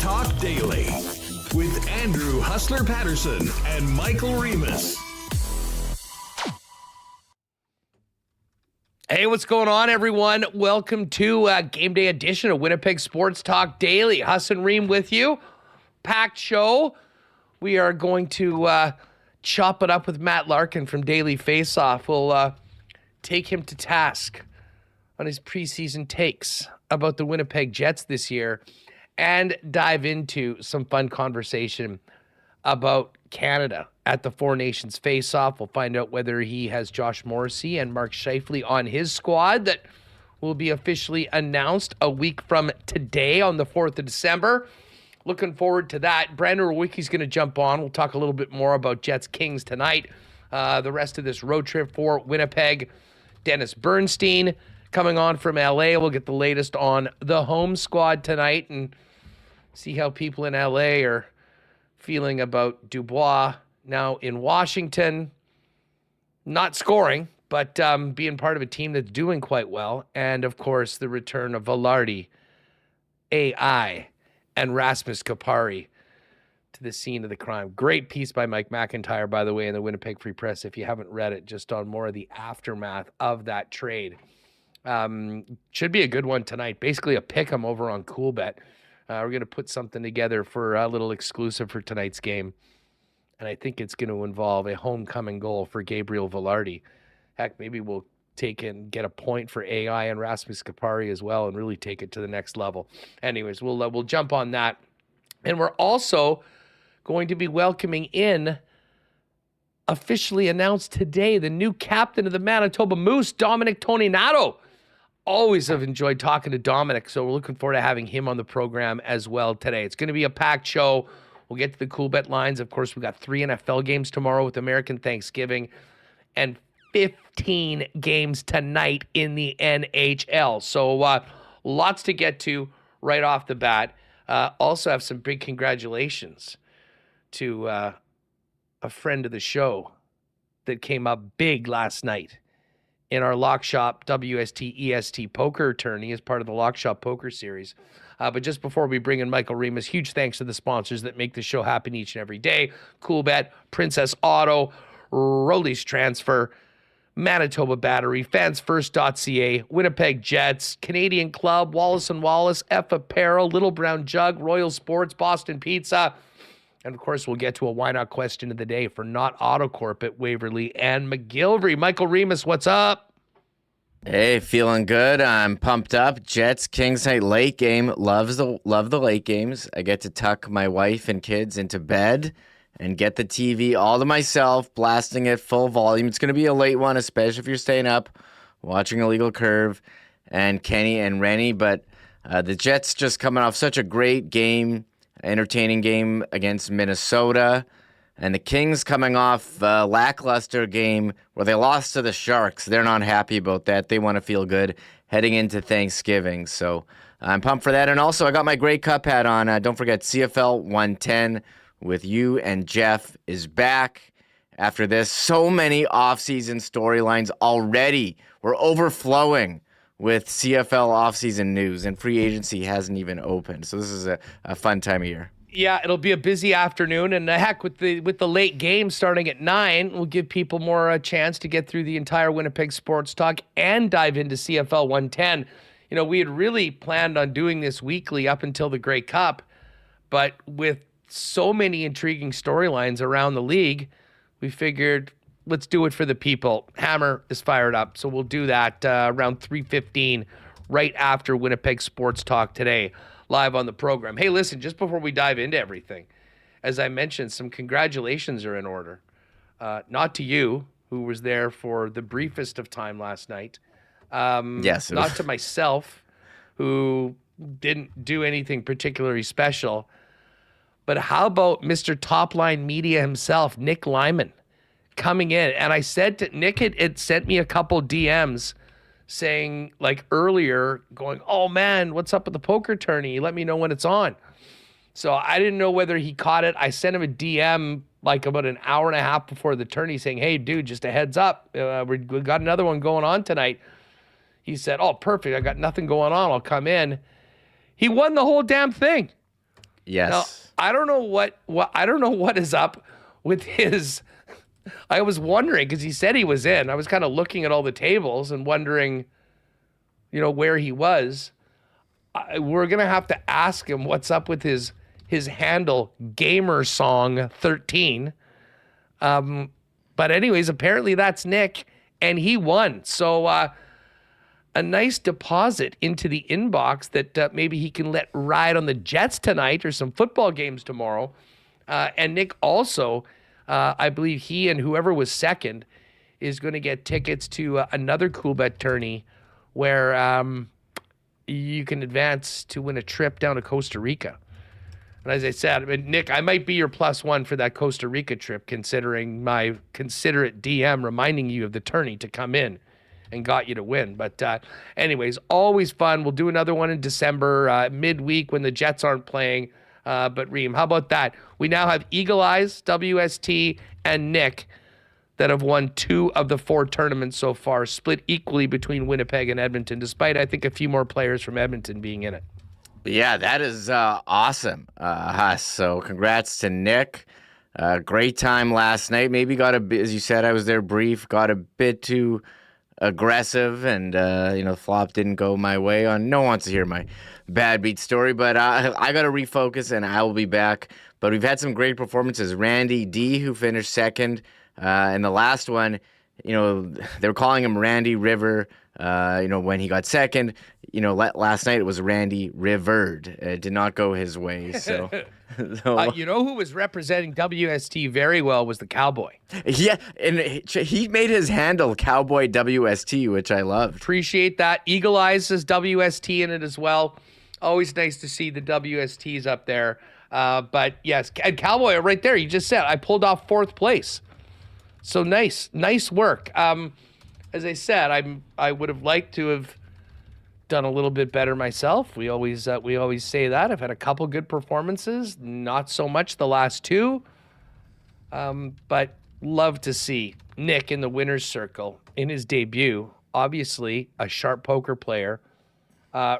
Talk Daily with Andrew Hustler Pasterson and Michael Remis. Hey, what's going on, everyone? Welcome to game day edition of Winnipeg Sports Talk Daily. Huss and Reem with you. Packed show. We are going to chop it up with Matt Larkin from Daily Faceoff. We'll take him to task on his preseason takes about the Winnipeg Jets this year and dive into some fun conversation about Canada at the Four Nations Face-Off. We'll find out whether he has Josh Morrissey and Mark Scheifele on his squad that will be officially announced a week from today on the 4th of December. Looking forward to that. Brandon Rewucki's going to jump on. We'll talk a little bit more about Jets-Kings tonight. The rest of this road trip for Winnipeg. Dennis Bernstein coming on from LA. We'll get the latest on the home squad tonight and see how people in LA are feeling about Dubois now in Washington. Not scoring, but being part of a team that's doing quite well. And, of course, the return of Velarde, AI, and Rasmus Kupari to the scene of the crime. Great piece by Mike McIntyre, by the way, in the Winnipeg Free Press, if you haven't read it, just on more of the aftermath of that trade. Should be a good one tonight. Basically a pick-em over on CoolBet. We're going to put something together for a little exclusive for tonight's game. And I think it's going to involve a homecoming goal for Gabriel Velarde. Heck, maybe we'll take and get a point for AI and Rasmus Kupari as well and really take it to the next level. Anyways, we'll jump on that. And we're also going to be welcoming in, officially announced today, the new captain of the Manitoba Moose, Dominic Toninato. Always have enjoyed talking to Dominic, so we're looking forward to having him on the program as well today. It's going to be a packed show. We'll get to the cool bet lines. Of course, we've got 3 NFL games tomorrow with American Thanksgiving and 15 games tonight in the NHL. So lots to get to right off the bat. Also have some big congratulations to a friend of the show that came up big last night in our Lock Shop WST EST poker tourney as part of the Lock Shop Poker Series. But just before we bring in Michael Remis, huge thanks to the sponsors that make the show happen each and every day. CoolBet, Princess Auto, Rollies Transfer, Manitoba Battery, FansFirst.ca, Winnipeg Jets, Canadian Club, Wallace & Wallace, F Apparel, Little Brown Jug, Royal Sports, Boston Pizza. And, of course, we'll get to a why not question of the day for Not Autocorp at Waverly and McGillivray. Michael Remis, what's up? Hey, feeling good. I'm pumped up. Jets, Kings night late game. Love the late games. I get to tuck my wife and kids into bed and get the TV all to myself, blasting it full volume. It's going to be a late one, especially if you're staying up, watching Illegal Curve and Kenny and Rennie. But the Jets just coming off such a great game, entertaining game against Minnesota. And the Kings coming off a lackluster game where they lost to the Sharks. They're not happy about that. They want to feel good heading into Thanksgiving. So I'm pumped for that. And also, I got my Grey Cup hat on. Don't forget, CFL 110 with you and Jeff is back after this. So many off-season storylines already. We're overflowing with CFL off-season news, and free agency hasn't even opened. So this is a fun time of year. Yeah, it'll be a busy afternoon, and heck, with the late game starting at 9, we'll give people more a chance to get through the entire Winnipeg Sports Talk and dive into CFL 110. You know, we had really planned on doing this weekly up until the Grey Cup, but with so many intriguing storylines around the league, we figured let's do it for the people. Hammer is fired up, so we'll do that around 3:15 right after Winnipeg Sports Talk today. Live on the program. Hey, listen, just before we dive into everything, as I mentioned, some congratulations are in order. Not to you, who was there for the briefest of time last night. Yes. Not to myself, who didn't do anything particularly special. But how about Mr. Top Line Media himself, Nick Lyman, coming in? And I said to Nick, it sent me a couple DMs saying, like earlier, going, oh man, what's up with the poker tourney? Let me know when it's on. So I didn't know whether he caught it. I sent him a DM like about an hour and a half before the tourney saying, hey, dude, just a heads up. We got another one going on tonight. He said, oh, perfect. I got nothing going on. I'll come in. He won the whole damn thing. Yes. Now, I don't know what is up with his. I was wondering because he said he was in. I was kind of looking at all the tables and wondering, where he was. We're gonna have to ask him what's up with his handle Gamersong13. But anyways, apparently that's Nick, and he won. So a nice deposit into the inbox that maybe he can let ride on the Jets tonight or some football games tomorrow. And Nick also, I believe he and whoever was second is going to get tickets to another Cool Bet tourney where you can advance to win a trip down to Costa Rica. And as I said, Nick, I might be your +1 for that Costa Rica trip, considering my considerate DM reminding you of the tourney to come in and got you to win. But anyways, always fun. We'll do another one in December, midweek when the Jets aren't playing. But Reem, how about that? We now have Eagle Eyes, WST, and Nick that have won 2 of the 4 tournaments so far, split equally between Winnipeg and Edmonton, despite, I think, a few more players from Edmonton being in it. Yeah, that is awesome, Huss. So congrats to Nick. Great time last night. Maybe got a bit, as you said, I was there brief, got a bit too aggressive, and the flop didn't go my way. No one wants to hear my bad beat story, but I got to refocus, and I will be back. But we've had some great performances. Randy D, who finished second, and the last one, they were calling him Randy River. When he got second, last night it was Randy Rivered. It did not go his way. So, who was representing WST very well was the Cowboy. Yeah, and he made his handle Cowboy WST, which I loved. Appreciate that. Eagle Eyes says WST in it as well. Always nice to see the WSTs up there. But yes, and Cowboy right there. You just said I pulled off 4th place. So nice work. As I said, I would have liked to have done a little bit better myself. We always say that. I've had a couple good performances, not so much the last 2. But love to see Nick in the winner's circle in his debut. Obviously, a sharp poker player.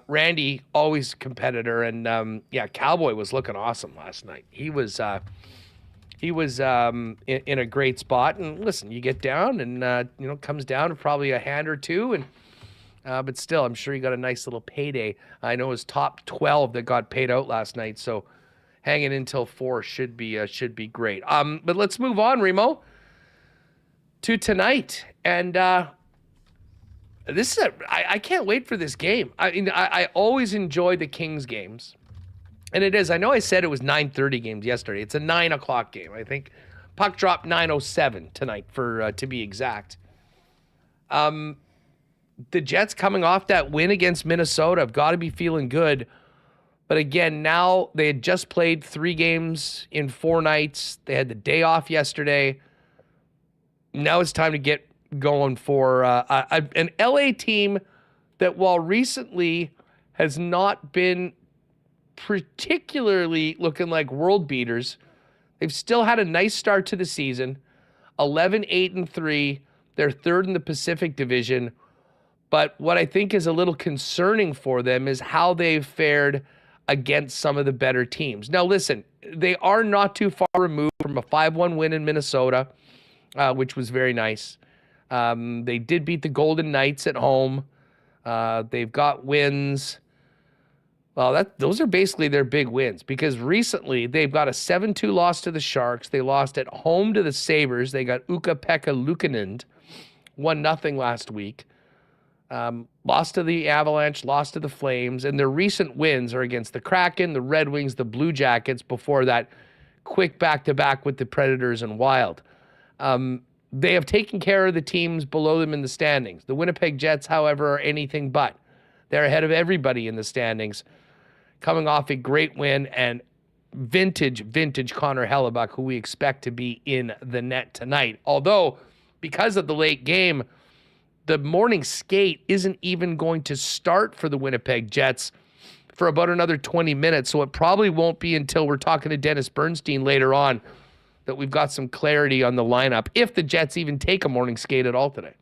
Randy, always competitor, and Cowboy was looking awesome last night. He was in a great spot. And listen, you get down and, comes down to probably a hand or 2. And but still, I'm sure he got a nice little payday. I know it was top 12 that got paid out last night. So hanging until 4 should be great. But let's move on, Remo, to tonight. And this is I can't wait for this game. I always enjoy the Kings games. And it is. I know I said it was 9:30 games yesterday. It's a 9 o'clock game. I think puck drop 9:07 tonight, to be exact. The Jets coming off that win against Minnesota have got to be feeling good. But again, now they had just played 3 games in 4 nights. They had the day off yesterday. Now it's time to get going for an LA team that, while recently has not been particularly looking like world beaters, they've still had a nice start to the season. 11-8-3. They're 3rd in the Pacific Division. But what I think is a little concerning for them is how they've fared against some of the better teams. Now, listen, they are not too far removed from a 5-1 win in Minnesota, which was very nice. They did beat the Golden Knights at home. They've got wins. Well, those are basically their big wins, because recently they've got a 7-2 loss to the Sharks. They lost at home to the Sabres. They got Ukko-Pekka Luukkonen, 1-0 last week. Lost to the Avalanche, lost to the Flames, and their recent wins are against the Kraken, the Red Wings, the Blue Jackets, before that quick back-to-back with the Predators and Wild. They have taken care of the teams below them in the standings. The Winnipeg Jets, however, are anything but. They're ahead of everybody in the standings, coming off a great win, and vintage Connor Hellebuck, who we expect to be in the net tonight. Although, because of the late game, the morning skate isn't even going to start for the Winnipeg Jets for about another 20 minutes, so it probably won't be until we're talking to Dennis Bernstein later on that we've got some clarity on the lineup, if the Jets even take a morning skate at all today.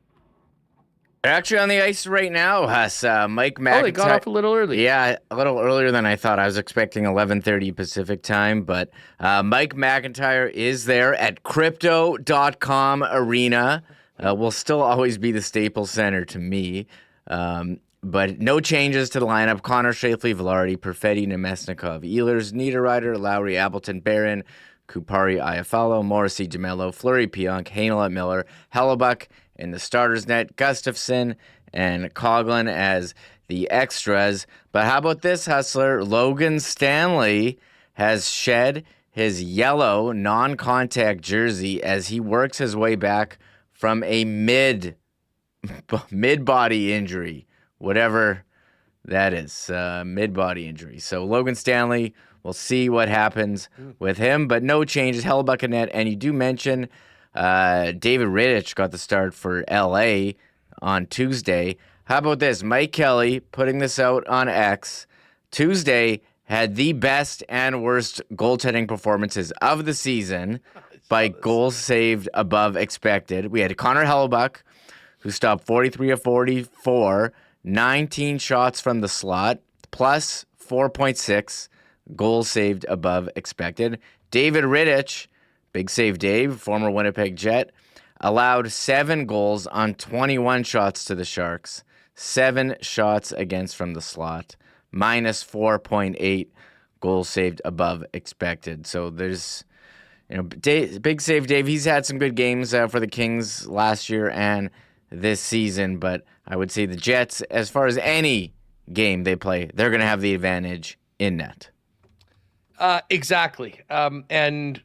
They're actually on the ice right now, Huss. Mike McIntyre. Oh, they got off a little early. Yeah, a little earlier than I thought. I was expecting 11:30 Pacific time, but Mike McIntyre is there at Crypto.com Arena. Will still always be the Staples Center to me. But no changes to the lineup. Connor Shafley, Velarde, Perfetti, Nemesnikov, Ehlers, Niederreiter, Lowry, Appleton, Barron, Kupari, Iafallo, Morrissey, Gemello, Fleury, Pionk, Hainel, Miller, Hellebuck in the starters net, Gustafson and Coughlin as the extras. But how about this, Hustler? Logan Stanley has shed his yellow non-contact jersey as he works his way back from a mid-body injury, whatever that is, mid-body injury. So Logan Stanley, we'll see what happens with him, but no changes. Hellebuck and net, and you do mention David Rittich got the start for LA on Tuesday. How about this? Mike Kelly putting this out on X. Tuesday had the best and worst goaltending performances of the season by goals saved above expected. We had Connor Hellebuck, who stopped 43 of 44, 19 shots from the slot, plus 4.6 goals saved above expected. David Rittich, big save Dave, former Winnipeg Jet, allowed 7 goals on 21 shots to the Sharks, 7 shots against from the slot, minus 4.8 goals saved above expected. So there's, big save Dave. He's had some good games for the Kings last year and this season, but I would say the Jets, as far as any game they play, they're going to have the advantage in net. Exactly. And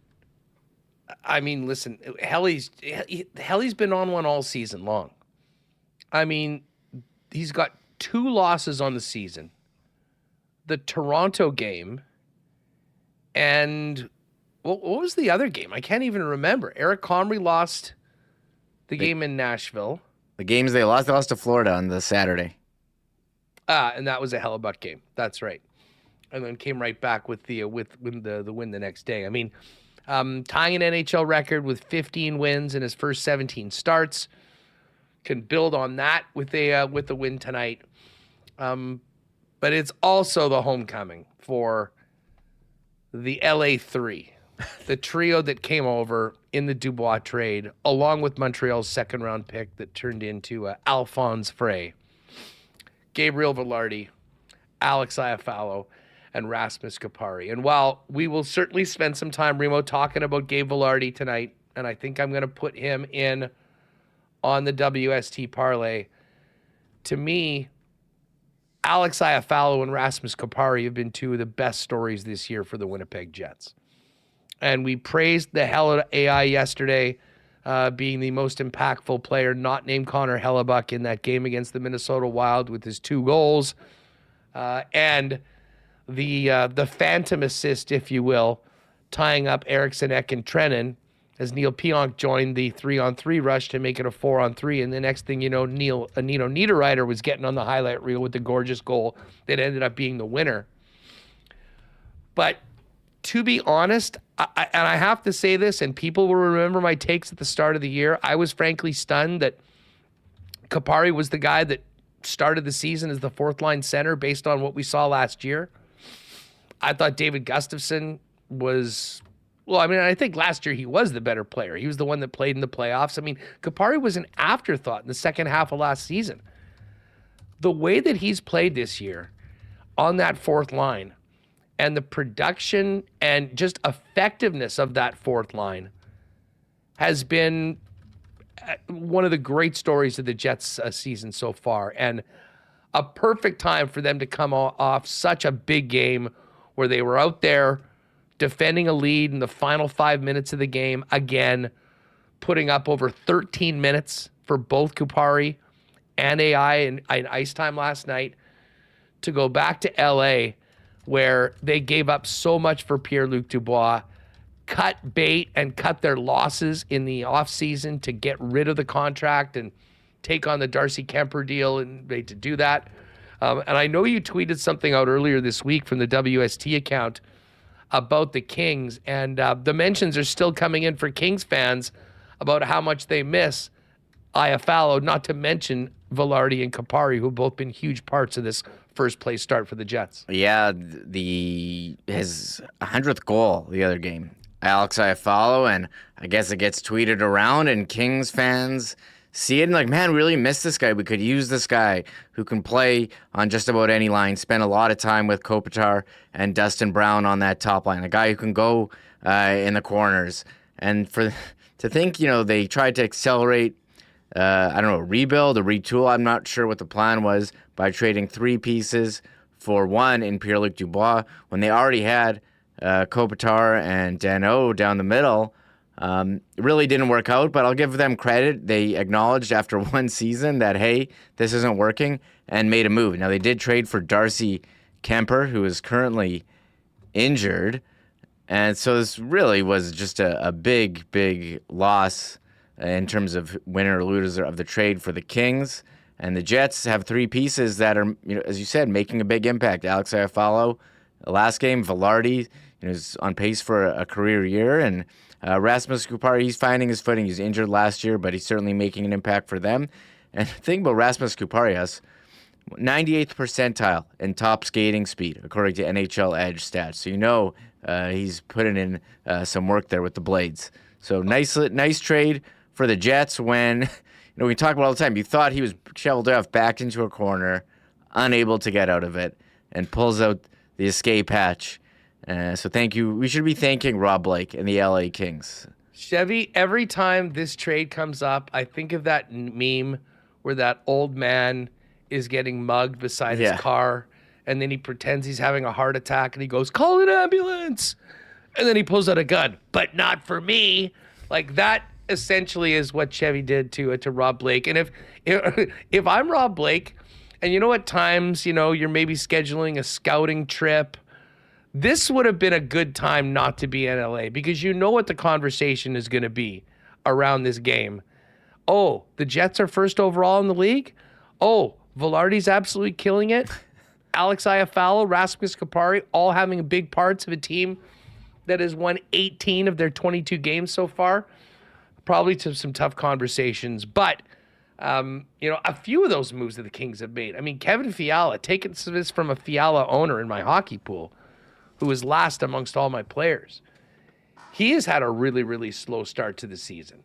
I mean, listen, Helly's been on one all season long. I mean, he's got 2 losses on the season. The Toronto game and what was the other game? I can't even remember. Eric Comrie lost the game in Nashville. The games they lost to Florida on the Saturday. And that was a Hellebuck game. That's right. And then came right back with the win the next day. I mean, tying an NHL record with 15 wins in his first 17 starts. Can build on that with the win tonight. But it's also the homecoming for the LA3, the trio that came over in the Dubois trade, along with Montreal's second-round pick that turned into Alphonse Frey, Gabriel Velarde, Alex Iafallo, and Rasmus Kupari. And while we will certainly spend some time, Remo, talking about Gabe Velarde tonight, and I think I'm going to put him in on the WST parlay, to me, Alex Iafallo and Rasmus Kupari have been 2 of the best stories this year for the Winnipeg Jets. And we praised the hell out of AI yesterday, being the most impactful player, not named Connor Hellebuck, in that game against the Minnesota Wild with his 2 goals. And the phantom assist, if you will, tying up Eriksson, Ek, and Trennan as Neil Pionk joined the 3-on-3 rush to make it a 4-on-3. And the next thing you know, Nino Niederreiter was getting on the highlight reel with the gorgeous goal that ended up being the winner. But to be honest, I have to say this, and people will remember my takes at the start of the year, I was frankly stunned that Kupari was the guy that started the season as the 4th-line center based on what we saw last year. I thought David Gustafson was... Well, I mean, I think last year he was the better player. He was the one that played in the playoffs. I mean, Kupari was an afterthought in the second half of last season. The way that he's played this year on that 4th line and the production and just effectiveness of that 4th line has been one of the great stories of the Jets season so far, and a perfect time for them to come off such a big game where they were out there defending a lead in the final 5 minutes of the game, again, putting up over 13 minutes for both Kupari and AI in ice time last night, to go back to LA where they gave up so much for Pierre-Luc Dubois, cut bait and cut their losses in the offseason to get rid of the contract and take on the Darcy Kemper deal, and to do that. And I know you tweeted something out earlier this week from the WST account about the Kings, and the mentions are still coming in for Kings fans about how much they miss Iafallo, not to mention Velarde and Carey, who've both been huge parts of this first place start for the Jets. Yeah, his 100th goal the other game, Alex Iafallo, and I guess it gets tweeted around, and Kings fans see it and like, man, really miss this guy. We could use this guy who can play on just about any line, spend a lot of time with Kopitar and Dustin Brown on that top line, a guy who can go in the corners. And to think, they tried to accelerate, a rebuild, a retool. I'm not sure what the plan was by trading 3 pieces for 1 in Pierre-Luc Dubois when they already had Kopitar and Danault down the middle. It really didn't work out, but I'll give them credit. They acknowledged after 1 season that, hey, this isn't working, and made a move. Now, they did trade for Darcy Kemper, who is currently injured. And so this really was just a big, big loss in terms of winner or loser of the trade for the Kings. And the Jets have 3 pieces that are, as you said, making a big impact. Alex Iafallo, last game, Velarde, is on pace for a career year, and Rasmus Kupari, he's finding his footing. He's injured last year, but he's certainly making an impact for them. And the thing about Rasmus Kupari has 98th percentile in top skating speed, according to NHL Edge stats. So he's putting in some work there with the Blades. So nice trade for the Jets when, we talk about all the time. You thought he was shoveled off, backed into a corner, unable to get out of it, and pulls out the escape hatch. So thank you. We should be thanking Rob Blake and the LA Kings. Chevy, every time this trade comes up, I think of that meme where that old man is getting mugged beside his car, and then he pretends he's having a heart attack, and he goes, "Call an ambulance," and then he pulls out a gun, but not for me. Like, that essentially is what Chevy did to Rob Blake. And if I'm Rob Blake, and at times, you're maybe scheduling a scouting trip, this would have been a good time not to be in LA, because what the conversation is going to be around this game. Oh, the Jets are first overall in the league? Oh, Velarde's absolutely killing it. Alex Iafallo, Rasmus Kupari, all having big parts of a team that has won 18 of their 22 games so far. Probably to some tough conversations. But, a few of those moves that the Kings have made. I mean, Kevin Fiala, taking this from a Fiala owner in my hockey pool, who was last amongst all my players. He has had a really, really slow start to the season.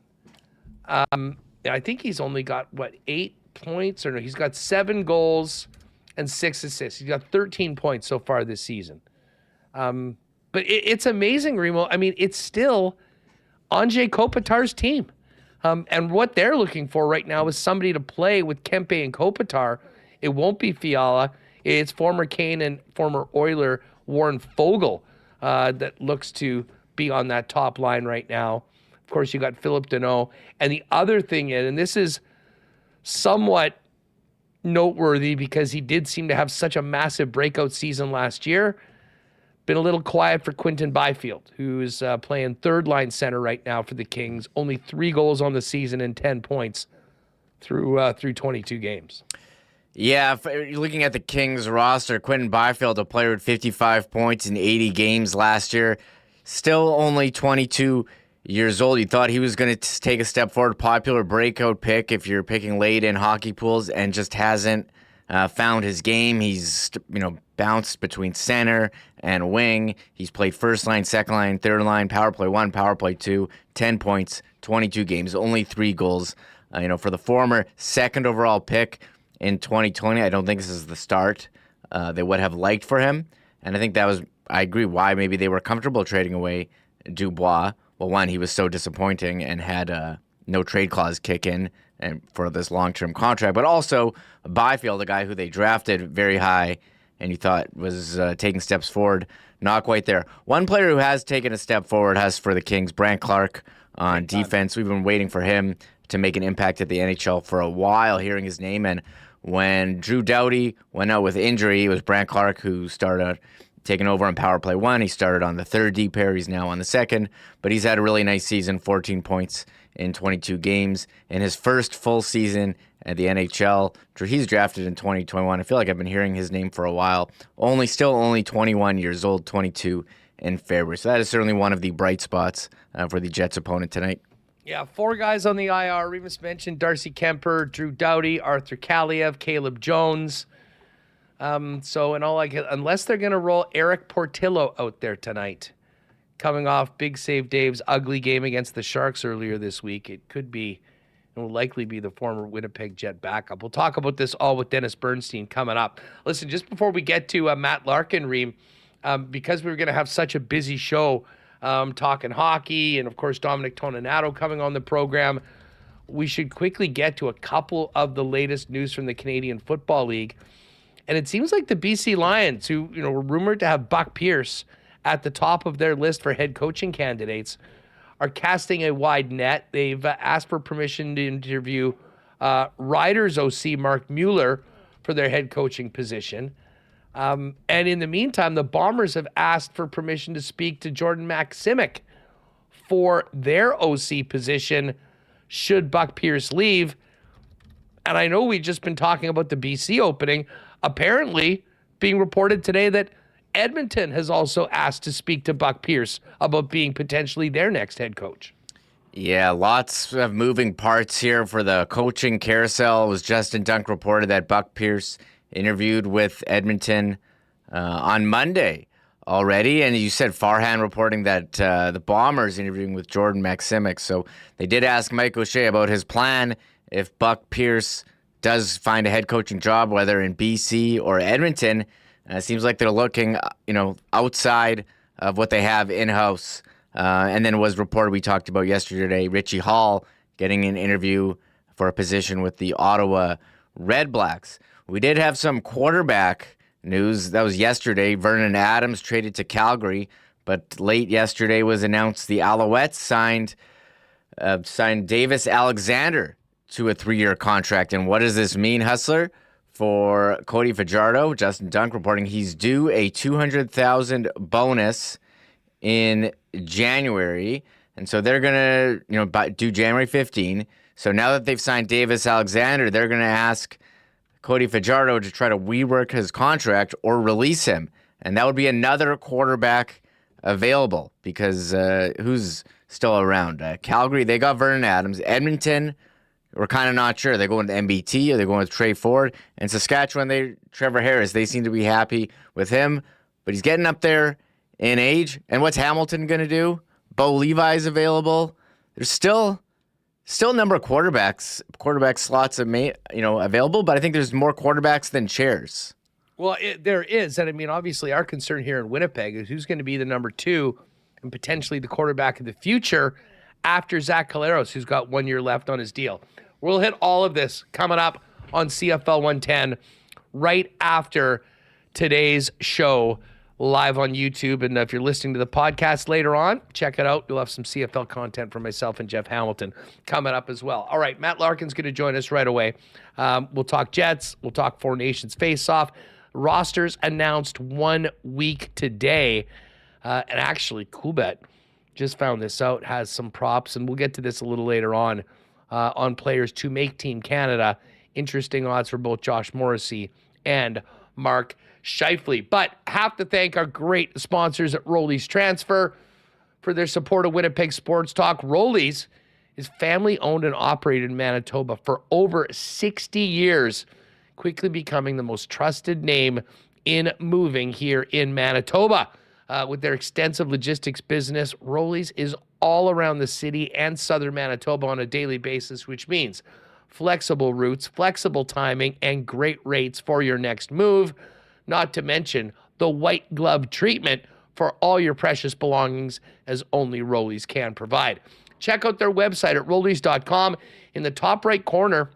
I think he's only got, 8 points? Or no, he's got 7 goals and 6 assists. He's got 13 points so far this season. But it's amazing, Remo. I mean, it's still Anze Kopitar's team. And what they're looking for right now is somebody to play with Kempe and Kopitar. It won't be Fiala. It's former Kane and former Oiler Warren Foegele that looks to be on that top line right now. Of course, you got Philip Danault. And the other thing is, and this is somewhat noteworthy because he did seem to have such a massive breakout season last year, been a little quiet for Quinton Byfield, who's playing third-line center right now for the Kings. Only 3 goals on the season and 10 points through 22 games. Yeah, if you're looking at the Kings roster, Quinton Byfield, a player with 55 points in 80 games last year, still only 22 years old. You thought he was going to take a step forward, popular breakout pick if you're picking late in hockey pools, and just hasn't found his game. He's bounced between center and wing. He's played first line, second line, third line, power play 1, power play 2, 10 points, 22 games, only 3 goals. For the former second overall pick in 2020, I don't think this is the start they would have liked for him. And I think I agree why maybe they were comfortable trading away Dubois. Well, one, he was so disappointing and had no trade clause kick in and for this long-term contract, but also Byfield, a guy who they drafted very high and you thought was taking steps forward, not quite there. One player who has taken a step forward has for the Kings, Brandt Clarke on defense. We've been waiting for him to make an impact at the NHL for a while, hearing his name. And when Drew Doughty went out with injury, it was Brandt Clarke who started taking over on power play 1. He started on the third D pair. He's now on the second, but he's had a really nice season, 14 points in 22 games. In his first full season at the NHL, he's drafted in 2021. I feel like I've been hearing his name for a while. Still only 21 years old, 22 in February. So that is certainly one of the bright spots for the Jets opponent tonight. Yeah, 4 guys on the IR. Remis mentioned Darcy Kemper, Drew Doughty, Arthur Kaliev, Caleb Jones. So in all, unless they're going to roll Eric Portillo out there tonight, coming off Big Save Dave's ugly game against the Sharks earlier this week, it will likely be the former Winnipeg Jet backup. We'll talk about this all with Dennis Bernstein coming up. Listen, just before we get to Matt Larkin, Reem, because we were going to have such a busy show talking hockey and, of course, Dominic Toninato coming on the program, we should quickly get to a couple of the latest news from the Canadian Football League. And it seems like the BC Lions, who were rumored to have Buck Pierce at the top of their list for head coaching candidates, are casting a wide net. They've asked for permission to interview Riders OC Mark Mueller for their head coaching position. And in the meantime, the Bombers have asked for permission to speak to Jordan Maksimic for their OC position should Buck Pierce leave. And I know we've just been talking about the BC opening. Apparently, being reported today that Edmonton has also asked to speak to Buck Pierce about being potentially their next head coach. Yeah, lots of moving parts here for the coaching carousel. It was Justin Dunk reported that Buck Pierce interviewed with Edmonton on Monday already. And you said Farhan reporting that the Bombers interviewing with Jordan Maksimic. So they did ask Mike O'Shea about his plan if Buck Pierce does find a head coaching job, whether in BC or Edmonton. It seems like they're looking, outside of what they have in-house. And then was reported, we talked about yesterday, Richie Hall getting an interview for a position with the Ottawa Redblacks. We did have some quarterback news. That was yesterday. Vernon Adams traded to Calgary, but late yesterday was announced the Alouettes signed Davis Alexander to a 3-year contract. And what does this mean, Hustler? For Cody Fajardo, Justin Dunk reporting he's due a $200,000 bonus in January. And so they're going to, do January 15. So now that they've signed Davis Alexander, they're going to ask Cody Fajardo to try to rework his contract or release him. And that would be another quarterback available because who's still around? Calgary, they got Vernon Adams. Edmonton, we're kind of not sure. They're going to MBT or they're going with Trey Ford. And Saskatchewan, Trevor Harris, they seem to be happy with him. But he's getting up there in age. And what's Hamilton going to do? Bo Levi's available. There's still a number of quarterback slots available, but I think there's more quarterbacks than chairs. Well, there is. And obviously our concern here in Winnipeg is who's going to be the number 2 and potentially the quarterback of the future after Zach Caleros, who's got 1 year left on his deal. We'll hit all of this coming up on CFL 110 right after today's show live on YouTube. And if you're listening to the podcast later on, check it out. You'll have some CFL content from myself and Jeff Hamilton coming up as well. All right, Matt Larkin's going to join us right away. We'll talk Jets. We'll talk Four Nations Faceoff. Rosters announced 1 week today. And actually, Coolbet just found this out, has some props, and we'll get to this a little later on players to make Team Canada. Interesting odds for both Josh Morrissey and Mark Scheifele. But have to thank our great sponsors at Rollies Transfer for their support of Winnipeg Sports Talk. Rollies is family-owned and operated in Manitoba for over 60 years, quickly becoming the most trusted name in moving here in Manitoba. With their extensive logistics business, Rollies is all around the city and southern Manitoba on a daily basis, which means flexible routes, flexible timing, and great rates for your next move, not to mention the white glove treatment for all your precious belongings as only Rollies can provide. Check out their website at rollies.com. In the top right corner,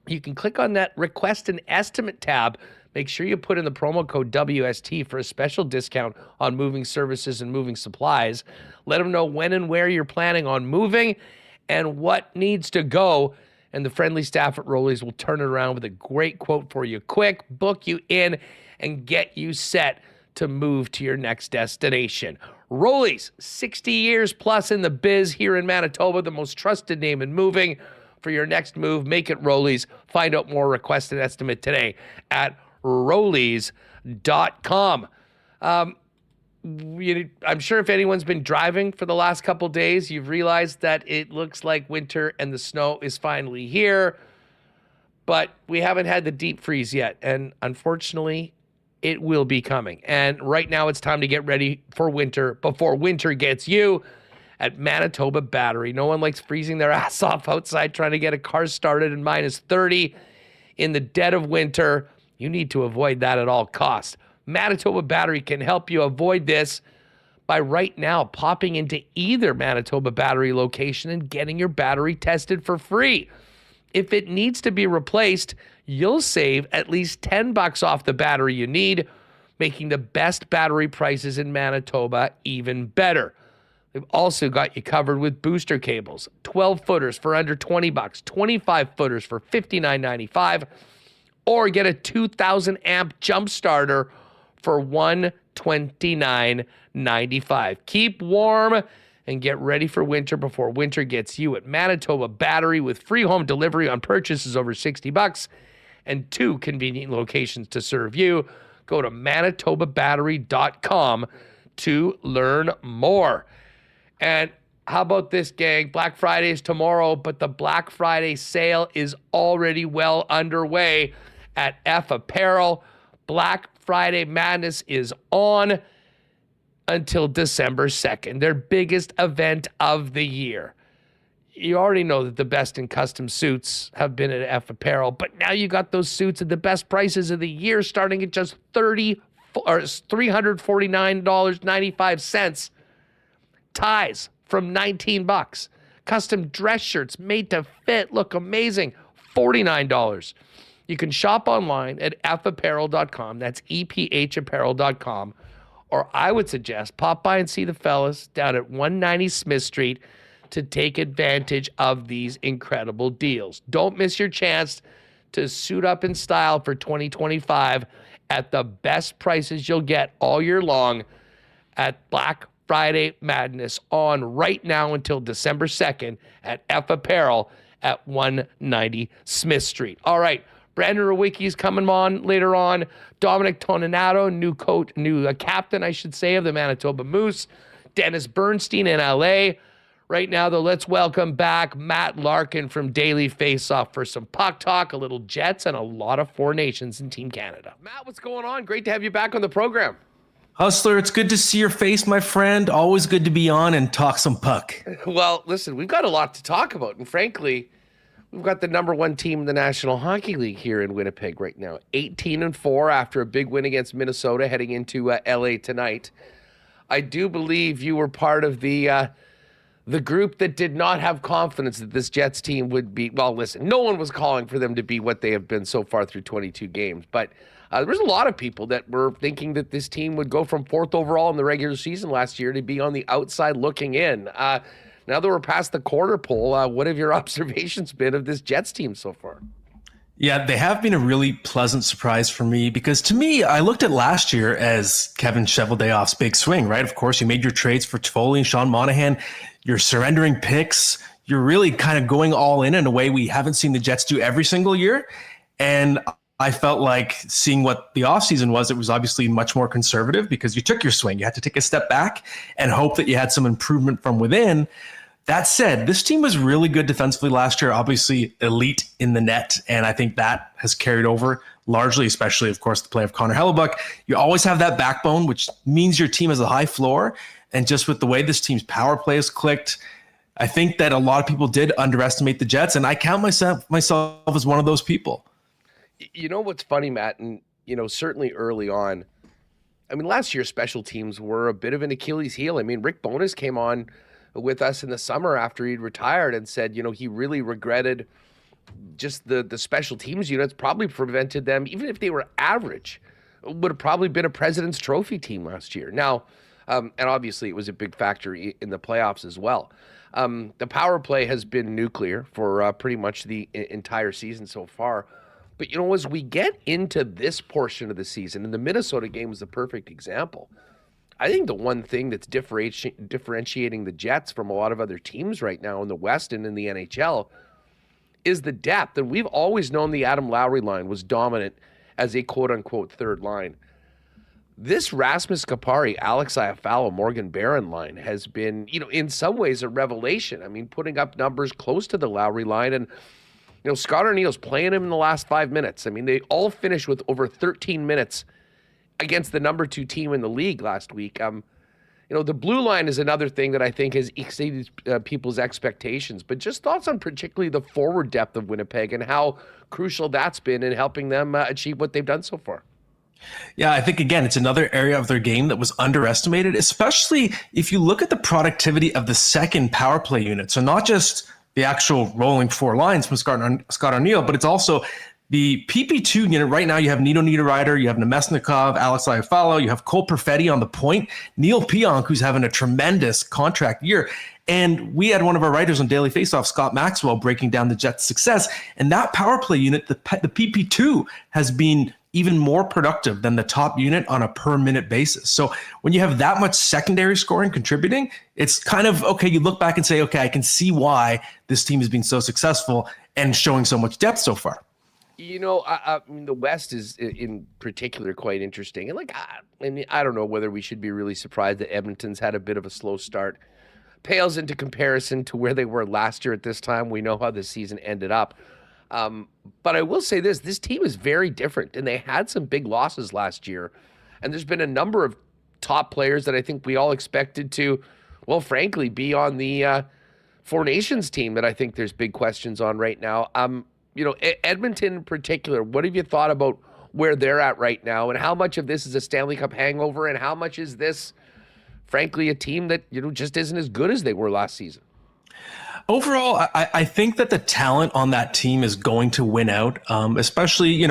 you can click on that Request an Estimate tab. Make sure you put in the promo code WST for a special discount on moving services and moving supplies. Let them know when and where you're planning on moving and what needs to go. And the friendly staff at Rollies will turn it around with a great quote for you quick, book you in, and get you set to move to your next destination. Rollies, 60 years plus in the biz here in Manitoba, the most trusted name in moving. For your next move, make it Rollies. Find out more, request an estimate today at rollies.com. I'm sure if anyone's been driving for the last couple days, you've realized that it looks like winter and the snow is finally here. But we haven't had the deep freeze yet. And unfortunately, it will be coming. And right now it's time to get ready for winter before winter gets you at Manitoba Battery. No one likes freezing their ass off outside trying to get a car started in minus 30 in the dead of winter. You need to avoid that at all costs. Manitoba Battery can help you avoid this by right now popping into either Manitoba Battery location and getting your battery tested for free. If it needs to be replaced, you'll save at least $10 off the battery you need, making the best battery prices in Manitoba even better. They've also got you covered with booster cables, 12 footers for under $20, 25 footers for $59.95, or get a 2,000 amp jump starter for $129.95. Keep warm and get ready for winter before winter gets you at Manitoba Battery with free home delivery on purchases over $60 and 2 convenient locations to serve you. Go to manitobabattery.com to learn more. And how about this, gang? Black Friday is tomorrow, but the Black Friday sale is already well underway at F Apparel. Black Friday Madness is on until December 2nd, their biggest event of the year. You already know that the best in custom suits have been at F Apparel, but now you got those suits at the best prices of the year, starting at just $349.95. Ties from $19. Custom dress shirts made to fit, look amazing, $49. You can shop online at fapparel.com. That's EPHapparel.com. Or I would suggest pop by and see the fellas down at 190 Smith Street to take advantage of these incredible deals. Don't miss your chance to suit up in style for 2025 at the best prices you'll get all year long at Black Friday Madness, on right now until December 2nd at F Apparel at 190 Smith Street. All right. Brandon Rewucki is coming on later on. Dominic Toninato, new captain, I should say, of the Manitoba Moose. Dennis Bernstein in LA. Right now, though, let's welcome back Matt Larkin from Daily Faceoff for some puck talk, a little Jets, and a lot of Four Nations in Team Canada. Matt, what's going on? Great to have you back on the program. Hustler, it's good to see your face, my friend. Always good to be on and talk some puck. Well, listen, we've got a lot to talk about, and frankly, we've got the number one team in the National Hockey League here in Winnipeg right now. 18-4 after a big win against Minnesota, heading into LA tonight. I do believe you were part of the group that did not have confidence that this Jets team would be. Well, listen, no one was calling for them to be what they have been so far through 22 games. But there was a lot of people that were thinking that this team would go from 4th overall in the regular season last year to be on the outside looking in. Now that we're past the quarter pole, what have your observations been of this Jets team so far? Yeah, they have been a really pleasant surprise for me because to me, I looked at last year as Kevin Cheveldayoff's big swing, right? Of course, you made your trades for Toffoli and Sean Monahan. You're surrendering picks. You're really kind of going all in a way we haven't seen the Jets do every single year. And I felt like seeing what the offseason was, it was obviously much more conservative because you took your swing. You had to take a step back and hope that you had some improvement from within. That said, this team was really good defensively last year, obviously elite in the net, and I think that has carried over largely, especially, of course, the play of Connor Hellebuck. You always have that backbone, which means your team has a high floor, and just with the way this team's power play has clicked, I think that a lot of people did underestimate the Jets, and I count myself as one of those people. You know what's funny, Matt, and certainly early on, I mean, last year special teams were a bit of an Achilles heel. I mean, Rick Bowness came on with us in the summer after he'd retired and said, he really regretted just the special teams units probably prevented them, even if they were average, would have probably been a President's Trophy team last year. Now, and obviously it was a big factor in the playoffs as well. The power play has been nuclear for pretty much the entire season so far. But, as we get into this portion of the season, and the Minnesota game was the perfect example, I think the one thing that's differentiating the Jets from a lot of other teams right now in the West and in the NHL is the depth. And we've always known the Adam Lowry line was dominant as a quote-unquote third line. this Rasmus Kapari, Alex Iafallo, Morgan Barron line has been, in some ways a revelation. I mean, putting up numbers close to the Lowry line, and Scott Arniel's playing him in the last 5 minutes. I mean, they all finished with over 13 minutes against the number 2 team in the league last week. The blue line is another thing that I think has exceeded people's expectations. But just thoughts on particularly the forward depth of Winnipeg and how crucial that's been in helping them achieve what they've done so far. Yeah, I think, again, it's another area of their game that was underestimated, especially if you look at the productivity of the second power play unit. So not just the actual rolling 4 lines from Scott Arniel, but it's also the PP2 unit. Right now, you have Nino Niederreiter, you have Nemesnikov, Alex Iafallo, you have Cole Perfetti on the point, Neil Pionk, who's having a tremendous contract year. And we had one of our writers on Daily Faceoff, Scott Maxwell, breaking down the Jets' success. And that power play unit, the PP2, has been even more productive than the top unit on a per minute basis. So when you have that much secondary scoring contributing, it's kind of, okay, you look back and say, okay, I can see why this team has been so successful and showing so much depth so far. I mean, the West is in particular quite interesting. And I don't know whether we should be really surprised that Edmonton's had a bit of a slow start. Pales into comparison to where they were last year at this time. We know how the season ended up. But I will say this team is very different, and they had some big losses last year. And there's been a number of top players that I think we all expected to, well, frankly, be on the Four Nations team that I think there's big questions on right now. Edmonton in particular, what have you thought about where they're at right now, and how much of this is a Stanley Cup hangover, and how much is this, frankly, a team that, just isn't as good as they were last season? Overall, I think that the talent on that team is going to win out, especially,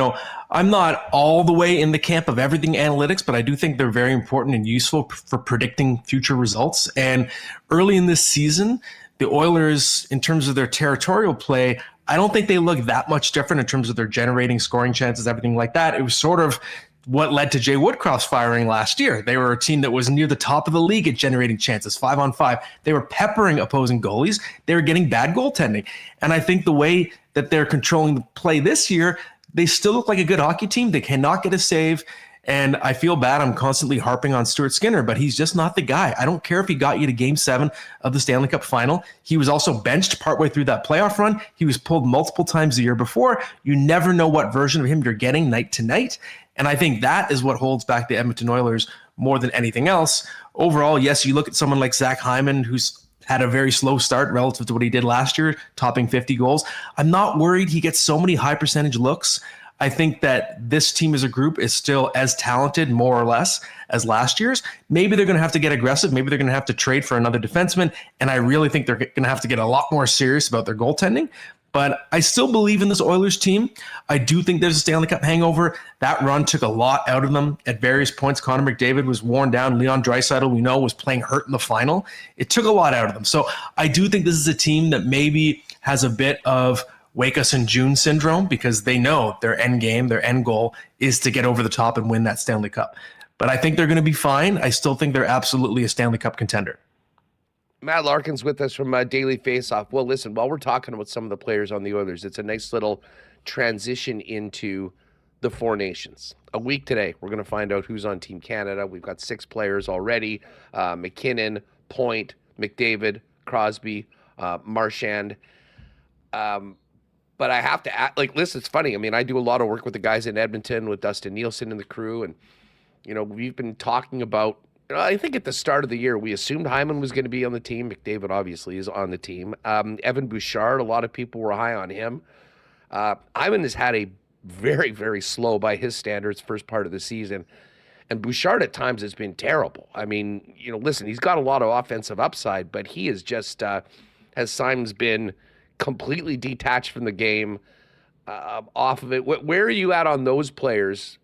I'm not all the way in the camp of everything analytics, but I do think they're very important and useful for predicting future results. And early in this season, the Oilers, in terms of their territorial play, I don't think they look that much different in terms of their generating scoring chances, everything like that. It was sort of what led to Jay Woodcroft's firing last year. They were a team that was near the top of the league at generating chances, 5-on-5. They were peppering opposing goalies. They were getting bad goaltending. And I think the way that they're controlling the play this year, they still look like a good hockey team. They cannot get a save. And I feel bad. I'm constantly harping on Stuart Skinner, but he's just not the guy. I don't care if he got you to Game 7 of the Stanley Cup final. He was also benched partway through that playoff run. He was pulled multiple times the year before. You never know what version of him you're getting night to night. And I think that is what holds back the Edmonton Oilers more than anything else. Overall, yes, you look at someone like Zach Hyman, who's had a very slow start relative to what he did last year, topping 50 goals. I'm not worried he gets so many high percentage looks. I think that this team as a group is still as talented, more or less, as last year's. Maybe they're going to have to get aggressive. Maybe they're going to have to trade for another defenseman. And I really think they're going to have to get a lot more serious about their goaltending. But I still believe in this Oilers team. I do think there's a Stanley Cup hangover. That run took a lot out of them at various points. Connor McDavid was worn down. Leon Draisaitl, we know, was playing hurt in the final. It took a lot out of them. So I do think this is a team that maybe has a bit of wake us in June syndrome, because they know their end game, their end goal is to get over the top and win that Stanley Cup. But I think they're going to be fine. I still think they're absolutely a Stanley Cup contender. Matt Larkin's with us from Daily Faceoff. Well, listen, while we're talking about some of the players on the Oilers, it's a nice little transition into the Four Nations. A week today, we're going to find out who's on Team Canada. We've got 6 players already: McKinnon, Point, McDavid, Crosby, Marchand. But I have to add, listen, it's funny. I mean, I do a lot of work with the guys in Edmonton, with Dustin Nielsen and the crew. And, we've been talking about, I think at the start of the year, we assumed Hyman was going to be on the team. McDavid obviously is on the team. Evan Bouchard, a lot of people were high on him. Hyman has had a very, very slow, by his standards, first part of the season. And Bouchard at times has been terrible. I mean, listen, he's got a lot of offensive upside, but he is just, has Simons been completely detached from the game, off of it. Where are you at on those players?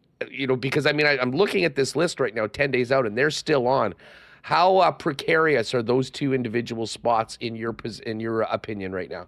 Because I'm looking at this list right now, 10 days out, and they're still on. How precarious are those two individual spots in your opinion right now?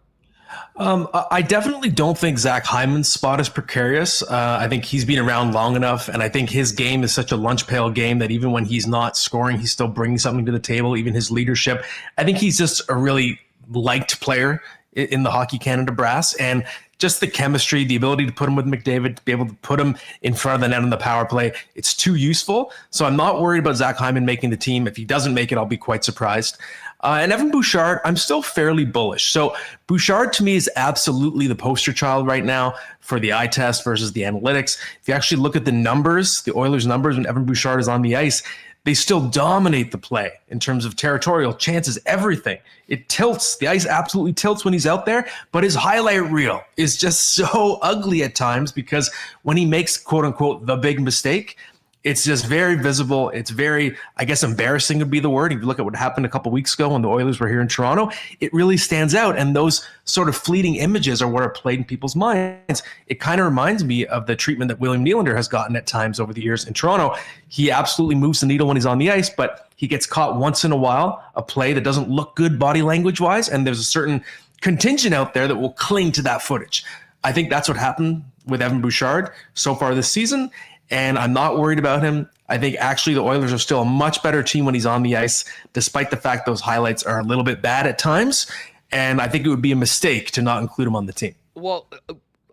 I definitely don't think Zach Hyman's spot is precarious. I think he's been around long enough, and I think his game is such a lunch pail game that even when he's not scoring, he's still bringing something to the table, even his leadership. I think he's just a really liked player in the Hockey Canada brass. And just the chemistry, the ability to put him with McDavid, to be able to put him in front of the net on the power play, it's too useful. So I'm not worried about Zach Hyman making the team. If he doesn't make it, I'll be quite surprised. And Evan Bouchard, I'm still fairly bullish. So Bouchard to me is absolutely the poster child right now for the eye test versus the analytics. If you actually look at the numbers, the Oilers' numbers when Evan Bouchard is on the ice, they still dominate the play in terms of territorial chances, everything. It tilts. The ice absolutely tilts when he's out there, but his highlight reel is just so ugly at times because when he makes, quote unquote, the big mistake, it's just very visible. It's very, I guess, embarrassing would be the word. If you look at what happened a couple weeks ago when the Oilers were here in Toronto, it really stands out. And those sort of fleeting images are what are played in people's minds. It kind of reminds me of the treatment that William Nylander has gotten at times over the years in Toronto. He absolutely moves the needle when he's on the ice, but he gets caught once in a while, a play that doesn't look good body language-wise, and there's a certain contingent out there that will cling to that footage. I think that's what happened with Evan Bouchard so far this season, and I'm not worried about him. I think actually the Oilers are still a much better team when he's on the ice, despite the fact those highlights are a little bit bad at times, and I think it would be a mistake to not include him on the team. Well,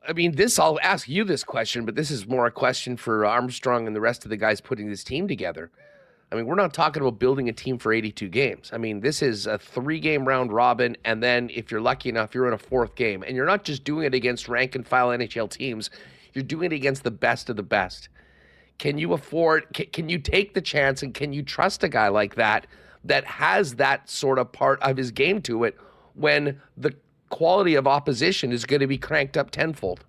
I mean, I'll ask you this question, but this is more a question for Armstrong and the rest of the guys putting this team together. I mean, we're not talking about building a team for 82 games. I mean, this is a 3-game round robin, and then if you're lucky enough, you're in a 4th game. And you're not just doing it against rank and file NHL teams. You're doing it against the best of the best. Can you afford, can you take the chance, and can you trust a guy like that has that sort of part of his game to it when the quality of opposition is going to be cranked up tenfold?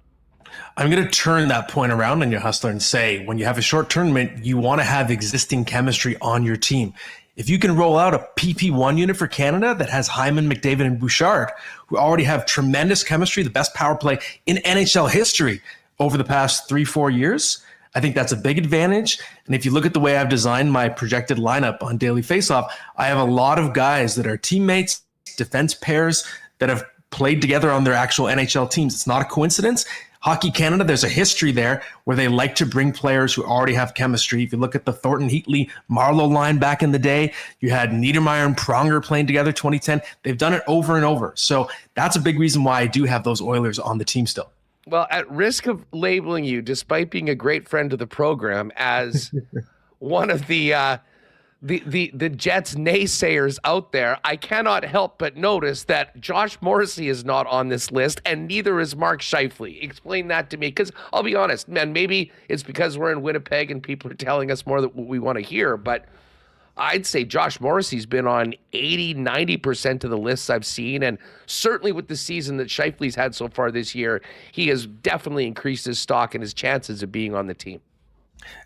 I'm going to turn that point around on you, Hustler, and say when you have a short tournament, you want to have existing chemistry on your team. If you can roll out a PP1 unit for Canada that has Hyman, McDavid, and Bouchard, who already have tremendous chemistry, the best power play in NHL history over the past 3-4 years, I think that's a big advantage. And if you look at the way I've designed my projected lineup on Daily Faceoff, I have a lot of guys that are teammates, defense pairs that have played together on their actual NHL teams. It's not a coincidence. Hockey Canada, there's a history there where they like to bring players who already have chemistry. If you look at the Thornton, Heatley, Marlowe line back in the day, you had Niedermeyer and Pronger playing together 2010. They've done it over and over. So that's a big reason why I do have those Oilers on the team still. Well, at risk of labeling you, despite being a great friend of the program, as one of the Jets naysayers out there, I cannot help but notice that Josh Morrissey is not on this list, and neither is Mark Scheifele. Explain that to me, because I'll be honest, man, maybe it's because we're in Winnipeg and people are telling us more than what we want to hear, but I'd say Josh Morrissey's been on 80-90% of the lists I've seen, and certainly with the season that Scheifele's had so far this year, he has definitely increased his stock and his chances of being on the team.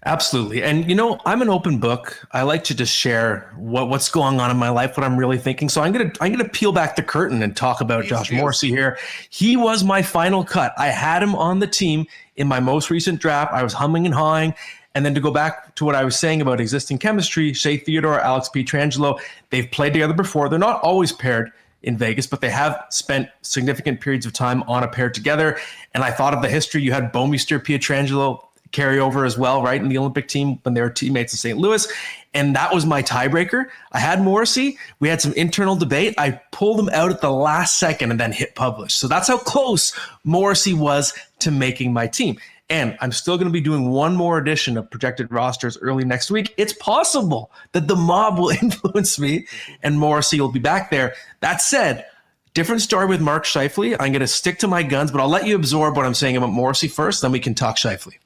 Absolutely. And, you know, I'm an open book. I like to just share what's going on in my life, what I'm really thinking. So I'm gonna peel back the curtain and talk about Josh Morrissey here. He was my final cut. I had him on the team in my most recent draft. I was humming and hawing. And then to go back to what I was saying about existing chemistry, Shea Theodore, Alex Pietrangelo, they've played together before. They're not always paired in Vegas, but they have spent significant periods of time on a pair together. And I thought of the history. You had Bouwmeester, Pietrangelo carry over as well, right, in the Olympic team when they were teammates in St. Louis. And that was my tiebreaker. I had Morrissey. We had some internal debate. I pulled him out at the last second and then hit publish. So that's how close Morrissey was to making my team. And I'm still going to be doing one more edition of projected rosters early next week. It's possible that the mob will influence me and Morrissey will be back there. That said, different story with Mark Scheifele. I'm going to stick to my guns, but I'll let you absorb what I'm saying about Morrissey first, then we can talk Scheifele.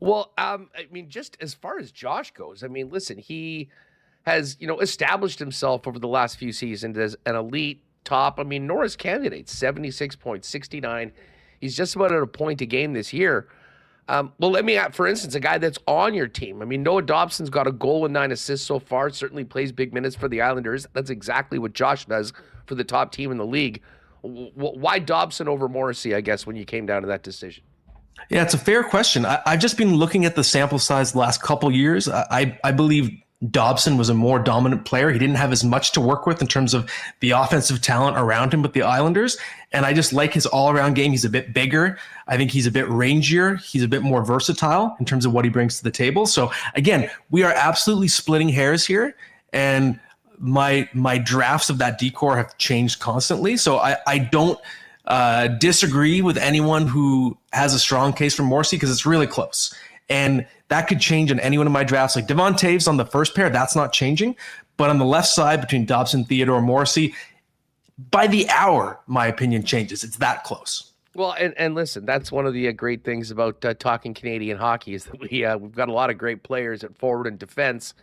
Well, I mean, just as far as Josh goes, I mean, listen, he has, established himself over the last few seasons as an elite top. I mean, Norris candidate, 76 points, 69. He's just about at a point a game this year. Well, let me, for instance, a guy that's on your team. I mean, Noah Dobson's got a goal and 9 assists so far, certainly plays big minutes for the Islanders. That's exactly what Josh does for the top team in the league. Why Dobson over Morrissey, I guess, when you came down to that decision? Yeah, it's a fair question. I've just been looking at the sample size the last couple years. I believe Dobson was a more dominant player. He didn't have as much to work with in terms of the offensive talent around him with the Islanders. And I just like his all-around game. He's a bit bigger. I think he's a bit rangier. He's a bit more versatile in terms of what he brings to the table. So again, we are absolutely splitting hairs here. And my drafts of that decor have changed constantly. So I don't disagree with anyone who has a strong case for Morrissey because it's really close. And that could change in any one of my drafts. Like Devon Toews on the first pair, that's not changing. But on the left side between Dobson, Theodore, Morrissey, by the hour, my opinion changes. It's that close. Well, and listen, that's one of the great things about talking Canadian hockey is that we've got a lot of great players at forward and defense.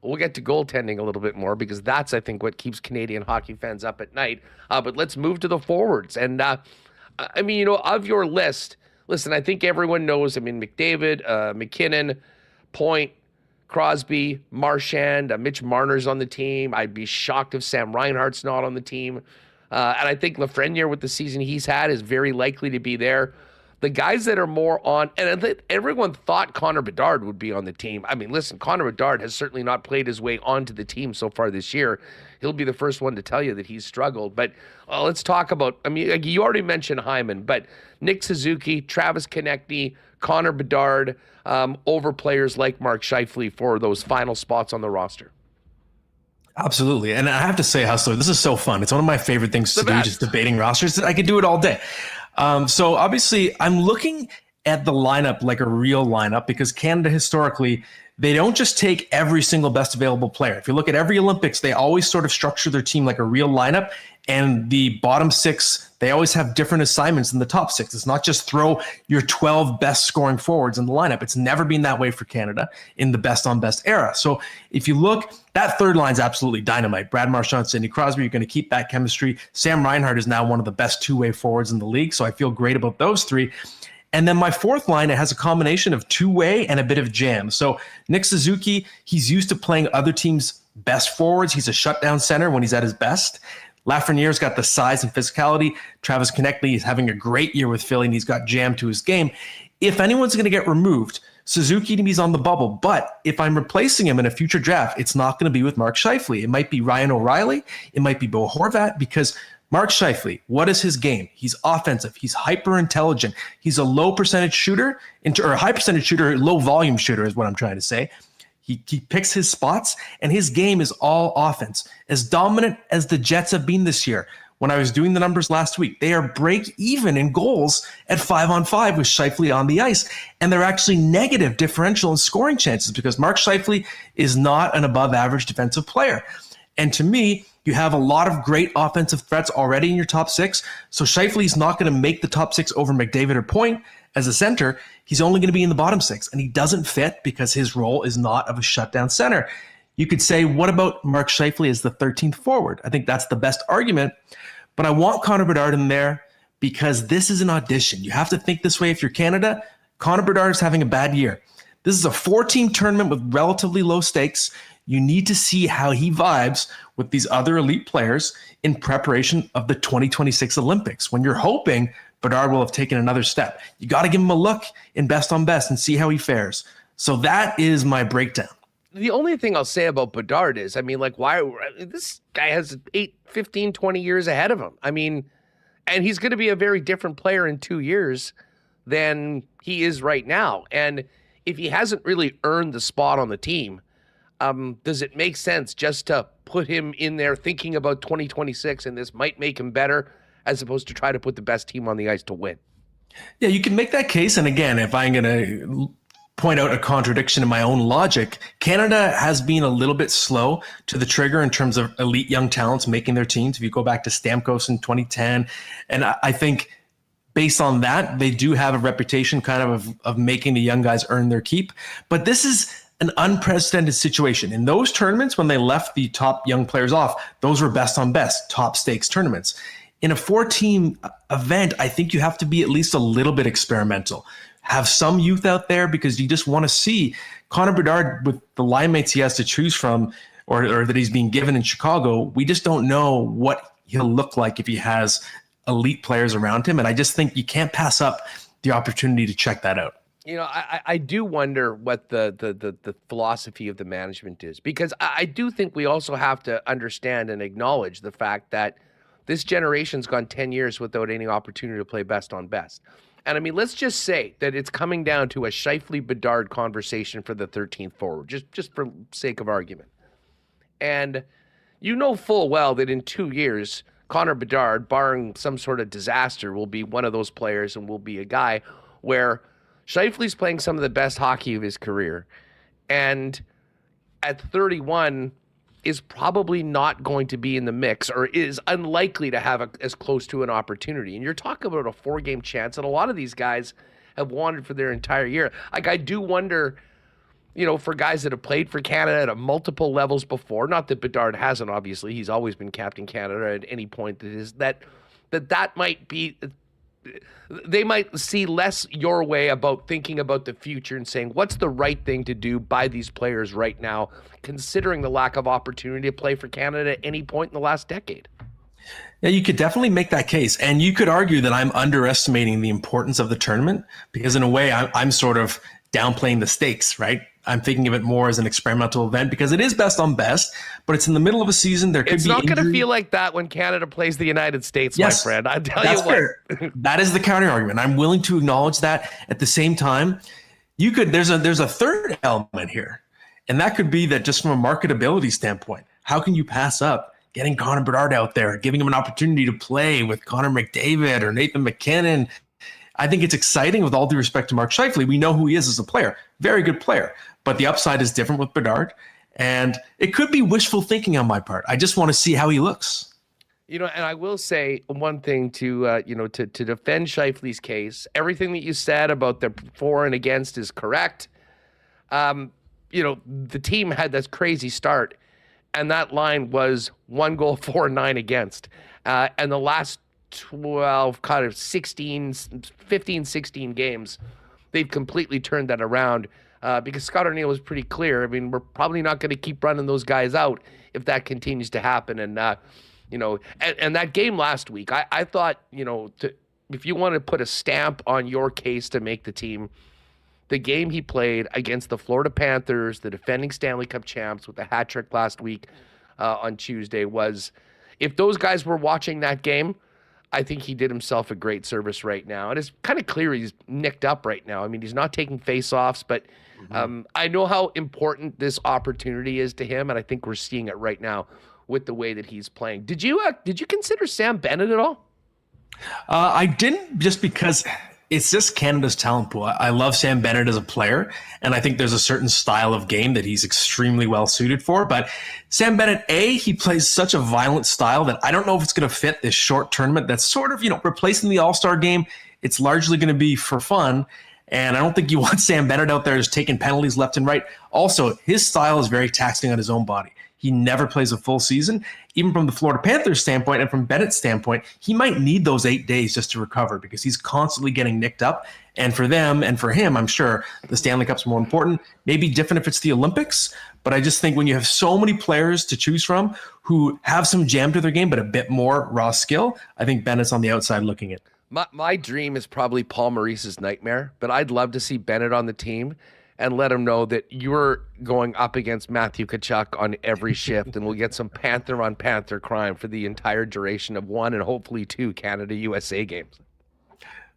We'll get to goaltending a little bit more because that's, I think, what keeps Canadian hockey fans up at night. But let's move to the forwards. And, I mean, of your list, listen, I think everyone knows, McDavid, McKinnon, Point, Crosby, Marchand, Mitch Marner's on the team. I'd be shocked if Sam Reinhart's not on the team. And I think Lafreniere, with the season he's had, is very likely to be there. The guys that are more on, and everyone thought Connor Bedard would be on the team. I mean, listen, Connor Bedard has certainly not played his way onto the team so far this year. He'll be the first one to tell you that he's struggled. But let's talk about, you already mentioned Hyman, but Nick Suzuki, Travis Konechny, Connor Bedard, over players like Mark Scheifele for those final spots on the roster. Absolutely. And I have to say, Hustler, this is so fun. It's one of my favorite things to do, just debating rosters. I could do it all day. So obviously, I'm looking at the lineup like a real lineup because Canada historically, they don't just take every single best available player. If you look at every Olympics, they always sort of structure their team like a real lineup. And the bottom six, they always have different assignments than the top six. It's not just throw your 12 best scoring forwards in the lineup. It's never been that way for Canada in the best on best era. So if you look, that third line is absolutely dynamite. Brad Marchand, Sidney Crosby, you're going to keep that chemistry. Sam Reinhart is now one of the best two-way forwards in the league. So I feel great about those three. And then my fourth line, it has a combination of two-way and a bit of jam. So Nick Suzuki, he's used to playing other teams' best forwards. He's a shutdown center when he's at his best. Lafreniere's got the size and physicality. Travis Konechny is having a great year with Philly, and he's got jam to his game. If anyone's going to get removed, Suzuki to me is on the bubble. But if I'm replacing him in a future draft, it's not going to be with Mark Scheifele. It might be Ryan O'Reilly. It might be Bo Horvat because Mark Scheifele, what is his game? He's offensive. He's hyper intelligent. He's a low percentage shooter, or a high percentage shooter, low volume shooter is what I'm trying to say. He picks his spots, and his game is all offense. As dominant as the Jets have been this year, when I was doing the numbers last week, they are break even in goals at 5-on-5 with Scheifele on the ice, and they're actually negative differential in scoring chances because Mark Scheifele is not an above average defensive player. And to me, you have a lot of great offensive threats already in your top six, so Scheifele's not going to make the top six over McDavid or Point. As a center, he's only going to be in the bottom six, and he doesn't fit because his role is not of a shutdown center. You could say, what about Mark Scheifele as the 13th forward? I think that's the best argument, but I want Connor Bedard in there because this is an audition. You have to think this way if you're Canada. Connor Bedard is having a bad year. This is a 4-team tournament with relatively low stakes. You need to see how he vibes with these other elite players in preparation of the 2026 Olympics when you're hoping Bedard will have taken another step. You got to give him a look in best on best and see how he fares. So that is my breakdown. The only thing I'll say about Bedard is, why this guy has 15, 20 years ahead of him. And he's going to be a very different player in 2 years than he is right now. And if he hasn't really earned the spot on the team, does it make sense just to put him in there thinking about 2026 and this might make him better as opposed to try to put the best team on the ice to win? Yeah, you can make that case. And again, if I'm going to point out a contradiction in my own logic, Canada has been a little bit slow to the trigger in terms of elite young talents making their teams. If you go back to Stamkos in 2010, and I think based on that, they do have a reputation kind of making the young guys earn their keep. But this is an unprecedented situation. In those tournaments, when they left the top young players off, those were best on best, top stakes tournaments. In a 4-team event, I think you have to be at least a little bit experimental. Have some youth out there because you just want to see Connor Bedard with the line mates he has to choose from or that he's being given in Chicago. We just don't know what he'll look like if he has elite players around him. And I just think you can't pass up the opportunity to check that out. I do wonder what the philosophy of the management is, because I do think we also have to understand and acknowledge the fact that this generation's gone 10 years without any opportunity to play best on best. And let's just say that it's coming down to a Scheifele-Bedard conversation for the 13th forward, just for sake of argument. And you know full well that in 2 years, Connor Bedard, barring some sort of disaster, will be one of those players and will be a guy where Scheifele's playing some of the best hockey of his career. And at 31 is probably not going to be in the mix, or is unlikely to have as close to an opportunity. And you're talking about a 4-game chance, and a lot of these guys have wanted for their entire year. Like, I do wonder, for guys that have played for Canada at multiple levels before, not that Bedard hasn't, obviously, he's always been Captain Canada at any point, that might be, they might see less your way about thinking about the future and saying, what's the right thing to do by these players right now, considering the lack of opportunity to play for Canada at any point in the last decade. Yeah, you could definitely make that case. And you could argue that I'm underestimating the importance of the tournament because in a way I'm sort of downplaying the stakes, right? I'm thinking of it more as an experimental event because it is best on best, but it's in the middle of a season. There could It's be not going to injury. feel like that when Canada plays the United States, Yes, my friend. I tell that's you what. fair. That is the counter argument. I'm willing to acknowledge that. At the same time, there's a third element here, and that could be that just from a marketability standpoint, how can you pass up getting Connor Bedard out there, giving him an opportunity to play with Connor McDavid or Nathan McKinnon? I think it's exciting with all due respect to Mark Scheifele. We know who he is as a player, very good player, but the upside is different with Bedard. And it could be wishful thinking on my part. I just want to see how he looks. And I will say one thing to defend Scheifele's case. Everything that you said about the for and against is correct. The team had this crazy start, and that line was 1 goal for, 9 against. And the last 15, 16 games, they've completely turned that around because Scott Arniel was pretty clear. I mean, we're probably not going to keep running those guys out if that continues to happen. And, and that game last week, I thought, if you want to put a stamp on your case to make the team, the game he played against the Florida Panthers, the defending Stanley Cup champs with the hat trick last week on Tuesday was, if those guys were watching that game, I think he did himself a great service right now. And it's kind of clear he's nicked up right now. I mean, he's not taking face-offs, but I know how important this opportunity is to him, and I think we're seeing it right now with the way that he's playing. Did you consider Sam Bennett at all? I didn't, just because it's just Canada's talent pool. I love Sam Bennett as a player, and I think there's a certain style of game that he's extremely well suited for. But Sam Bennett, he plays such a violent style that I don't know if it's going to fit this short tournament that's sort of, replacing the All-Star game. It's largely going to be for fun, and I don't think you want Sam Bennett out there just taking penalties left and right. Also, his style is very taxing on his own body. He never plays a full season. Even from the Florida Panthers standpoint and from Bennett's standpoint, he might need those 8 days just to recover because he's constantly getting nicked up. And for them and for him, I'm sure the Stanley Cup's more important. Maybe different if it's the Olympics, but I just think when you have so many players to choose from who have some jam to their game but a bit more raw skill, I think Bennett's on the outside looking at. My dream is probably Paul Maurice's nightmare, but I'd love to see Bennett on the team and let him know that you're going up against Matthew Tkachuk on every shift, and we'll get some Panther-on-Panther crime for the entire duration of 1 and hopefully 2 Canada-USA games.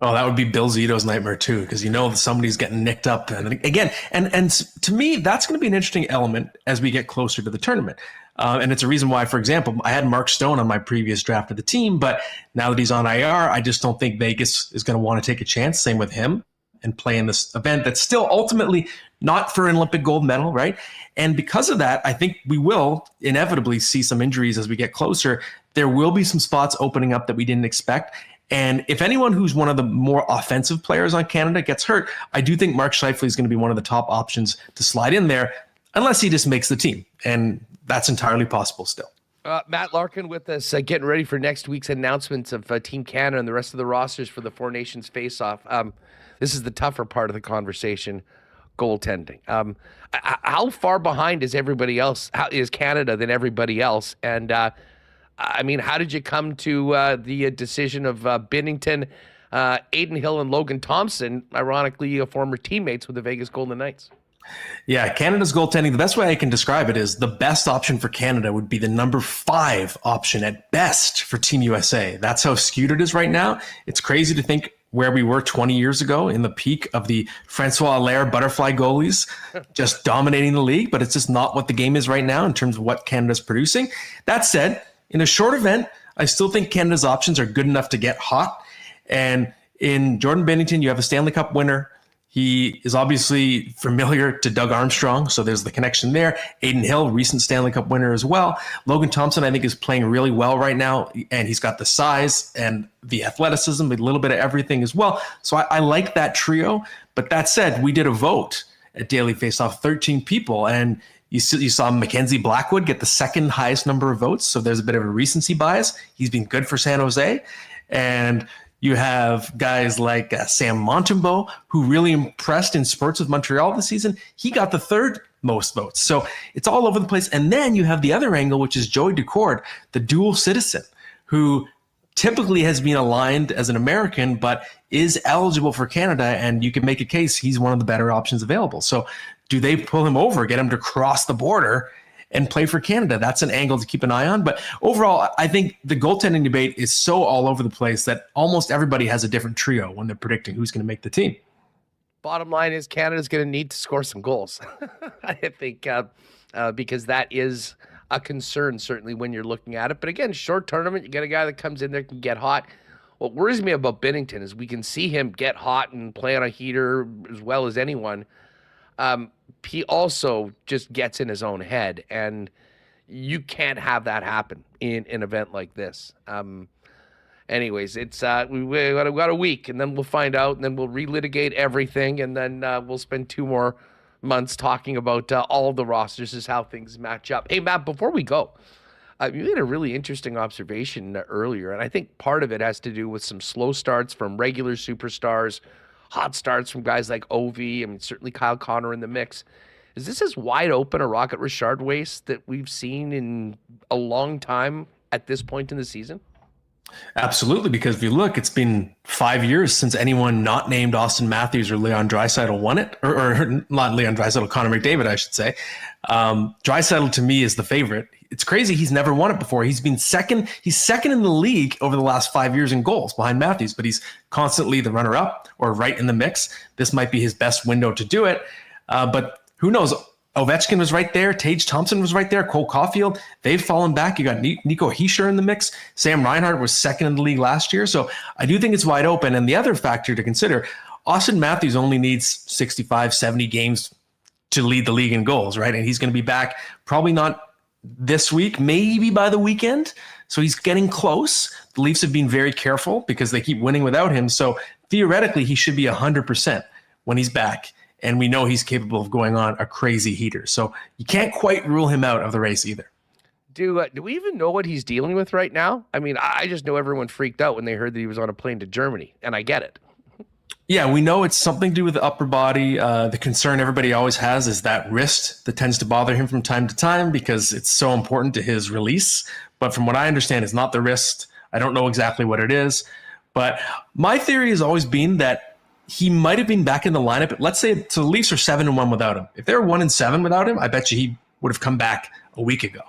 Oh, that would be Bill Zito's nightmare too, because that somebody's getting nicked up. And again, and to me, that's going to be an interesting element as we get closer to the tournament. And it's a reason why, for example, I had Mark Stone on my previous draft of the team, but now that he's on IR, I just don't think Vegas is going to want to take a chance. Same with him. And play in this event that's still ultimately not for an Olympic gold medal, right? And because of that, I think we will inevitably see some injuries as we get closer. There will be some spots opening up that we didn't expect. And if anyone who's one of the more offensive players on Canada gets hurt, I do think Mark Scheifele is going to be one of the top options to slide in there, unless he just makes the team. And that's entirely possible still. Matt Larkin with us, getting ready for next week's announcements of Team Canada and the rest of the rosters for the Four Nations face-off. This is the tougher part of the conversation, goaltending. How far behind is everybody else? How is Canada than everybody else? And how did you come to the decision of Binnington, Aiden Hill, and Logan Thompson, ironically former teammates with the Vegas Golden Knights? Yeah, Canada's goaltending, the best way I can describe it is the best option for Canada would be the number 5 option at best for Team USA. That's how skewed it is right now. It's crazy to think where we were 20 years ago in the peak of the Francois Allaire butterfly goalies just dominating the league, but it's just not what the game is right now in terms of what Canada's producing. That said, in a short event, I still think Canada's options are good enough to get hot. And in Jordan Binnington, you have a Stanley Cup winner. He is obviously familiar to Doug Armstrong, so there's the connection there. Aiden Hill, recent Stanley Cup winner as well. Logan Thompson, I think, is playing really well right now, and he's got the size and the athleticism, a little bit of everything as well. So I like that trio. But that said, we did a vote at Daily Faceoff, 13 people, and you saw Mackenzie Blackwood get the second highest number of votes, so there's a bit of a recency bias. He's been good for San Jose. And you have guys like Sam Montembeault, who really impressed in spurts with Montreal this season. He got the third most votes. So it's all over the place. And then you have the other angle, which is Joey Daccord, the dual citizen, who typically has been aligned as an American, but is eligible for Canada. And you can make a case he's one of the better options available. So do they pull him over, get him to cross the border and play for Canada? That's an angle to keep an eye on. But overall, I think the goaltending debate is so all over the place that almost everybody has a different trio when they're predicting who's going to make the team. Bottom line is Canada's going to need to score some goals. I think because that is a concern, certainly when you're looking at it. But again, short tournament, you get a guy that comes in there, can get hot. What worries me about Binnington is we can see him get hot and play on a heater as well as anyone. He also just gets in his own head, and you can't have that happen in an event like this. Anyways, it's we got a week, and then we'll find out, and then we'll relitigate everything, and then we'll spend 2 more months talking about all of the rosters, is how things match up. Hey, Matt, before we go, you made a really interesting observation earlier, and I think part of it has to do with some slow starts from regular superstars, hot starts from guys like Ovi. I mean, certainly Kyle Connor in the mix. Is this as wide open a Rocket Richard race that we've seen in a long time at this point in the season? Absolutely, because if you look, it's been 5 years since anyone not named Austin Matthews or Leon Draisaitl won it, or not Leon Draisaitl, Connor McDavid, I should say. Draisaitl to me is the favorite. It's crazy he's never won it before. He's been second. He's second in the league over the last 5 years in goals behind Matthews, but he's constantly the runner-up or right in the mix. This might be his best window to do it, but who knows? Ovechkin was right there. Tage Thompson was right there. Cole Caulfield. They've fallen back. You got Nico Hischier in the mix. Sam Reinhart was second in the league last year. So I do think it's wide open. And the other factor to consider, Austin Matthews only needs 65, 70 games to lead the league in goals, right? And he's going to be back probably not this week, maybe by the weekend. So he's getting close. The Leafs have been very careful because they keep winning without him. So theoretically, he should be 100% when he's back. And we know he's capable of going on a crazy heater. So you can't quite rule him out of the race either. Do we even know what he's dealing with right now? I mean, I just know everyone freaked out when they heard that he was on a plane to Germany, and I get it. Yeah, we know it's something to do with the upper body. The concern everybody always has is that wrist that tends to bother him from time to time because it's so important to his release. But from what I understand, it's not the wrist. I don't know exactly what it is. But my theory has always been that he might have been back in the lineup. Let's say so the Leafs are 7-1 without him. If they're 1-7 without him, I bet you he would have come back a week ago.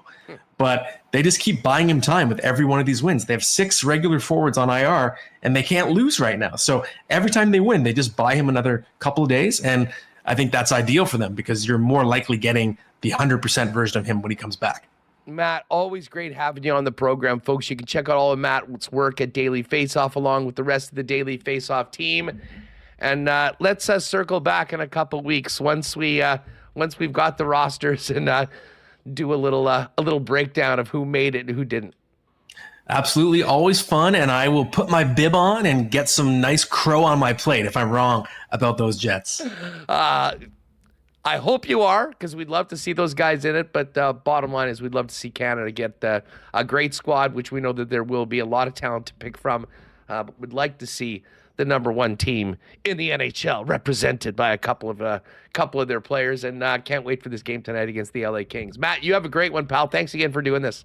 But they just keep buying him time with every one of these wins. They have 6 regular forwards on IR, and they can't lose right now. So every time they win, they just buy him another couple of days. And I think that's ideal for them because you're more likely getting the 100% version of him when he comes back. Matt, always great having you on the program, folks. You can check out all of Matt's work at Daily Faceoff along with the rest of the Daily Faceoff team. And let's circle back in a couple weeks once we've got the rosters and do a little breakdown of who made it and who didn't. Absolutely, always fun, and I will put my bib on and get some nice crow on my plate if I'm wrong about those Jets. I hope you are, because we'd love to see those guys in it. But bottom line is we'd love to see Canada get a great squad, which we know that there will be a lot of talent to pick from. But we'd like to see the number 1 team in the NHL represented by a couple of their players, and can't wait for this game tonight against the LA Kings. Matt, you have a great one, pal. Thanks again for doing this.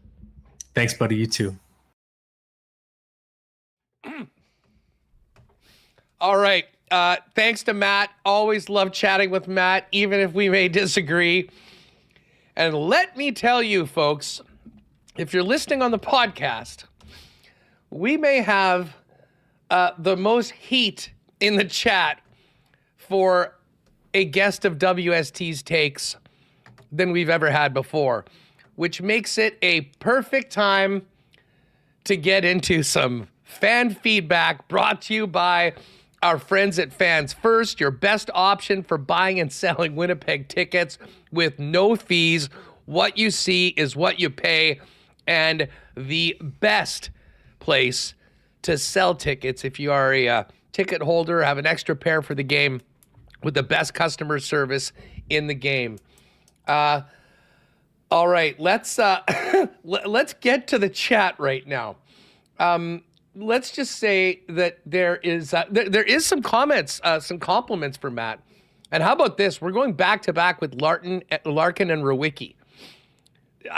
Thanks, buddy. You too. All right. Thanks to Matt. Always love chatting with Matt, even if we may disagree. And let me tell you, folks, if you're listening on the podcast, we may have the most heat in the chat for a guest of WST's takes than we've ever had before, which makes it a perfect time to get into some fan feedback brought to you by our friends at Fans First, your best option for buying and selling Winnipeg tickets with no fees. What you see is what you pay, and the best place to sell tickets if you are a ticket holder, have an extra pair for the game with the best customer service in the game. All right, let's get to the chat right now. Let's just say that there is some comments, some compliments for Matt. And how about this? We're going back to back with Larkin and Rewucki.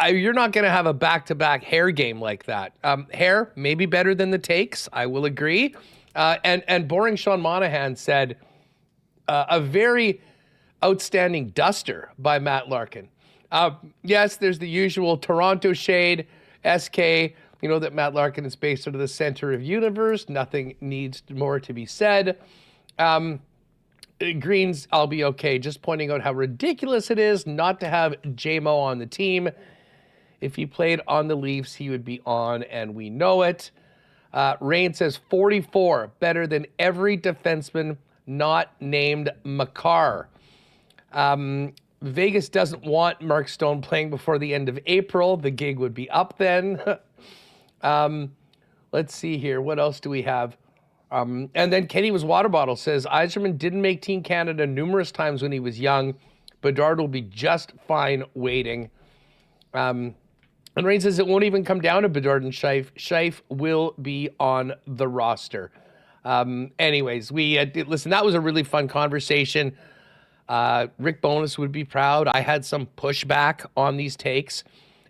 You're not going to have a back-to-back hair game like that. Hair maybe better than the takes. I will agree. And boring Sean Monahan said a very outstanding duster by Matt Larkin. Yes, there's the usual Toronto shade, SK. You know that Matt Larkin is based out of the center of universe. Nothing needs more to be said. Greens, I'll be okay. Just pointing out how ridiculous it is not to have J-Mo on the team. If he played on the Leafs, he would be on, and we know it. Rain says 44, better than every defenseman not named Makar. Vegas doesn't want Mark Stone playing before the end of April. The gig would be up then. Let's see here. What else do we have? And then Kenny was water bottle says, Yzerman didn't make Team Canada numerous times when he was young. Bedard will be just fine waiting. And Rain says it won't even come down to Bedard and Scheif. Scheif will be on the roster. Anyways, listen, that was a really fun conversation. Rick Bowness would be proud. I had some pushback on these takes.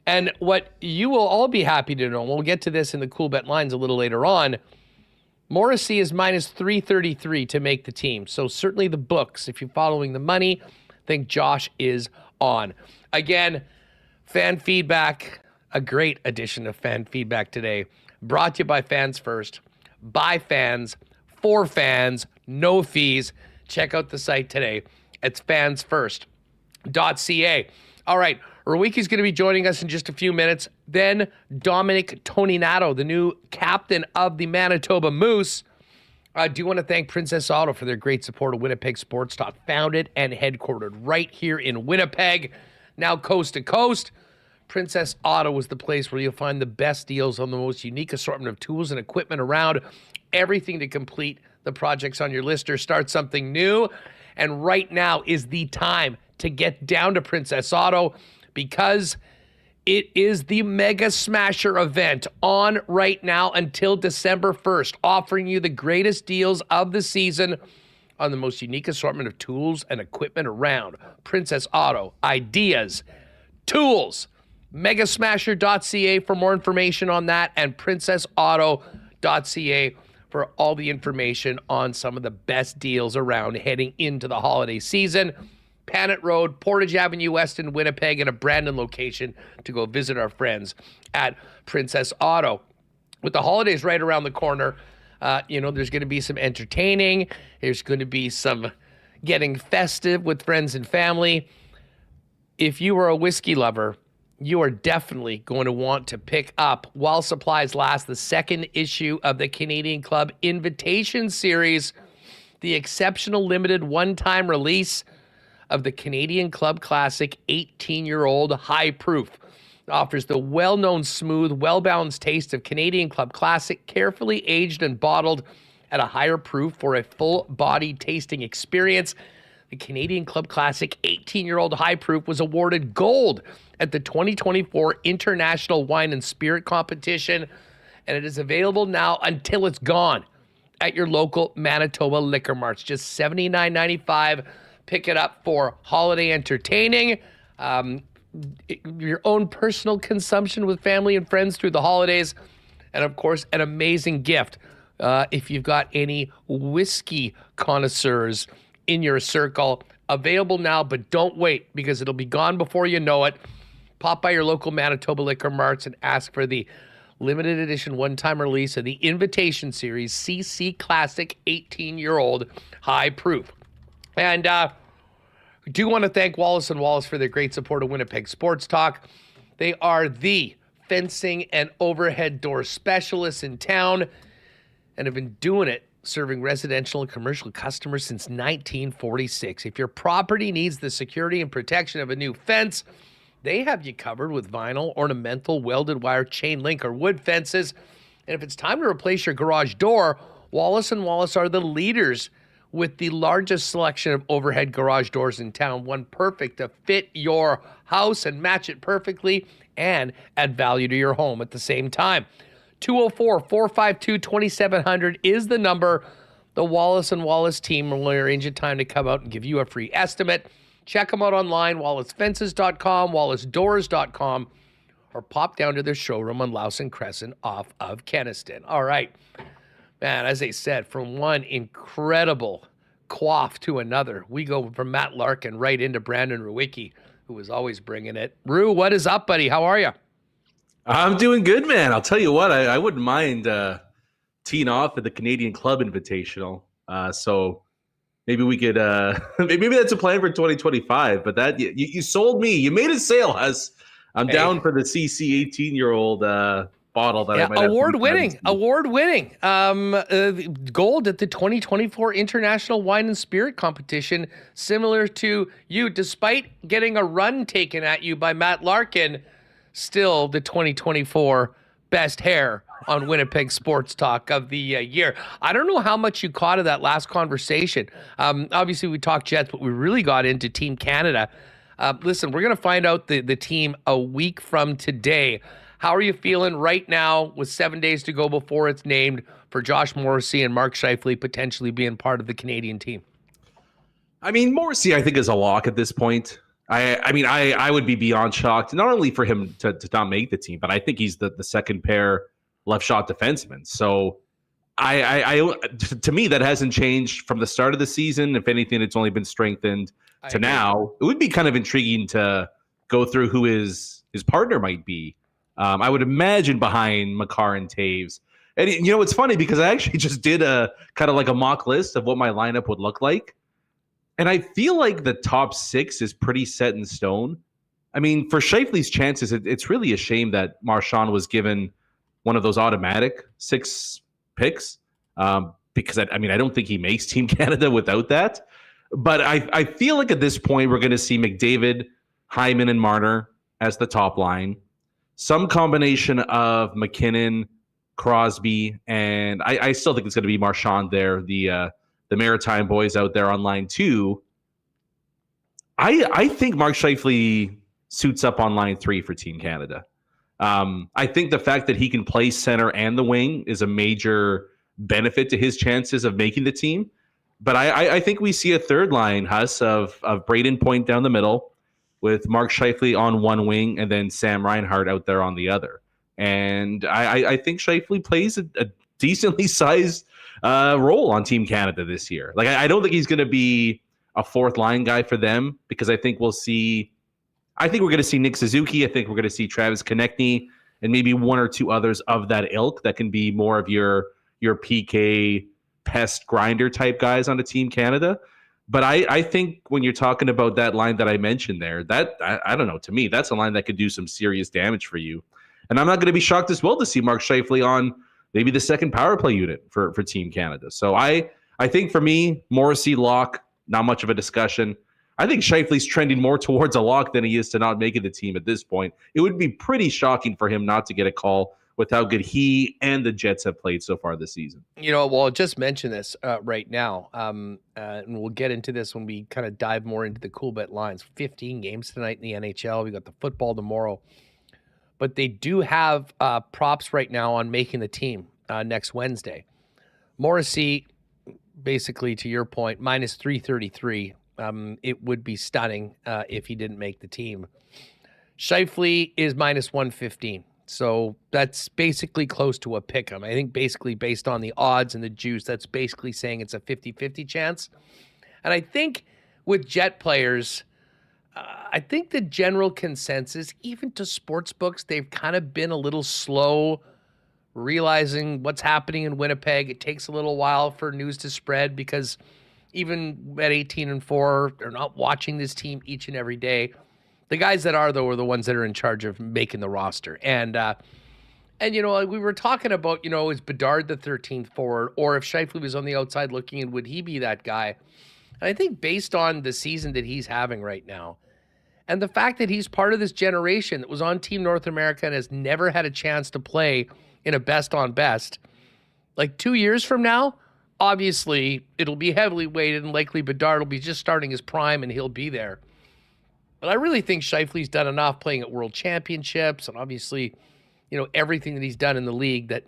And what you will all be happy to know, and we'll get to this in the cool bet lines a little later on, Morrissey is minus 333 to make the team. So certainly the books, if you're following the money, I think Josh is on. Again, fan feedback, a great edition of fan feedback today. Brought to you by Fans First, by fans, for fans, no fees. Check out the site today. It's fansfirst.ca. All right, Rewucki's going to be joining us in just a few minutes. Then Dominic Toninato, the new captain of the Manitoba Moose. I do want to thank Princess Auto for their great support of Winnipeg Sports Talk, founded and headquartered right here in Winnipeg, now coast to coast. Princess Auto is the place where you'll find the best deals on the most unique assortment of tools and equipment around. Everything to complete the projects on your list or start something new. And right now is the time to get down to Princess Auto because it is the Mega Smasher event on right now until December 1st, offering you the greatest deals of the season on the most unique assortment of tools and equipment around. Princess Auto, ideas, tools. Megasmasher.ca for more information on that, and princessauto.ca for all the information on some of the best deals around heading into the holiday season. Panet Road, Portage Avenue West in Winnipeg, and a Brandon location to go visit our friends at Princess Auto. With the holidays right around the corner, there's going to be some entertaining. There's going to be some getting festive with friends and family. If you are a whiskey lover, you are definitely going to want to pick up, while supplies last, the second issue of the Canadian Club Invitation Series, the exceptional limited one-time release of the Canadian Club Classic 18-year-old High Proof. It offers the well-known, smooth, well-balanced taste of Canadian Club Classic, carefully aged and bottled at a higher proof for a full-body tasting experience. The Canadian Club Classic 18-year-old High Proof was awarded gold at the 2024 International Wine and Spirit Competition, and it is available now until it's gone at your local Manitoba liquor marts. Just $79.95. Pick it up for holiday entertaining, your own personal consumption with family and friends through the holidays, and of course, an amazing gift if you've got any whiskey connoisseurs in your circle. Available now, but don't wait because it'll be gone before you know it. Pop by your local Manitoba liquor marts and ask for the limited edition one-time release of the Invitation Series CC Classic 18-year-old High Proof. And do want to thank Wallace & Wallace for their great support of Winnipeg Sports Talk. They are the fencing and overhead door specialists in town and have been doing it, serving residential and commercial customers since 1946. If your property needs the security and protection of a new fence, they have you covered with vinyl, ornamental, welded wire, chain link, or wood fences. And if it's time to replace your garage door, Wallace & Wallace are the leaders with the largest selection of overhead garage doors in town, one perfect to fit your house and match it perfectly and add value to your home at the same time. 204-452-2700 is the number. The Wallace & Wallace team will arrange a time to come out and give you a free estimate. Check them out online, wallacefences.com, wallacedoors.com, or pop down to their showroom on Lowson Crescent off of Kenniston. All right. Man, as I said, from one incredible quaff to another, we go from Matt Larkin right into Brandon Rewucki, who was always bringing it. Rew, what is up, buddy? How are you? I'm doing good, man. I'll tell you what, I wouldn't mind teeing off at the Canadian Club Invitational. So maybe we could, maybe that's a plan for 2025. But that you sold me. You made a sale, Hus. I'm down for the CC 18-year-old bottle that I might have. Award-winning. Gold at the 2024 International Wine and Spirit Competition, similar to you, despite getting a run taken at you by Matt Larkin. Still the 2024 best hair on Winnipeg Sports Talk of the year. I don't know how much you caught of that last conversation. Obviously, we talked Jets, but we really got into Team Canada. Listen, we're going to find out the team a week from today. How are you feeling right now with 7 days to go before it's named for Josh Morrissey and Mark Scheifele potentially being part of the Canadian team? I mean, Morrissey, I think, is a lock at this point. I would be beyond shocked, not only for him to not make the team, but I think he's the second pair left shot defenseman. So to me, that hasn't changed from the start of the season. If anything, it's only been strengthened to now. It would be kind of intriguing to go through who his partner might be. I would imagine behind Makar and Taves. And you know, it's funny because I actually just did a kind of like a mock list of what my lineup would look like. And I feel like the top six is pretty set in stone. I mean, for Scheifele's chances, it's really a shame that Marchand was given one of those automatic 6 picks because, I don't think he makes Team Canada without that. But I feel like at this point, we're going to see McDavid, Hyman, and Marner as the top line. Some combination of McKinnon, Crosby, and I still think it's going to be Marchand there, the Maritime boys out there on line 2. I think Mark Scheifele suits up on line 3 for Team Canada. I think the fact that he can play center and the wing is a major benefit to his chances of making the team. But I think we see a third line, Huss, of Braden Point down the middle with Mark Scheifele on one wing and then Sam Reinhart out there on the other. And I think Scheifele plays a decently sized role on Team Canada this year. Like, I don't think he's going to be a fourth line guy for them because I think we're going to see Nick Suzuki. I think we're going to see Travis Konechny and maybe one or two others of that ilk that can be more of your PK pest grinder type guys on a Team Canada. But I think when you're talking about that line that I mentioned there, that I don't know, to me, that's a line that could do some serious damage for you. And I'm not going to be shocked as well to see Mark Scheifele on maybe the second power play unit for Team Canada. So I think for me, Morrissey lock, not much of a discussion. I think Scheifele's trending more towards a lock than he is to not making the team at this point. It would be pretty shocking for him not to get a call with how good he and the Jets have played so far this season. You know, well, I'll just mention this right now, and we'll get into this when we kind of dive more into the cool bet lines. 15 games tonight in the NHL. We got the football tomorrow. But they do have props right now on making the team next Wednesday. Morrissey, basically to your point, minus 333. It would be stunning if he didn't make the team. Scheifele is minus 115. So that's basically close to a pick 'em. I think basically based on the odds and the juice, that's basically saying it's a 50-50 chance. And I think with Jet players, I think the general consensus, even to sports books, they've kind of been a little slow realizing what's happening in Winnipeg. It takes a little while for news to spread because even at 18-4, they're not watching this team each and every day. The guys that are, though, are the ones that are in charge of making the roster. And we were talking about, is Bedard the 13th forward, or if Scheifele was on the outside looking in, would he be that guy? And I think based on the season that he's having right now, and the fact that he's part of this generation that was on Team North America and has never had a chance to play in a best-on-best, like 2 years from now, obviously it'll be heavily weighted and likely Bedard will be just starting his prime and he'll be there. But I really think Scheifele's done enough playing at World Championships and obviously, everything that he's done in the league that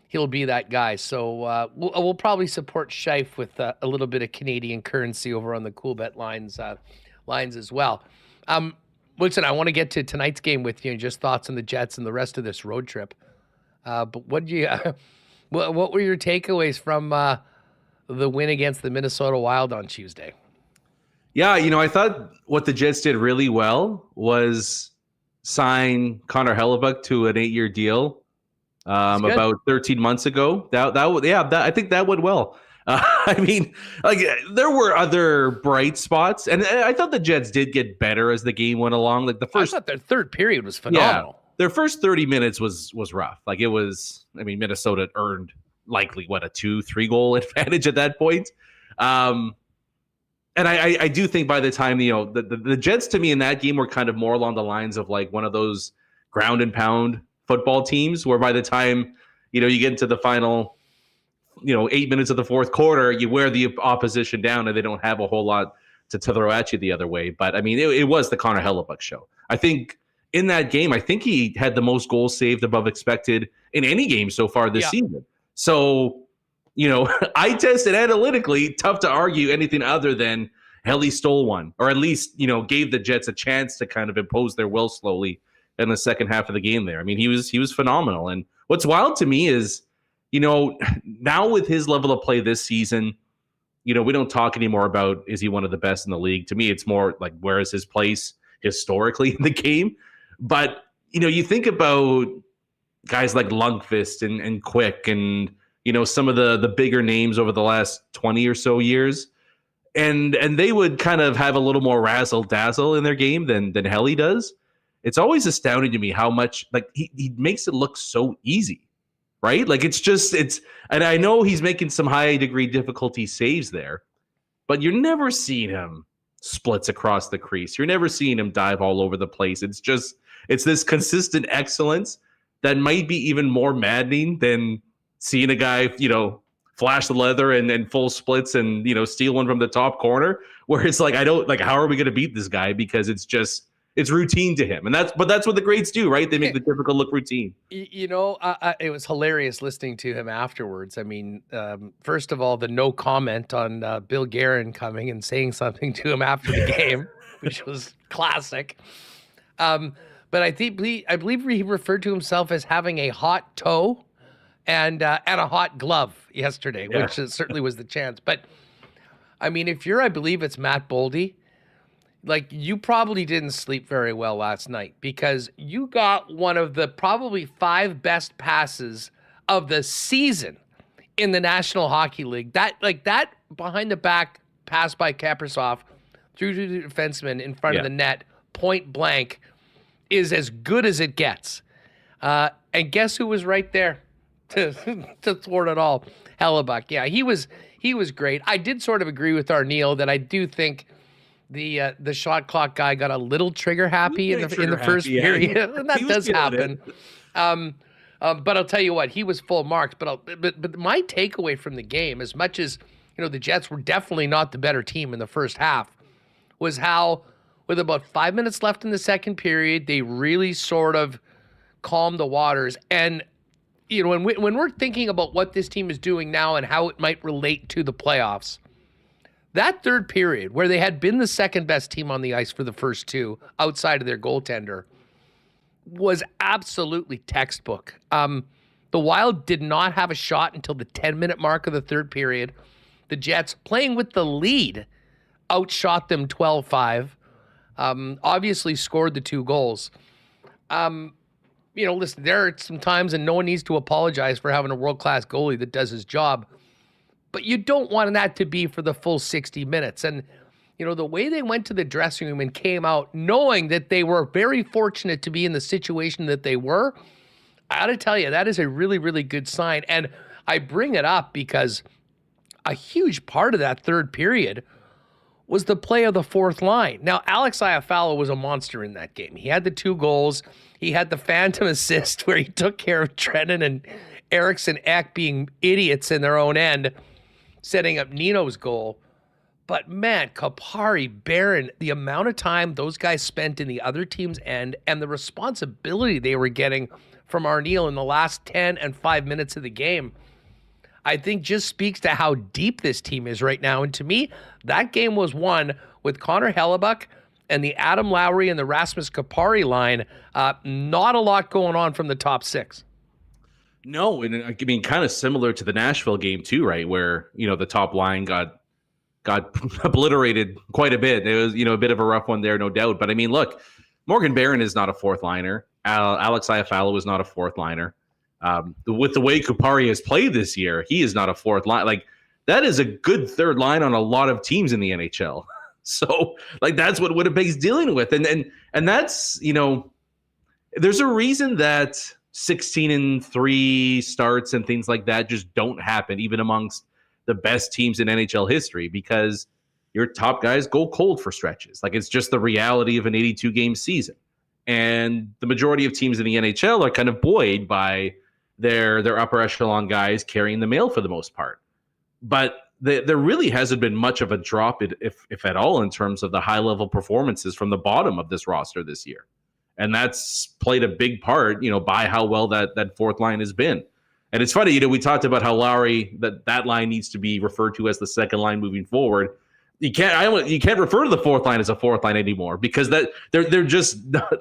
he'll be that guy. So we'll probably support Scheif with a little bit of Canadian currency over on the Coolbet lines as well. Listen, I want to get to tonight's game with you and just thoughts on the Jets and the rest of this road trip. But what were your takeaways from the win against the Minnesota Wild on Tuesday? Yeah, I thought what the Jets did really well was sign Connor Hellebuyck to an 8-year deal about 13 months ago. I think that went well. There were other bright spots, and I thought the Jets did get better as the game went along. I thought their third period was phenomenal. Yeah, their first 30 minutes was rough. Minnesota earned likely a 2-3 goal advantage at that point. And I do think by the time, the Jets to me in that game were kind of more along the lines of one of those ground and pound football teams where by the time, you get into the final, 8 minutes of the fourth quarter, you wear the opposition down and they don't have a whole lot to throw at you the other way. But it was the Connor Hellebuyck show. I think in that game, he had the most goals saved above expected in any game so far this season. So, I tested analytically, tough to argue anything other than Helly stole one, or at least, gave the Jets a chance to kind of impose their will slowly in the second half of the game there. He was phenomenal. And what's wild to me is, now with his level of play this season, we don't talk anymore about, is he one of the best in the league? To me, it's more like, where is his place historically in the game? But, you think about guys like Lundqvist and Quick and, some of the bigger names over the last 20 or so years. And they would kind of have a little more razzle dazzle in their game than Helly does. It's always astounding to me how much he makes it look so easy, right? And I know he's making some high degree difficulty saves there, but you're never seeing him splits across the crease. You're never seeing him dive all over the place. It's this consistent excellence that might be even more maddening than seeing a guy, flash the leather and full splits and, steal one from the top corner, where it's how are we going to beat this guy? Because it's routine to him. But that's what the greats do, right? They make the difficult look routine. It was hilarious listening to him afterwards. First of all, the no comment on Bill Guerin coming and saying something to him after the game, which was classic. But I believe he referred to himself as having a hot toe and a hot glove yesterday, which certainly was the chance. But, if I believe it's Matt Boldy, you probably didn't sleep very well last night because you got one of the probably 5 best passes of the season in the National Hockey League. That behind-the-back pass by Kaprizov through to the defenseman in front of the net, point blank, is as good as it gets. And guess who was right there to thwart it all? Hellebuyck. Yeah, he was great. I did sort of agree with Arneal that I do think the shot clock guy got a little trigger happy in the first period, and that does happen. But I'll tell you what, he was full marks. But my takeaway from the game, as much as the Jets were definitely not the better team in the first half, was how with about 5 minutes left in the second period, they really sort of calmed the waters. And when we're thinking about what this team is doing now and how it might relate to the playoffs, that third period where they had been the second best team on the ice for the first two outside of their goaltender was absolutely textbook. The Wild did not have a shot until the 10-minute mark of the third period. The Jets, playing with the lead, outshot them 12-5. Obviously scored the 2 goals. Listen, there are some times, and no one needs to apologize for having a world-class goalie that does his job, but you don't want that to be for the full 60 minutes. And, the way they went to the dressing room and came out knowing that they were very fortunate to be in the situation that they were, I got to tell you, that is a really, really good sign. And I bring it up because a huge part of that third period was the play of the fourth line. Now, Alex Iafallo was a monster in that game. He had the 2 goals. He had the phantom assist where he took care of Trennan and Eriksson Ek being idiots in their own end, setting up Nino's goal. But man, Kupari, Barron, the amount of time those guys spent in the other team's end and the responsibility they were getting from Arneal in the last 10 and 5 minutes of the game, I think just speaks to how deep this team is right now. And to me, that game was won with Connor Hellebuck and the Adam Lowry and the Rasmus Kupari line. Not a lot going on from the top 6. No, and I mean, kind of similar to the Nashville game too, right? Where, the top line got obliterated quite a bit. It was, a bit of a rough one there, no doubt. But I mean, look, Morgan Barron is not a fourth liner. Alex Iafallo is not a fourth liner. With the way Kupari has played this year, he is not a fourth line. Like, that is a good third line on a lot of teams in the NHL. So, like, that's what Winnipeg's dealing with. And that's, there's a reason that 16-3 starts and things like that just don't happen, even amongst the best teams in NHL history, because your top guys go cold for stretches. Like, it's just the reality of an 82-game season. And the majority of teams in the NHL are kind of buoyed by their upper echelon guys carrying the mail for the most part. But there really hasn't been much of a drop, if at all, in terms of the high-level performances from the bottom of this roster this year. And that's played a big part, by how well that fourth line has been. And it's funny, we talked about how Lowry, that line needs to be referred to as the second line moving forward. You can't refer to the fourth line as a fourth line anymore, because that they're just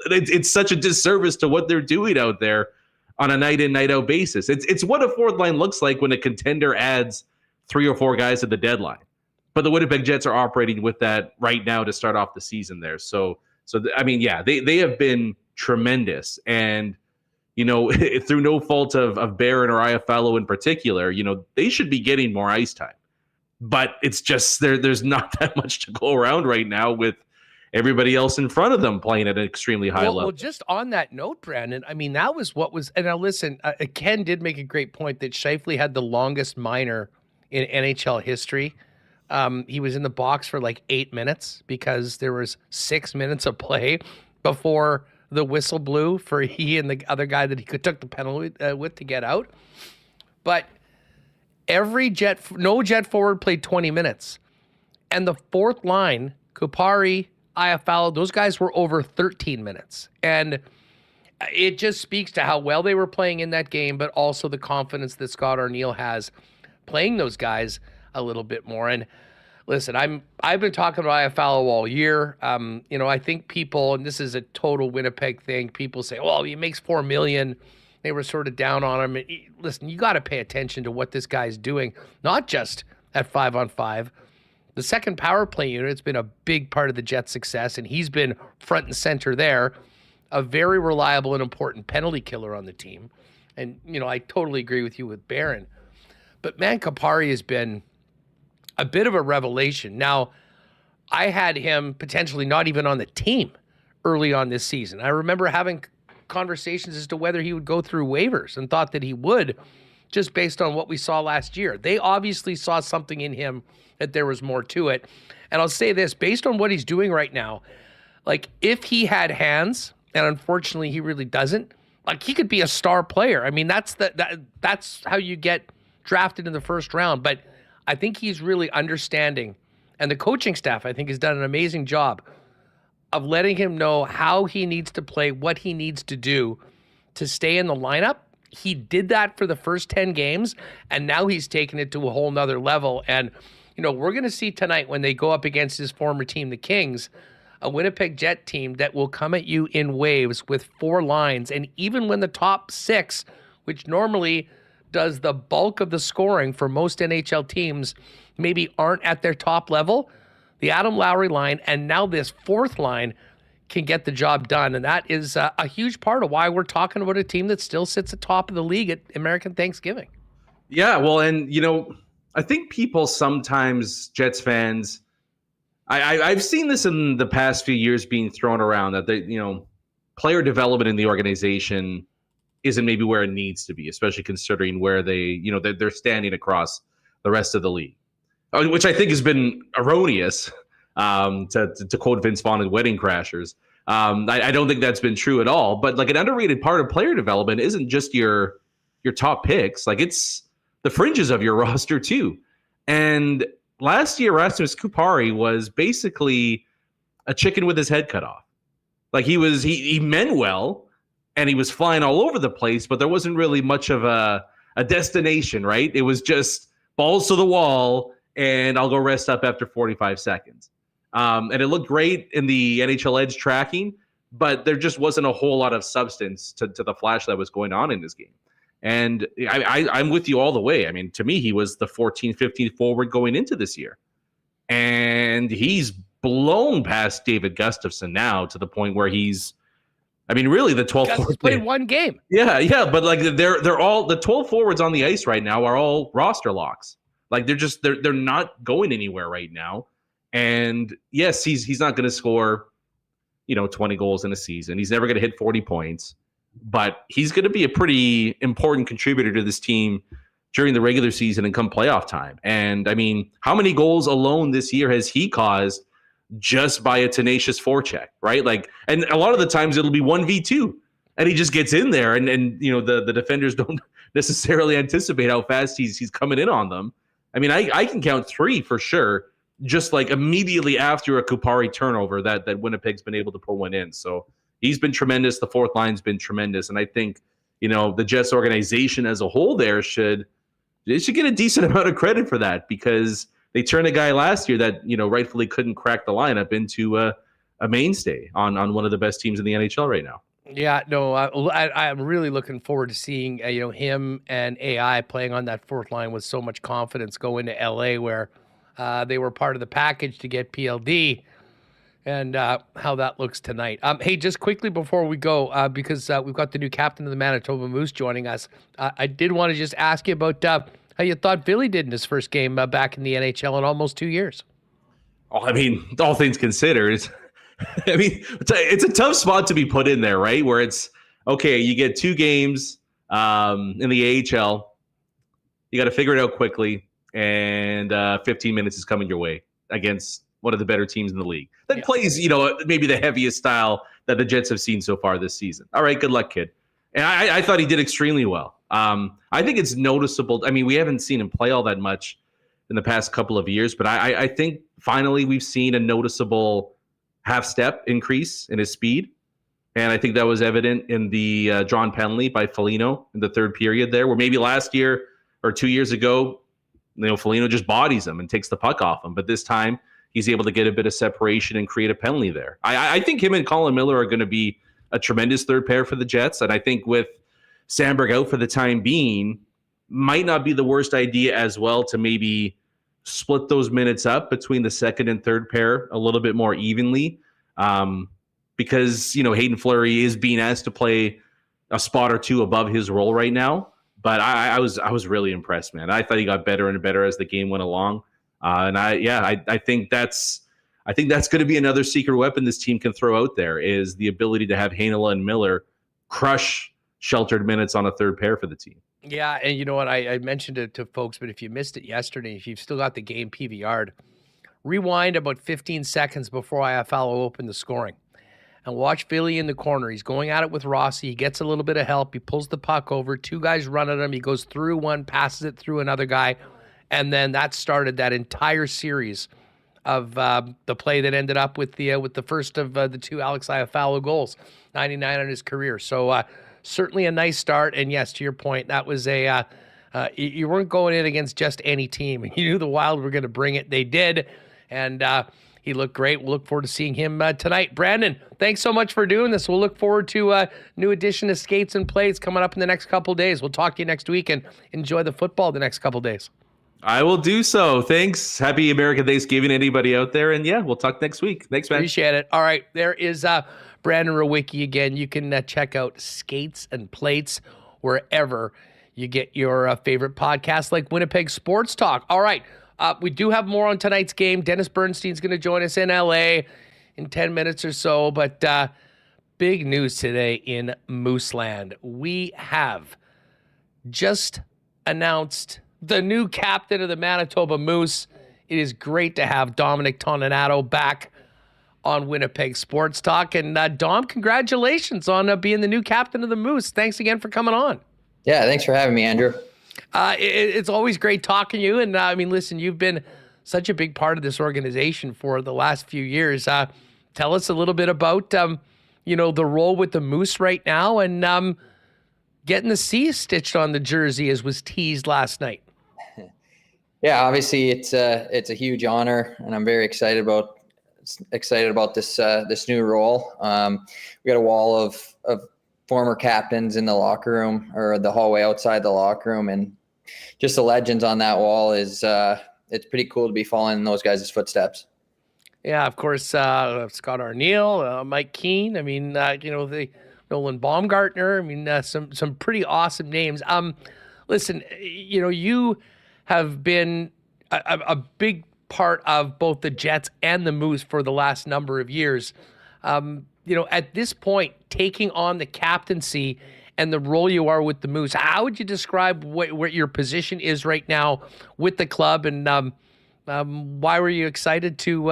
it's such a disservice to what they're doing out there on a night in, night out basis. It's what a fourth line looks like when a contender adds 3 or 4 guys at the deadline. But the Winnipeg Jets are operating with that right now to start off the season there. So I mean, yeah, they have been tremendous. And, through no fault of Barron or Iafallo in particular, they should be getting more ice time. But it's just there's not that much to go around right now with everybody else in front of them playing at an extremely high level. Well, just on that note, Brandon, I mean, that was what was – and now listen, Ken did make a great point that Scheifele had the longest minor in NHL history. He was in the box for like 8 minutes because there was 6 minutes of play before the whistle blew for he and the other guy that he took the penalty with to get out. But no Jet forward played 20 minutes. And the fourth line, Kupari, Iafallo, those guys were over 13 minutes. And it just speaks to how well they were playing in that game, but also the confidence that Scott Arneal has playing those guys a little bit more. And listen, I've been talking about Iafallo all year. I think people, and this is a total Winnipeg thing, people say, well, he makes $4 million. They were sort of down on him. Listen, you got to pay attention to what this guy's doing, not just at 5-on-5. The second power play unit has been a big part of the Jets' success, and he's been front and center there, a very reliable and important penalty killer on the team. And, I totally agree with you with Barron. But, man, Kupari has been a bit of a revelation. Now, I had him potentially not even on the team early on this season. I remember having conversations as to whether he would go through waivers and thought that he would, just based on what we saw last year. They obviously saw something in him that there was more to it. And I'll say this, based on what he's doing right now, like if he had hands, and unfortunately he really doesn't, like he could be a star player. I mean, that's how you get drafted in the first round. But I think he's really understanding, and the coaching staff, I think, has done an amazing job of letting him know how he needs to play, what he needs to do to stay in the lineup. He did that for the first 10 games, and now he's taken it to a whole nother level. And, we're going to see tonight when they go up against his former team, the Kings, a Winnipeg Jet team that will come at you in waves with 4 lines. And even when the top 6, which normally does the bulk of the scoring for most NHL teams, maybe aren't at their top level, the Adam Lowry line and now this fourth line can get the job done. And that is a huge part of why we're talking about a team that still sits atop of the league at American Thanksgiving. Yeah, well, and, I think people sometimes, Jets fans, I've seen this in the past few years being thrown around that player development in the organization isn't maybe where it needs to be, especially considering where they're standing across the rest of the league, which I think has been erroneous. To quote Vince Vaughn in Wedding Crashers, I don't think that's been true at all. But like an underrated part of player development isn't just your top picks, like it's the fringes of your roster too. And last year, Rasmus Kupari was basically a chicken with his head cut off. Like he meant well, and he was flying all over the place, but there wasn't really much of a destination, right? It was just balls to the wall, and I'll go rest up after 45 seconds. And it looked great in the NHL Edge tracking, but there just wasn't a whole lot of substance to the flash that was going on in this game. And I'm with you all the way. I mean, to me, he was the 14, 15 forward going into this year. And he's blown past David Gustafsson now to the point where he's, I mean, really the 12 forwards played one game. Yeah, but like they're all the 12 forwards on the ice right now are all roster locks. Like they're not going anywhere right now. And yes, he's not going to score, 20 goals in a season. He's never going to hit 40 points, but he's going to be a pretty important contributor to this team during the regular season and come playoff time. And I mean, how many goals alone this year has he caused just by a tenacious forecheck, right? Like, and a lot of the times it'll be 1v2 and he just gets in there and the defenders don't necessarily anticipate how fast he's coming in on them. I mean, I can count 3 for sure, just like immediately after a Kupari turnover that Winnipeg's been able to put one in. So he's been tremendous. The fourth line's been tremendous. And I think, the Jets organization as a whole there should get a decent amount of credit for that, because they turned a guy last year that, rightfully couldn't crack the lineup into a mainstay on one of the best teams in the NHL right now. Yeah, no, I'm really looking forward to seeing, him and AI playing on that fourth line with so much confidence go into LA, where they were part of the package to get PLD, and how that looks tonight. Hey, just quickly before we go, because we've got the new captain of the Manitoba Moose joining us, I did want to just ask you about how you thought Billy did in his first game back in the NHL in almost 2 years. Oh, I mean, all things considered, I mean, it's a tough spot to be put in there, right? Where it's, okay, you get 2 games in the AHL, you got to figure it out quickly, and 15 minutes is coming your way against one of the better teams in the league that plays, maybe the heaviest style that the Jets have seen so far this season. All right, good luck, kid. And I thought he did extremely well. I think it's noticeable. I mean, we haven't seen him play all that much in the past couple of years, but I think finally we've seen a noticeable half-step increase in his speed. And I think that was evident in the drawn penalty by Foligno in the third period there, where maybe last year or 2 years ago, Foligno just bodies him and takes the puck off him. But this time, he's able to get a bit of separation and create a penalty there. I think him and Colin Miller are going to be a tremendous third pair for the Jets. And I think with Sandberg out for the time being, might not be the worst idea as well to maybe split those minutes up between the second and third pair a little bit more evenly. Because, Hayden Fleury is being asked to play a spot or 2 above his role right now. But I was really impressed, man. I thought he got better and better as the game went along. I think that's going to be another secret weapon this team can throw out there, is the ability to have Heinola and Miller crush sheltered minutes on a third pair for the team. Yeah, and you know what? I mentioned it to folks, but if you missed it yesterday, if you've still got the game PVR'd, rewind about 15 seconds before IFL opened the scoring. And watch Philly in the corner. He's going at it with Rossi. He gets a little bit of help. He pulls the puck over. 2 guys run at him. He goes through one, passes it through another guy. And then that started that entire series of the play that ended up with the first of the 2 Alex Iafallo goals, 99 on his career. So certainly a nice start. And yes, to your point, that was you weren't going in against just any team. You knew the Wild were going to bring it. They did. And he looked great. We'll look forward to seeing him tonight. Brandon, thanks so much for doing this. We'll look forward to a new edition of Skates and Plates coming up in the next couple of days. We'll talk to you next week, and enjoy the football the next couple of days. I will do so. Thanks. Happy American Thanksgiving to anybody out there. And yeah, we'll talk next week. Thanks, man. Appreciate it. All right. There is Brandon Rewucki again. You can check out Skates and Plates wherever you get your favorite podcasts like Winnipeg Sports Talk. All right. We do have more on tonight's game. Dennis Bernstein's going to join us in LA in 10 minutes or so. But big news today in Mooseland. We have just announced the new captain of the Manitoba Moose. It is great to have Dominic Toninato back on Winnipeg Sports Talk. And Dom, congratulations on being the new captain of the Moose. Thanks again for coming on. Yeah, thanks for having me, Andrew. It's always great talking to you. And I mean, listen, you've been such a big part of this organization for the last few years. Tell us a little bit about, the role with the Moose right now and getting the C stitched on the jersey as was teased last night. Yeah, obviously it's a huge honor, and I'm very excited about this new role. We got a wall of former captains in the locker room or the hallway outside the locker room, and just the legends on that wall is it's pretty cool to be following in those guys' footsteps. Yeah, of course, Scott Arniel, Mike Keane. I mean, the Nolan Baumgartner. I mean, some pretty awesome names. Listen, you have been a big part of both the Jets and the Moose for the last number of years. At this point, taking on the captaincy and the role you are with the Moose, how would you describe what your position is right now with the club, and why were you excited to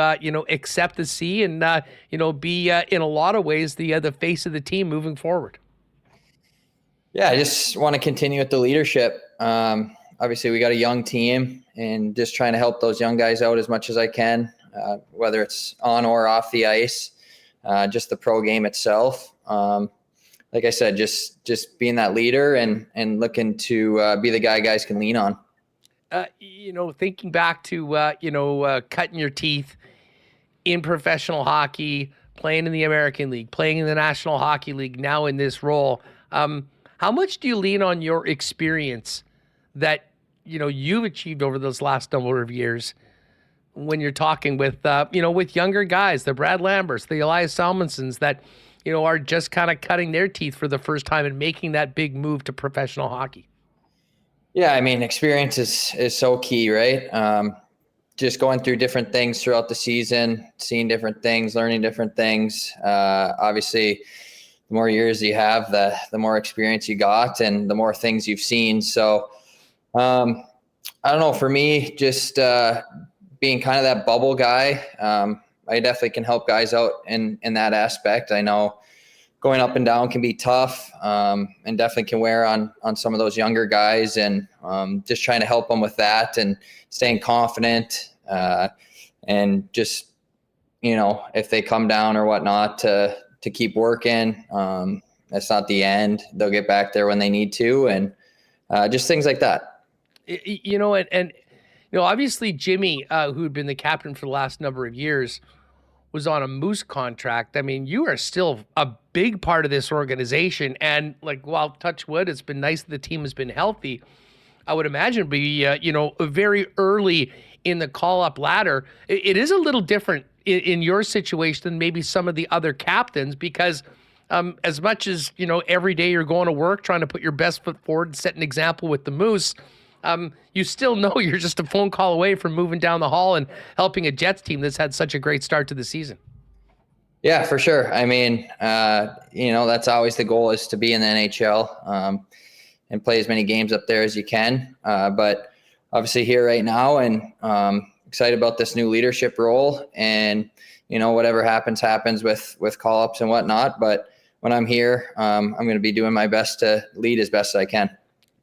accept the C and be in a lot of ways the face of the team moving forward? Yeah, I just want to continue with the leadership. Obviously, we got a young team, and just trying to help those young guys out as much as I can, whether it's on or off the ice, just the pro game itself. Like I said, just being that leader and looking to be the guys can lean on. Thinking back to, cutting your teeth in professional hockey, playing in the American League, playing in the National Hockey League, now in this role, how much do you lean on your experience that you've achieved over those last number of years when you're talking with with younger guys, the Brad Lamberts, the Elias Salmonsons that are just kind of cutting their teeth for the first time and making that big move to professional hockey? Yeah, I mean, experience is so key, right? Just going through different things throughout the season, seeing different things, learning different things. Obviously, the more years you have, the more experience you got and the more things you've seen. So I don't know, for me, just being kind of that bubble guy, I definitely can help guys out in that aspect. I know going up and down can be tough, and definitely can wear on some of those younger guys, and just trying to help them with that and staying confident, and just, if they come down or whatnot, to keep working. That's not the end. They'll get back there when they need to, and just things like that. Obviously Jimmy, who had been the captain for the last number of years, was on a Moose contract. I mean, you are still a big part of this organization, and while touch wood, it's been nice that the team has been healthy. I would imagine it'd be very early in the call-up ladder. It is a little different in your situation than maybe some of the other captains, because as much as every day you're going to work trying to put your best foot forward and set an example with the Moose, you still know you're just a phone call away from moving down the hall and helping a Jets team that's had such a great start to the season. Yeah, for sure. I mean, that's always the goal, is to be in the NHL and play as many games up there as you can. But obviously here right now, and excited about this new leadership role, and, whatever happens with call-ups and whatnot. But when I'm here, I'm going to be doing my best to lead as best as I can.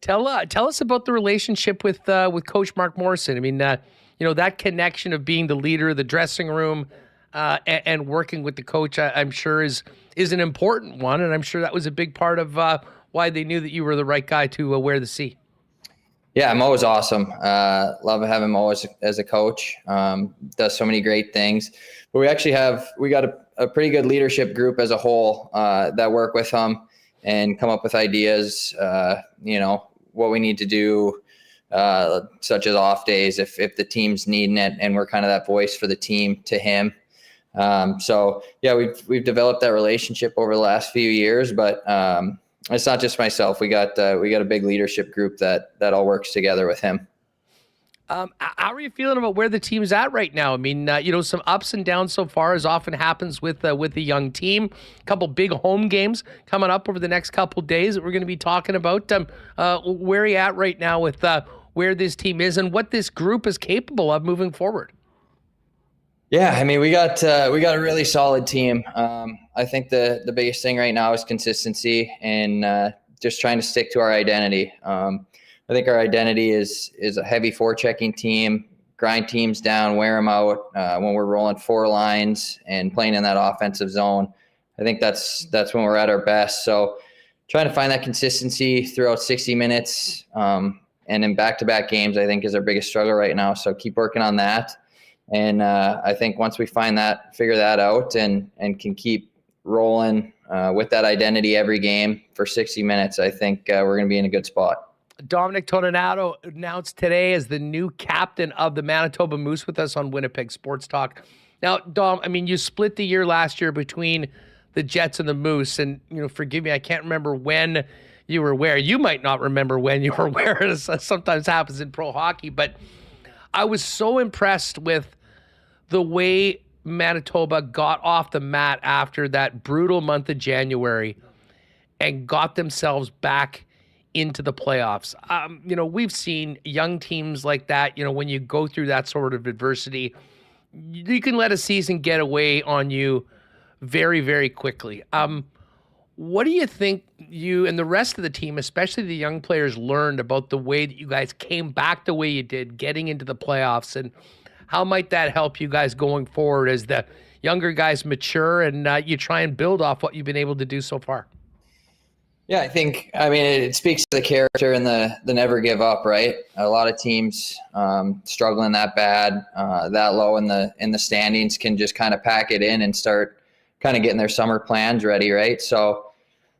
Tell us about the relationship with Coach Mark Morrison. I mean, that connection of being the leader of the dressing room and working with the coach, I'm sure is an important one, and I'm sure that was a big part of why they knew that you were the right guy to wear the C. Yeah, Mo's awesome. Love having Mo as a coach. Does so many great things. But we got a pretty good leadership group as a whole that work with him and come up with ideas. What we need to do, such as off days if the team's needing it, and we're kind of that voice for the team to him. So yeah, we've developed that relationship over the last few years, but it's not just myself. We got a big leadership group that all works together with him. How are you feeling about where the team's at right now? I mean, some ups and downs so far, as often happens with a young team. A couple big home games coming up over the next couple days that we're going to be talking about. Where are you at right now with where this team is and what this group is capable of moving forward? Yeah, I mean, we got a really solid team. I think the biggest thing right now is consistency and just trying to stick to our identity. I think our identity is a heavy forechecking team, grind teams down, wear them out when we're rolling four lines and playing in that offensive zone. I think that's when we're at our best. So trying to find that consistency throughout 60 minutes and in back-to-back games, I think, is our biggest struggle right now. So keep working on that. And I think once we find that, figure that out and can keep rolling with that identity every game for 60 minutes, I think we're going to be in a good spot. Dominic Toninato announced today as the new captain of the Manitoba Moose with us on Winnipeg Sports Talk. Now, Dom, I mean, you split the year last year between the Jets and the Moose, and, forgive me, I can't remember when you were where. You might not remember when you were where, as sometimes happens in pro hockey, but I was so impressed with the way Manitoba got off the mat after that brutal month of January and got themselves back into the playoffs. We've seen young teams like that, when you go through that sort of adversity, you can let a season get away on you very, very quickly. What do you think you and the rest of the team, especially the young players, learned about the way that you guys came back the way you did, getting into the playoffs, and how might that help you guys going forward as the younger guys mature and you try and build off what you've been able to do so far? Yeah, I mean, it speaks to the character and the never give up, right? A lot of teams struggling that bad, that low in the standings can just kind of pack it in and start kind of getting their summer plans ready, right? So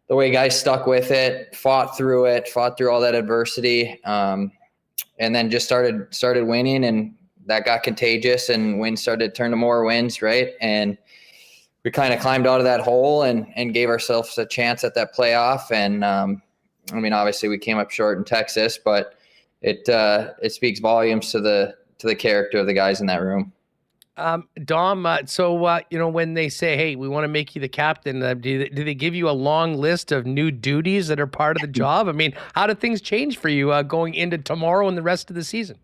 the way guys stuck with it, fought through all that adversity, and then just started winning, and that got contagious, and wins started to turn to more wins, right? And we kind of climbed out of that hole and gave ourselves a chance at that playoff. And I mean, obviously we came up short in Texas, but it speaks volumes to the character of the guys in that room. Dom, when they say, hey, we want to make you the captain, do they give you a long list of new duties that are part of the job? I mean, how do things change for you going into tomorrow and the rest of the season?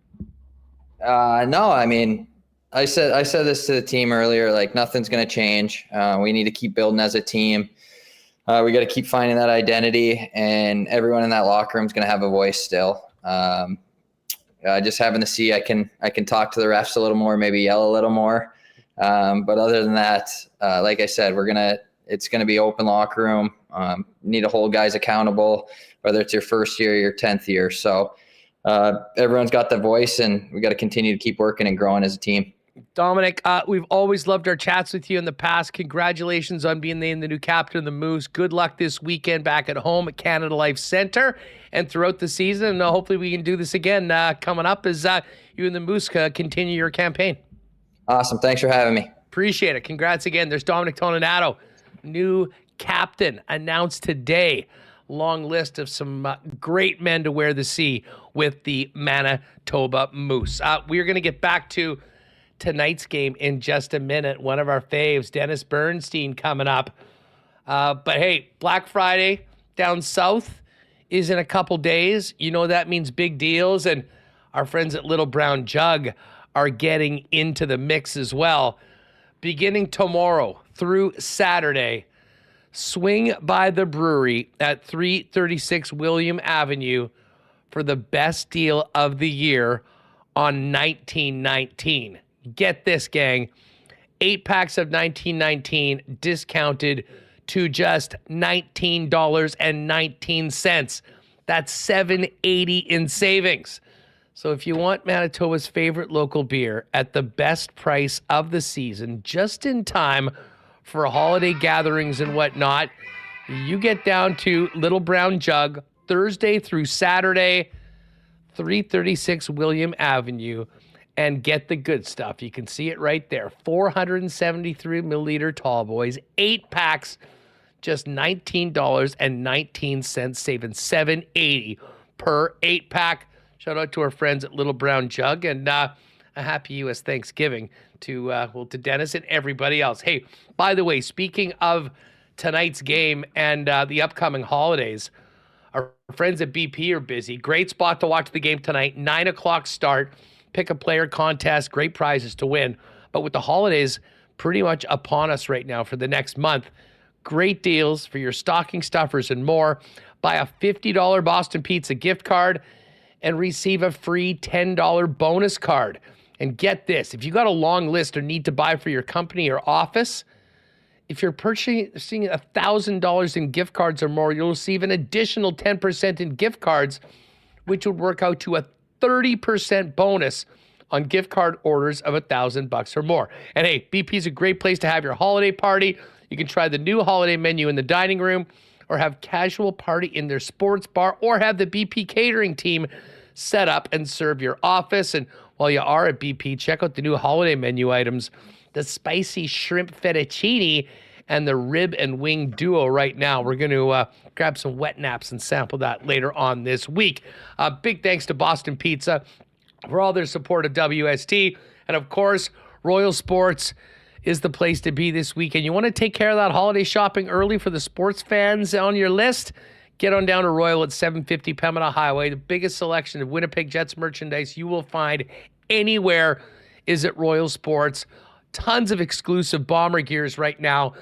No, I mean, I said this to the team earlier, like nothing's going to change. We need to keep building as a team. We got to keep finding that identity, and everyone in that locker room is going to have a voice still. Just having to see, I can talk to the refs a little more, maybe yell a little more. But other than that, like I said, it's going to be open locker room. You need to hold guys accountable, whether it's your first year or your 10th year. So everyone's got the voice, and we got to continue to keep working and growing as a team. Dominic, we've always loved our chats with you in the past. Congratulations on being named the new captain of the Moose. Good luck this weekend back at home at Canada Life Centre and throughout the season. And hopefully we can do this again coming up as you and the Moose continue your campaign. Awesome. Thanks for having me. Appreciate it. Congrats again. There's Dominic Toninato, new captain, announced today. Long list of some great men to wear the C with the Manitoba Moose. We are going to get back to tonight's game in just a minute. One of our faves, Dennis Bernstein, coming up. But hey, Black Friday down south is in a couple days. You know that means big deals, and our friends at Little Brown Jug are getting into the mix as well. Beginning tomorrow through Saturday, swing by the brewery at 336 William Avenue for the best deal of the year on 1919. Get this, gang. 8 packs of 1919 discounted to just $19.19. That's $7.80 in savings. So if you want Manitoba's favorite local beer at the best price of the season, just in time for holiday gatherings and whatnot, you get down to Little Brown Jug Thursday through Saturday, 336 William Avenue, and get the good stuff. You can see it right there. 473 milliliter tall boys, 8 packs, just $19.19, saving $7.80 per 8 pack. Shout out to our friends at Little Brown Jug, and a happy U.S. Thanksgiving to Dennis and everybody else. Hey, by the way, speaking of tonight's game and the upcoming holidays, our friends at BP are busy. Great spot to watch the game tonight. 9 o'clock start. Pick a player contest. Great prizes to win. But with the holidays pretty much upon us right now for the next month, great deals for your stocking stuffers and more. Buy a $50 Boston Pizza gift card and receive a free $10 bonus card. And get this, if you got a long list or need to buy for your company or office, if you're purchasing $1,000 in gift cards or more, you'll receive an additional 10% in gift cards, which would work out to a 30% bonus on gift card orders of $1,000 or more. And hey, BP is a great place to have your holiday party. You can try the new holiday menu in the dining room, or have casual party in their sports bar, or have the BP catering team set up and serve your office. And while you are at BP, check out the new holiday menu items, the spicy shrimp fettuccine and the rib and wing duo right now. We're going to grab some wet naps and sample that later on this week. Big thanks to Boston Pizza for all their support of WST. And of course, Royal Sports is the place to be this weekend. You want to take care of that holiday shopping early for the sports fans on your list? Get on down to Royal at 750 Pembina Highway. The biggest selection of Winnipeg Jets merchandise you will find anywhere is at Royal Sports. Tons of exclusive Bomber gears right now,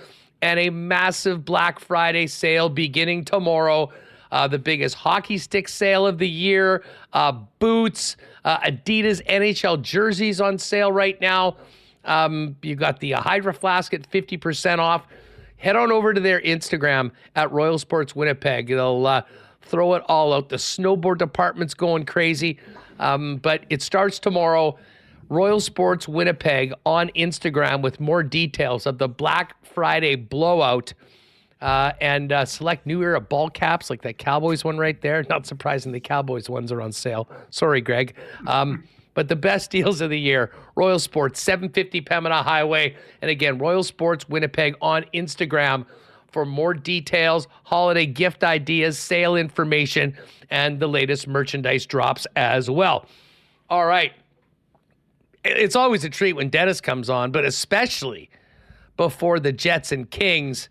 and a massive Black Friday sale beginning tomorrow. The biggest hockey stick sale of the year. Boots, Adidas NHL jerseys on sale right now. You got the Hydro Flask at 50% off. Head on over to their Instagram at Royal Sports Winnipeg. They'll throw it all out. The snowboard department's going crazy. But it starts tomorrow. Royal Sports Winnipeg on Instagram with more details of the Black Friday blowout. And select new era ball caps like that Cowboys one right there. Not surprising the Cowboys ones are on sale. Sorry, Greg. But the best deals of the year, Royal Sports, 750 Pembina Highway. And again, Royal Sports Winnipeg on Instagram for more details, holiday gift ideas, sale information, and the latest merchandise drops as well. All right. It's always a treat when Dennis comes on, but especially before the Jets and Kings.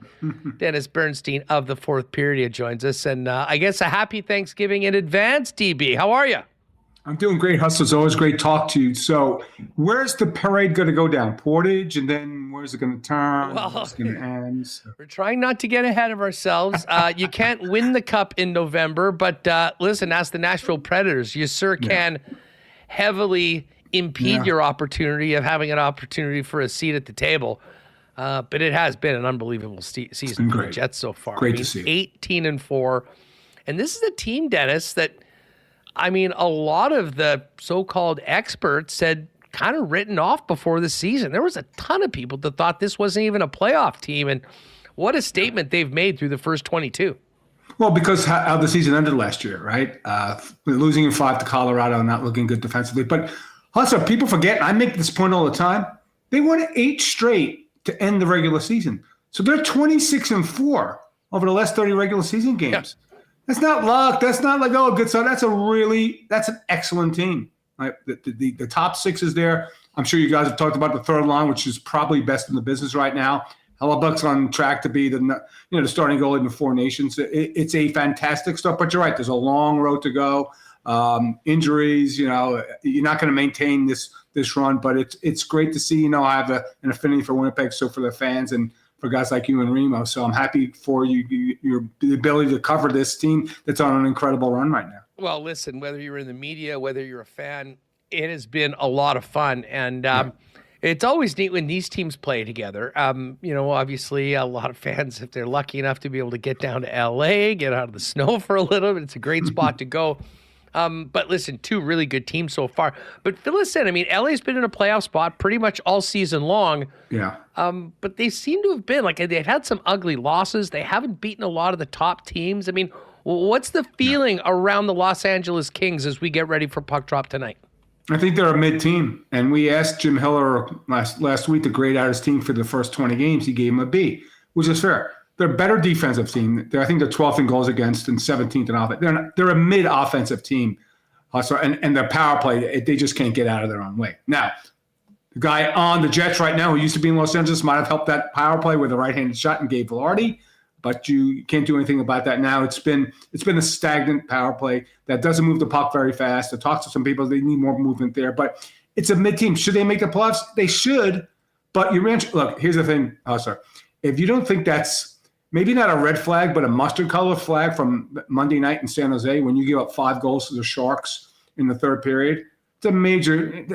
Dennis Bernstein of the Fourth Period joins us. And I guess a happy Thanksgiving in advance, DB. How are you? I'm doing great, Hustler. It's always great to talk to you. So where's the parade going to go down? Portage, and then where's it going to turn? Well, where's it going to end? So. We're trying not to get ahead of ourselves. You can't win the cup in November, but listen, ask the Nashville Predators. You, sir, can heavily impede your opportunity of having an opportunity for a seat at the table. But it has been an unbelievable season for the Jets so far. Great to see. 18-4. And this is a team, Dennis, that, I mean, a lot of the so-called experts had kind of written off before the season. There was a ton of people that thought this wasn't even a playoff team. And what a statement they've made through the first 22. Well, because how the season ended last year, right? Losing in 5 to Colorado and not looking good defensively. But also, people forget, I make this point all the time, they won 8 straight to end the regular season. So they're 26-4 over the last 30 regular season games. Yeah. That's not luck. That's not like, oh, good. So that's an excellent team. Right? The top 6 is there. I'm sure you guys have talked about the third line, which is probably best in the business right now. Hellebuck's on track to be the starting goalie in the Four Nations. It's a fantastic start, but you're right. There's a long road to go. Injuries, you're not going to maintain this run, but it's great to see. I have an affinity for Winnipeg, so for the fans and for guys like you and Remo. So I'm happy for you, the ability to cover this team that's on an incredible run right now. Well, listen, whether you're in the media, whether you're a fan, it has been a lot of fun. And it's always neat when these teams play together. Obviously a lot of fans, if they're lucky enough to be able to get down to LA, get out of the snow for a little bit, it's a great spot to go. But listen, 2 really good teams so far. But fill us in. I mean, LA's been in a playoff spot pretty much all season long. Yeah. But they seem to have been, they've had some ugly losses. They haven't beaten a lot of the top teams. I mean, what's the feeling around the Los Angeles Kings as we get ready for puck drop tonight? I think they're a mid-team. And we asked Jim Hiller last week to grade out his team for the first 20 games. He gave him a B, which is fair. They're a better defensive team. I think they're 12th in goals against and 17th in offense. They're a mid-offensive team. Hustler, and the power play, they just can't get out of their own way. Now, the guy on the Jets right now who used to be in Los Angeles might have helped that power play with a right-handed shot and Gabe Velarde, but you can't do anything about that now. It's been a stagnant power play that doesn't move the puck very fast. To talk to some people, they need more movement there, but it's a mid-team. Should they make the playoffs? They should, but look, here's the thing, Hustler. If you don't think that's maybe not a red flag, but a mustard color flag from Monday night in San Jose when you give up 5 goals to the Sharks in the third period, it's a major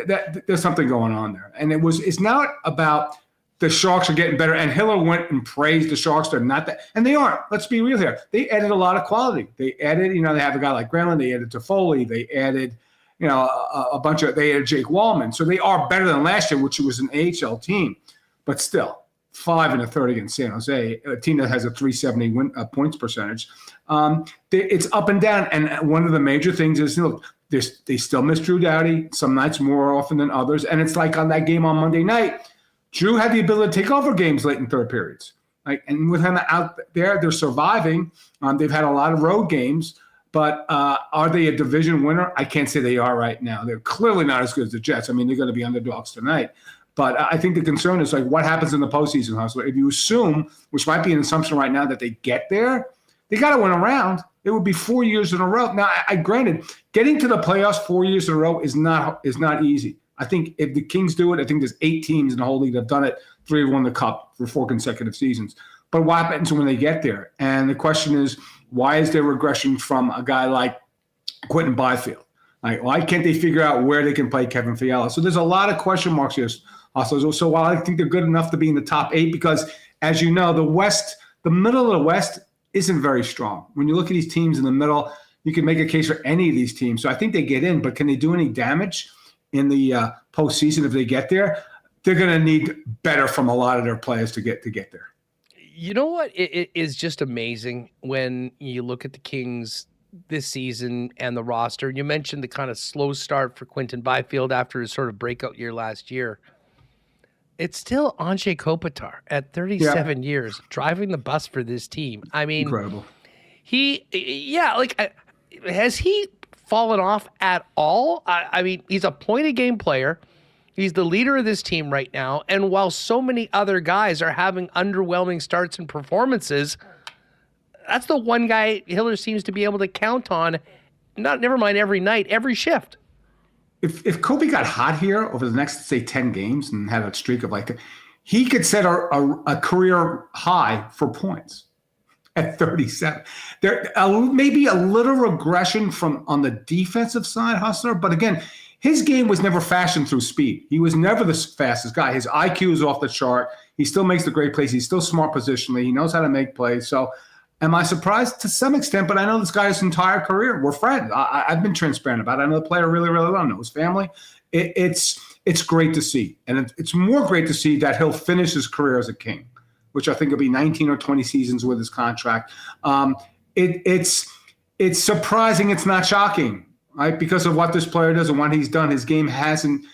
there's something going on there. And it's not about the Sharks are getting better. And Hiller went and praised the Sharks. They're not that, and they aren't. Let's be real here. They added a lot of quality. They added, they have a guy like Granlund. They added Toffoli. They added, they added Jake Wallman. So they are better than last year, which was an AHL team. But still, 5 1/3 against San Jose, a team that has a 370 points percentage. It's up and down. And one of the major things is, they still miss Drew Doughty, some nights more often than others. And it's like on that game on Monday night, Drew had the ability to take over games late in third periods. And with him out there, they're surviving. They've had a lot of road games, but are they a division winner? I can't say they are right now. They're clearly not as good as the Jets. I mean, they're going to be underdogs tonight. But I think the concern is what happens in the postseason, Hustler. If you assume, which might be an assumption right now, that they get there, they got to win a round. It would be 4 years in a row. Now, I granted, getting to the playoffs 4 years in a row is not easy. I think if the Kings do it, I think there's 8 teams in the whole league that have done it. 3 have won the Cup for 4 consecutive seasons. But what happens when they get there? And the question is, why is there regression from a guy like Quentin Byfield? Why can't they figure out where they can play Kevin Fiala? So there's a lot of question marks here. So while I think they're good enough to be in the top 8, because as you know, the middle of the West isn't very strong. When you look at these teams in the middle, you can make a case for any of these teams. So I think they get in, but can they do any damage in the postseason if they get there? They're going to need better from a lot of their players to get there. You know what? It is just amazing when you look at the Kings this season and the roster. You mentioned the kind of slow start for Quentin Byfield after his sort of breakout year last year. It's still Anze Kopitar at 37 years driving the bus for this team. I mean, incredible. Has he fallen off at all? I mean, he's a point-a-game player. He's the leader of this team right now. And while so many other guys are having underwhelming starts and performances, that's the one guy Hiller seems to be able to count on. Never mind every night, every shift. If Kobe got hot here over the next, say, 10 games and had a streak of he could set a career high for points at 37. There maybe a little regression on the defensive side, Hustler, but again, his game was never fashioned through speed. He was never the fastest guy. His IQ is off the chart. He still makes the great plays. He's still smart positionally. He knows how to make plays. So am I surprised? To some extent, but I know this guy's entire career. We're friends. I've been transparent about it. I know the player really, really well. I know his family. It's great to see. And it's more great to see that he'll finish his career as a King, which I think will be 19 or 20 seasons with his contract. It's surprising. It's not shocking, right? Because of what this player does and what he's done, his game hasn't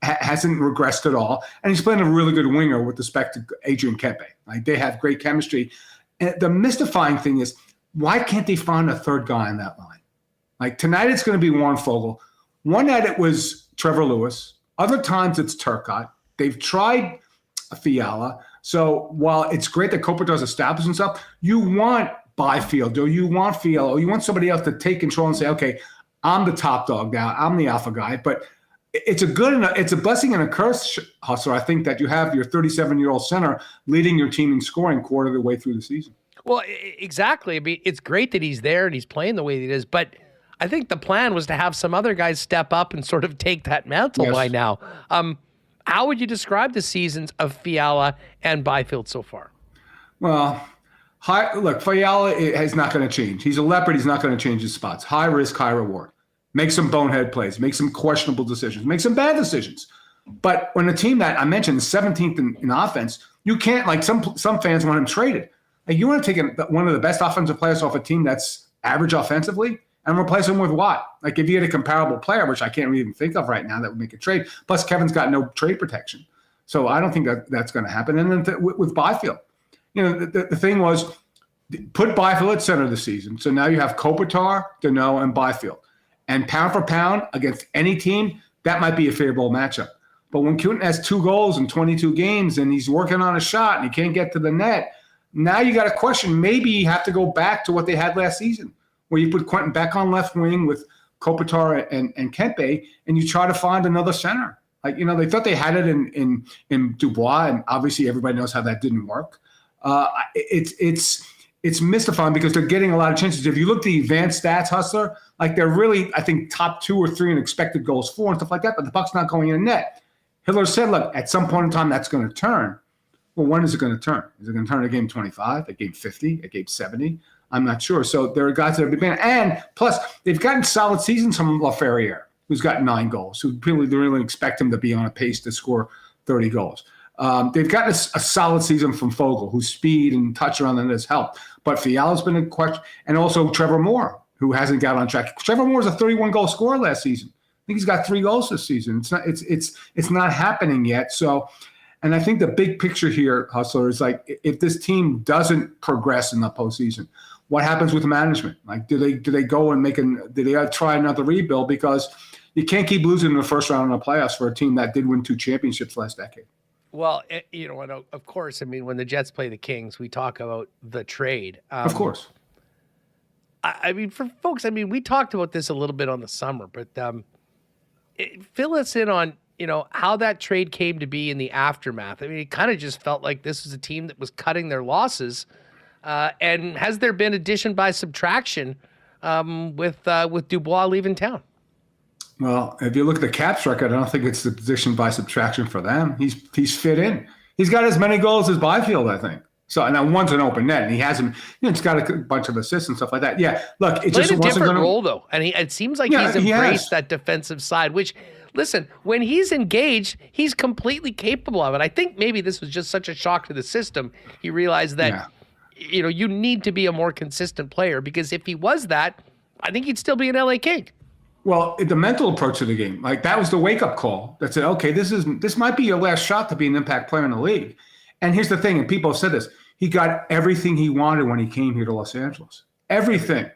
regressed at all. And he's playing a really good winger with respect to Adrian Kempe. They have great chemistry. And the mystifying thing is, why can't they find a third guy on that line? Tonight it's going to be Warren Fogle. One night it was Trevor Lewis. Other times it's Turcotte. They've tried Fiala. So while it's great that Kopitar's established himself, you want Byfield or you want Fiala or you want somebody else to take control and say, okay, I'm the top dog now. I'm the alpha guy. But it's a blessing and a curse, Hustler. I think that you have your 37-year-old center leading your team in scoring quarter of the way through the season. Well, exactly. I mean, it's great that he's there and he's playing the way that he is, but I think the plan was to have some other guys step up and sort of take that mantle by now. How would you describe the seasons of Fiala and Byfield so far? Well, Fiala is not going to change. He's a leopard. He's not going to change his spots. High risk, high reward. Make some bonehead plays, make some questionable decisions, make some bad decisions. But when a team that I mentioned is 17th in offense, you can't, some fans want him traded. You want to take one of the best offensive players off a team that's average offensively and replace him with what? If you had a comparable player, which I can't even think of right now that would make a trade. Plus, Kevin's got no trade protection. So I don't think that's going to happen. And then with Byfield, the thing was, put Byfield at center this season. So now you have Kopitar, Danault, and Byfield. And pound for pound against any team, that might be a favorable matchup. But when Quinton has 2 goals in 22 games and he's working on a shot and he can't get to the net, now you got to question, maybe you have to go back to what they had last season, where you put Quinton back on left wing with Kopitar and Kempe, and you try to find another center. Like, they thought they had it in Dubois, and obviously everybody knows how that didn't work. It's mystifying because they're getting a lot of chances. If you look at the advanced stats, Hustler, like they're really, I think, top 2 or 3 in expected goals for and stuff like that, but the puck's not going in the net. Hitler said, look, at some point in time, that's going to turn. Well, when is it going to turn? Is it going to turn at game 25, at game 50, at game 70? I'm not sure. So there are guys that have been, and plus they've gotten solid seasons from LaFerriere, who's got 9 goals, who really expect him to be on a pace to score 30 goals. They've gotten a solid season from Fogle, whose speed and touch around that has helped. But Fiala's been a question, and also Trevor Moore, who hasn't got on track. Trevor Moore was a 31-goal scorer last season. I think he's got 3 goals this season. It's not happening yet. So, and I think the big picture here, Hustler, is like if this team doesn't progress in the postseason, what happens with management? Like, do they go and do they try another rebuild? Because you can't keep losing in the first round of the playoffs for a team that did win 2 championships last decade. Well, and of course, I mean, when the Jets play the Kings, we talk about the trade. Of course. I mean, for folks, I mean, we talked about this a little bit on the summer, but fill us in on, how that trade came to be in the aftermath. I mean, it kind of just felt like this was a team that was cutting their losses. And has there been addition by subtraction with Dubois leaving town? Well, if you look at the Caps record, I don't think it's addition by subtraction for them. He's fit in. He's got as many goals as Byfield, I think. So, and now one's an open net, and he hasn't. He's got a bunch of assists and stuff like that. Yeah, look, it just wasn't a different role though, and it seems like he's embraced that defensive side. Which, listen, when he's engaged, he's completely capable of it. I think maybe this was just such a shock to the system. He realized that you need to be a more consistent player, because if he was that, I think he'd still be an LA King. Well, the mental approach to the game, like that was the wake-up call that said, okay, this might be your last shot to be an impact player in the league. And here's the thing, and people have said this, he got everything he wanted when he came here to Los Angeles. Everything.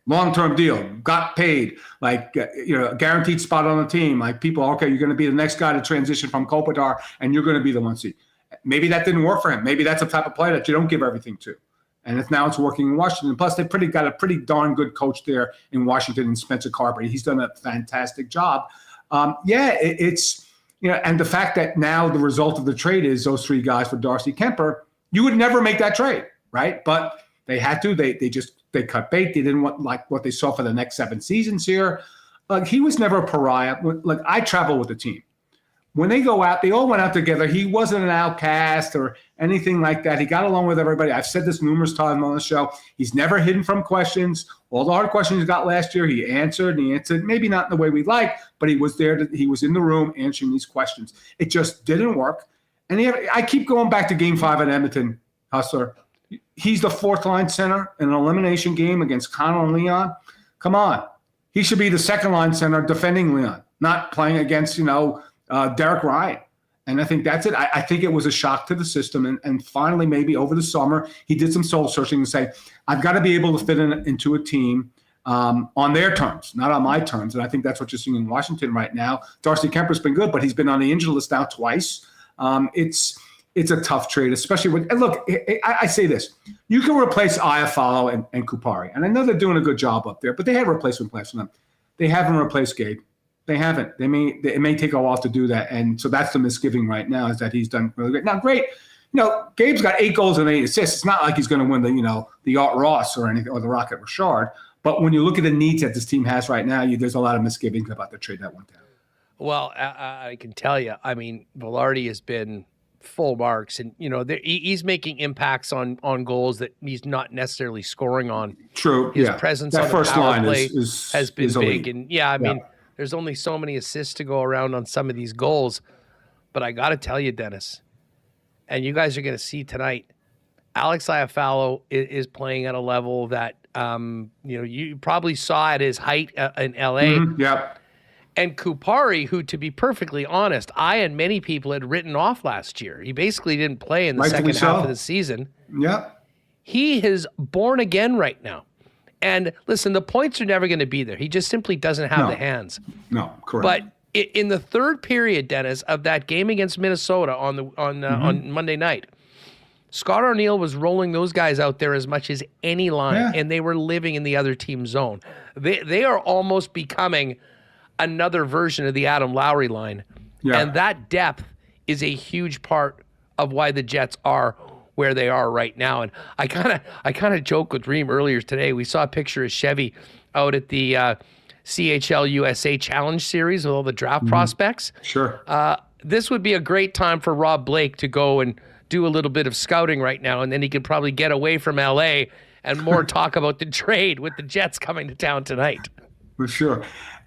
Long-term deal, got paid, guaranteed spot on the team. Like people, okay, you're going to be the next guy to transition from Kopitar, and you're going to be the 1 seed. Maybe that didn't work for him. Maybe that's a type of player that you don't give everything to. And now it's working in Washington. Plus, they got a pretty darn good coach there in Washington, in Spencer Carberry. He's done a fantastic job. It's and the fact that now the result of the trade is those 3 guys for Darcy Kemper, you would never make that trade, right? But they had to. They cut bait. They didn't want what they saw for the next 7 seasons here. He was never a pariah. Like I travel with the team. When they go out, they all went out together. He wasn't an outcast or anything like that. He got along with everybody. I've said this numerous times on the show. He's never hidden from questions. All the hard questions he got last year, he answered. Maybe not in the way we like, but he was there. He was in the room answering these questions. It just didn't work. And I keep going back to Game 5 at Edmonton, Hustler. He's the 4th-line center in an elimination game against Connor and Leon. Come on. He should be the 2nd-line center defending Leon, not playing against, Derek Ryan. And I think that's it. I think it was a shock to the system. And finally, maybe over the summer, he did some soul searching and say, I've got to be able to fit into a team on their terms, not on my terms. And I think that's what you're seeing in Washington right now. Darcy Kemper's been good, but he's been on the injured list now twice. It's a tough trade, especially when – and look, I say this. You can replace Iafallo and Kupari. And I know they're doing a good job up there, but they have replacement plans for them. They haven't replaced Gabe. They haven't. It may take a while to do that. And so that's the misgiving right now, is that he's done really great. Now, great. Gabe's got 8 goals and 8 assists. It's not like he's going to win the Art Ross or anything, or the Rocket Richard. But when you look at the needs that this team has right now, there's a lot of misgivings about the trade that went down. Well, I can tell you, I mean, Velarde has been full marks, and he's making impacts on goals that he's not necessarily scoring on. True. His presence that on the first power line play is has been big. elite. And I mean, there's only so many assists to go around on some of these goals. But I got to tell you, Dennis, and you guys are going to see tonight, Alex Iafallo is playing at a level that you probably saw at his height in LA. Mm-hmm. Yep. And Kupari, who, to be perfectly honest, I and many people had written off last year. He basically didn't play in the second half of the season. Yep. He is born again right now. And listen, the points are never going to be there. He just simply doesn't have the hands. No, correct. But in the third period, Dennis, of that game against Minnesota on Monday night, Scott Arniel was rolling those guys out there as much as any line, and they were living in the other team's zone. They are almost becoming another version of the Adam Lowry line. Yeah. And that depth is a huge part of why the Jets are where they are right now. And I kind of joked with Reem earlier today. We saw a picture of Chevy out at the CHL USA Challenge Series with all the draft prospects. Sure. This would be a great time for Rob Blake to go and do a little bit of scouting right now, and then he could probably get away from LA and more talk about the trade with the Jets coming to town tonight. For sure.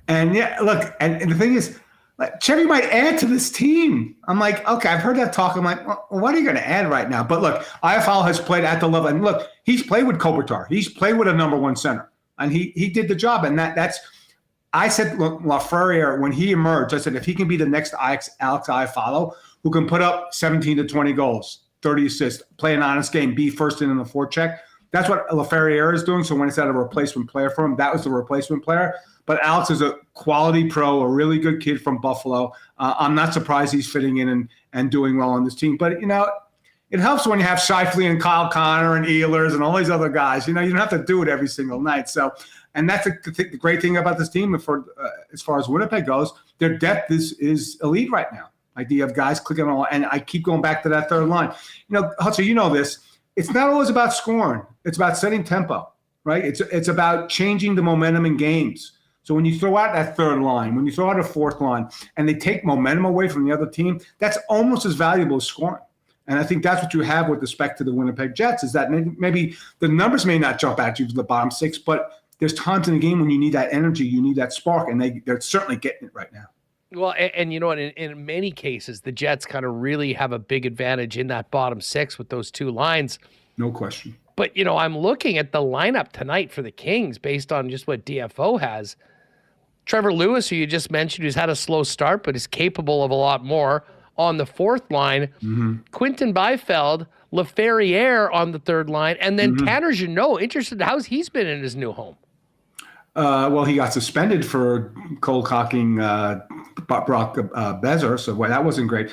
And yeah, look, and the thing is, like, Chevy might add to this team. I'm like, okay, I've heard that talk. I'm like, well, what are you going to add right now? But look, IFL has played at the level, and look, he's played with Kopitar. He's played with a number one center, and he did the job. And that's, I said, look, Laferriere, when he emerged, I said, if he can be the next Alex Iafallo, who can put up 17 to 20 goals, 30 assists, play an honest game, be first in the forecheck. That's what Laferriere is doing. So when it's at a replacement player for him, that was the replacement player. But Alex is a quality pro, a really good kid from Buffalo. I'm not surprised he's fitting in and doing well on this team. But, you know, it helps when you have Scheifele and Kyle Connor and Ehlers and all these other guys. You know, you don't have to do it every single night. So, and that's the great thing about this team for as far as Winnipeg goes. Their depth is elite right now. Like, you have guys clicking on, and I keep going back to that third line. You know, Hudson, you know this. It's not always about scoring. It's about setting tempo, right? It's about changing the momentum in games. So when you throw out that third line, when you throw out a fourth line, and they take momentum away from the other team, that's almost as valuable as scoring. And I think that's what you have with respect to the Winnipeg Jets, is that maybe the numbers may not jump at you to the bottom six, but there's times in the game when you need that energy, you need that spark, and they're certainly getting it right now. Well, and you know what, in many cases, the Jets kind of really have a big advantage in that bottom six with those two lines. No question. But, you know, I'm looking at the lineup tonight for the Kings based on just what DFO has. Trevor Lewis, who you just mentioned, who's had a slow start but is capable of a lot more, on the fourth line. Quinton Byfield, Laferriere on the third line, and then Tanner Jeannot. Interested in how he's been in his new home. Well, he got suspended for cold-cocking Brock Besser, so that wasn't great.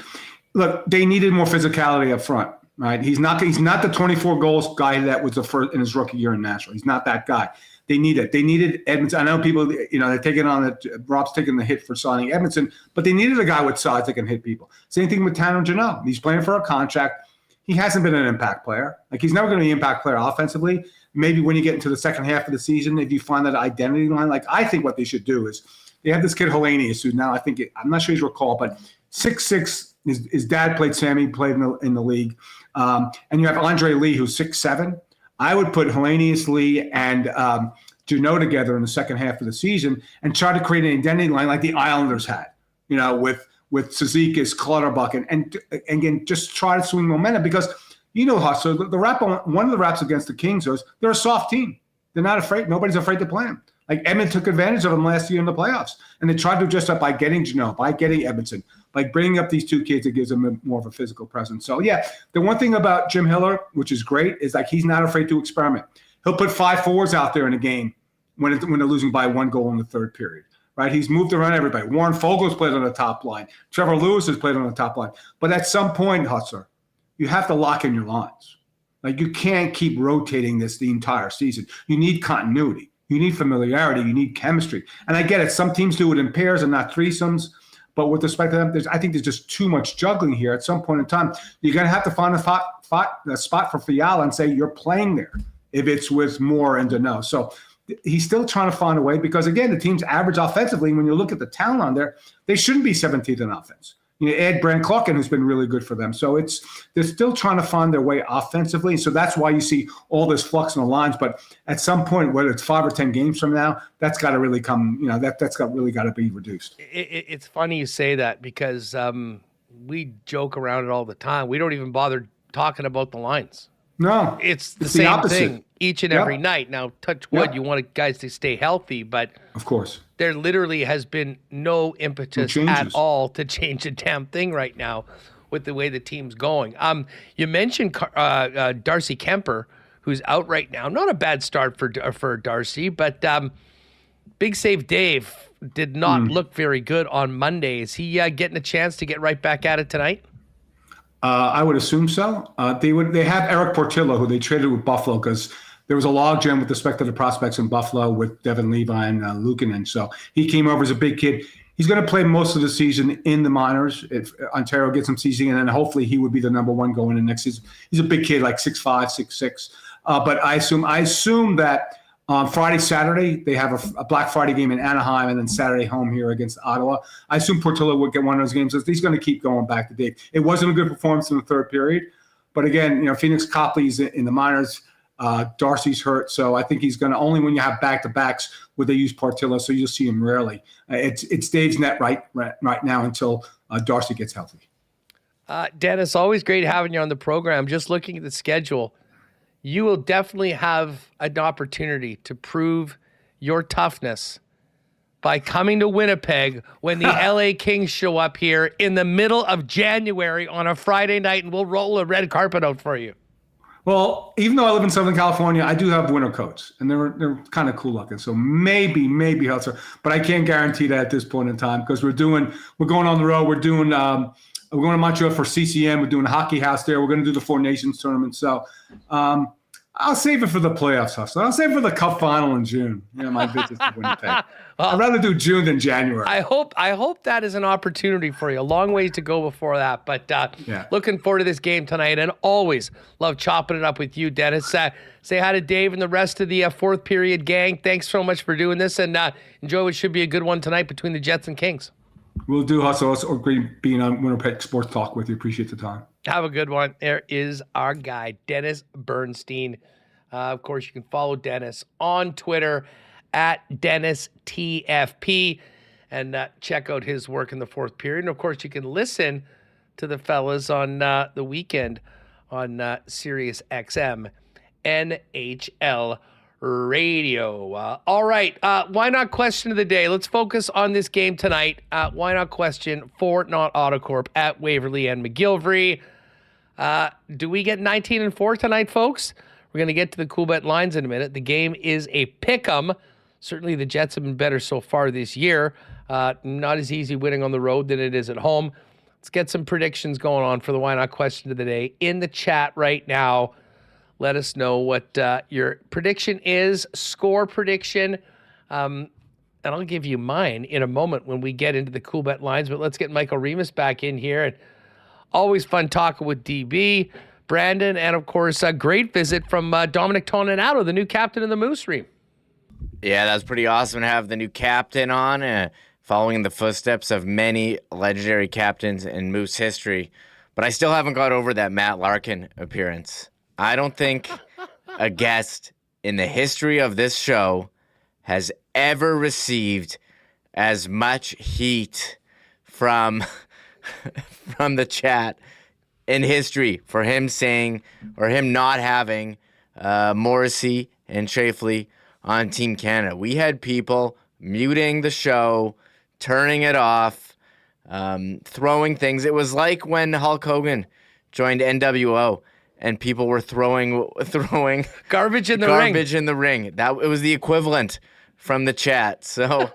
Look, they needed more physicality up front, right? He's not the 24 goals guy that was the first in his rookie year in Nashville. He's not that guy. They needed Edmondson. I know people, you know, they're taking on it. Rob's taking the hit for signing Edmondson, but they needed a guy with size that can hit people. Same thing with Tanner Jeannot. He's playing for a contract. He hasn't been an impact player. Like, he's never going to be an impact player offensively. Maybe when you get into the second half of the season, if you find that identity line, like, I think what they should do is they have this kid Hellenius, who now I'm not sure he's recalled, but 6'6". His dad played Sammy, played in the league. And you have Andre Lee, who's 6'7". I would put Hellenius, Lee, and Jeannot together in the second half of the season and try to create an identity line like the Islanders had, you know, with Cizikas, Clutterbuck, and again, just try to swing momentum because, you know, Hustler, one of the raps against the Kings was they're a soft team. They're not afraid. Nobody's afraid to play them. Like, Edmond took advantage of them last year in the playoffs, and they tried to adjust up by getting Jeannot, by getting Edmondson, by bringing up these two kids that gives them more of a physical presence. So, yeah, the one thing about Jim Hiller, which is great, is like he's not afraid to experiment. He'll put 5 forwards out there in a game when they're losing by 1 goal in the third period, right? He's moved around everybody. Warren Fogel's played on the top line. Trevor Lewis has played on the top line. But at some point, Hustler, you have to lock in your lines. Like, you can't keep rotating this the entire season. You need continuity. You need familiarity. You need chemistry. And I get it. Some teams do it in pairs and not threesomes. But with respect to them, I think there's just too much juggling here. At some point in time, you're going to have to find a spot for Fiala and say you're playing there if it's with Moore and Deneau. So he's still trying to find a way because, again, the team's average offensively, when you look at the talent on there, they shouldn't be 17th in offense. You know, add Brent Clarkin, who's been really good for them. So they're still trying to find their way offensively. So that's why you see all this flux in the lines. But at some point, whether it's 5 or 10 games from now, that's got to really come, you know, that's really got to be reduced. It's funny you say that because we joke around it all the time. We don't even bother talking about the lines. No. It's the same opposite. thing each and every night. Now, touch wood, you want guys to stay healthy, but of course, there literally has been no impetus at all to change a damn thing right now with the way the team's going. You mentioned Darcy Kemper, who's out right now. Not a bad start for Darcy, but Big Save Dave did not look very good on Monday. Is he getting a chance to get right back at it tonight? I would assume so. They have Eric Portillo, who they traded with Buffalo because there was a logjam with respect to the prospects in Buffalo with Devin Levi and Luukkonen. So he came over as a big kid. He's going to play most of the season in the minors if Ontario gets him season, and then hopefully he would be the number one going in next season. He's a big kid, like 6'5", 6'6". But I assume that on Friday, Saturday, they have a Black Friday game in Anaheim, and then Saturday home here against Ottawa. I assume Portillo would get one of those games. He's going to keep going back to Dave. It wasn't a good performance in the third period, but again, Phoenix Copley's in the minors. Darcy's hurt, so I think he's going to only when you have back-to-backs would they use Portillo, so you'll see him rarely. It's Dave's net right now until Darcy gets healthy. Dennis, always great having you on the program. Just looking at the schedule, you will definitely have an opportunity to prove your toughness by coming to Winnipeg when the LA Kings show up here in the middle of January on a Friday night, and we'll roll a red carpet out for you. Well, even though I live in Southern California, I do have winter coats, and they're kind of cool looking. So maybe Helser, but I can't guarantee that at this point in time because we're going on the road. We're going to Montreal for CCM. We're doing a hockey house there. We're going to do the Four Nations tournament. So I'll save it for the playoffs, Hustler. I'll save it for the Cup final in June. My visit to Winnipeg. Well, I'd rather do June than January. I hope that is an opportunity for you. A long ways to go before that, but looking forward to this game tonight, and always love chopping it up with you, Dennis. Say hi to Dave and the rest of the fourth period gang. Thanks so much for doing this, and enjoy what should be a good one tonight between the Jets and Kings. We'll do, Hustle. It's great being on Winnipeg Sports Talk with you. Appreciate the time. Have a good one. There is our guy, Dennis Bernstein. Of course, you can follow Dennis on Twitter at DennisTFP and check out his work in the fourth period. And, of course, you can listen to the fellas on the weekend on Sirius XM NHL Radio. All right. Why not question of the day? Let's focus on this game tonight. Why not question for Not Autocorp at Waverly and McGillivray? Do we get 19-4 tonight, folks? We're going to get to the cool bet lines in a minute. The game is a pick-em. Certainly the Jets have been better so far this year. Not as easy winning on the road than it is at home. Let's get some predictions going on for the Why Not question of the day in the chat right now. Let us know what your prediction is, score prediction. And I'll give you mine in a moment when we get into the cool bet lines. But let's get Michael Remis back in here. And always fun talking with DB, Brandon, and of course, a great visit from Dominic Toninato, the new captain of the Moose Ream. Yeah, that's pretty awesome to have the new captain on, following in the footsteps of many legendary captains in Moose history. But I still haven't got over that Matt Larkin appearance. I don't think a guest in the history of this show has ever received as much heat from the chat in history for him saying or him not having Morrissey and Shafley on Team Canada. We had people muting the show, turning it off, throwing things. It was like when Hulk Hogan joined NWO and people were throwing garbage in the ring. That it was the equivalent from the chat. So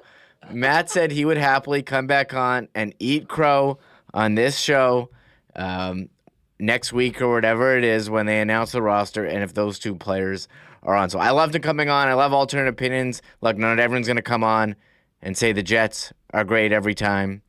Matt said he would happily come back on and eat crow on this show next week or whatever it is when they announce the roster and if those two players are on. So I loved him coming on. I love alternate opinions. Look, not everyone's going to come on and say the Jets are great every time.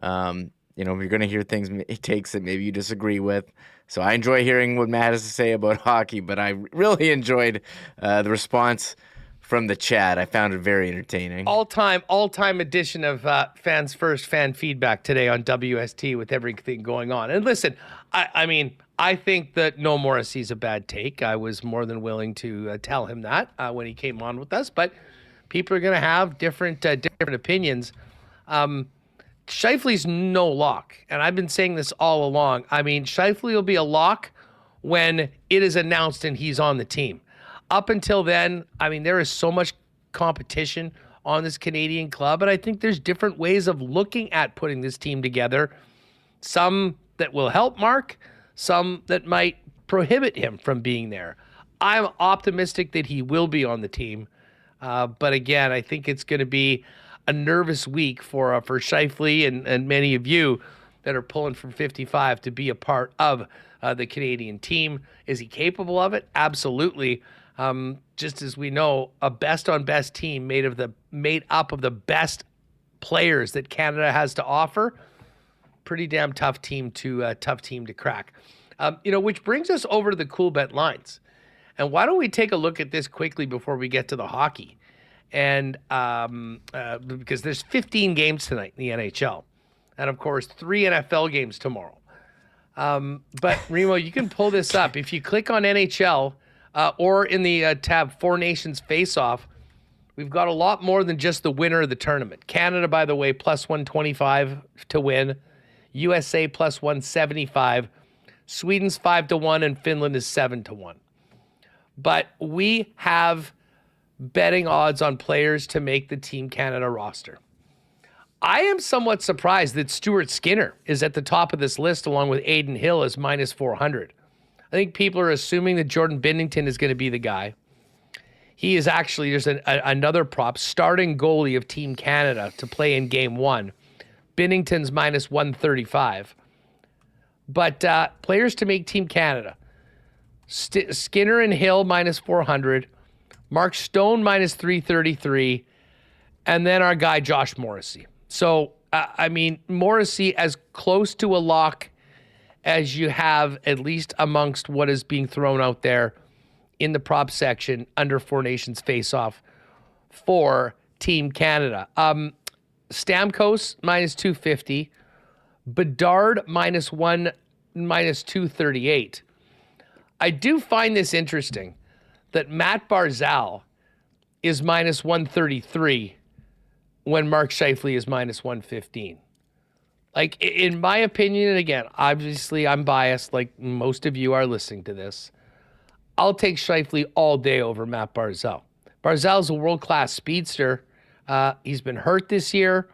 You're going to hear things, takes that maybe you disagree with. So I enjoy hearing what Matt has to say about hockey, but I really enjoyed the response from the chat. I found it very entertaining. All-time edition of Fans First fan feedback today on WST with everything going on. And listen, I think that no Morrissey's a bad take. I was more than willing to tell him that when he came on with us. But people are going to have different opinions. Shifley's no lock, and I've been saying this all along. Shifley will be a lock when it is announced and he's on the team. Up until then, there is so much competition on this Canadian club, and I think there's different ways of looking at putting this team together. Some that will help Mark, some that might prohibit him from being there. I'm optimistic that he will be on the team. But again, I think it's going to be a nervous week for Scheifele and many of you that are pulling from 55 to be a part of the Canadian team. Is he capable of it? Absolutely. Just as we know, a best-on-best team made up of the best players that Canada has to offer. Pretty damn tough team to crack. Which brings us over to the Cool Bet lines. And why don't we take a look at this quickly before we get to the hockey? And because there's 15 games tonight in the NHL. And, of course, 3 NFL games tomorrow. But, Remo, you can pull this up. If you click on NHL or in the tab Four Nations Face-Off, we've got a lot more than just the winner of the tournament. Canada, by the way, plus 125 to win. USA plus 175. Sweden's 5-1, and Finland is 7-1. But we have betting odds on players to make the Team Canada roster. I am somewhat surprised that Stuart Skinner is at the top of this list along with Aiden Hill as minus 400. I think people are assuming that Jordan Binnington is going to be the guy. He is actually, there's another prop, starting goalie of Team Canada to play in Game 1. Binnington's minus 135. But players to make Team Canada. Skinner and Hill minus 400. Mark Stone minus 333. And then our guy Josh Morrissey. So, Morrissey as close to a lock as you have, at least amongst what is being thrown out there in the prop section under Four Nations Face-Off for Team Canada. Stamkos minus 250. Bedard minus 238. I do find this interesting that Matt Barzal is minus 133 when Mark Scheifele is minus 115. Like, in my opinion, and again, obviously I'm biased like most of you are listening to this, I'll take Scheifele all day over Matt Barzal. Barzal's a world-class speedster. He's been hurt this year,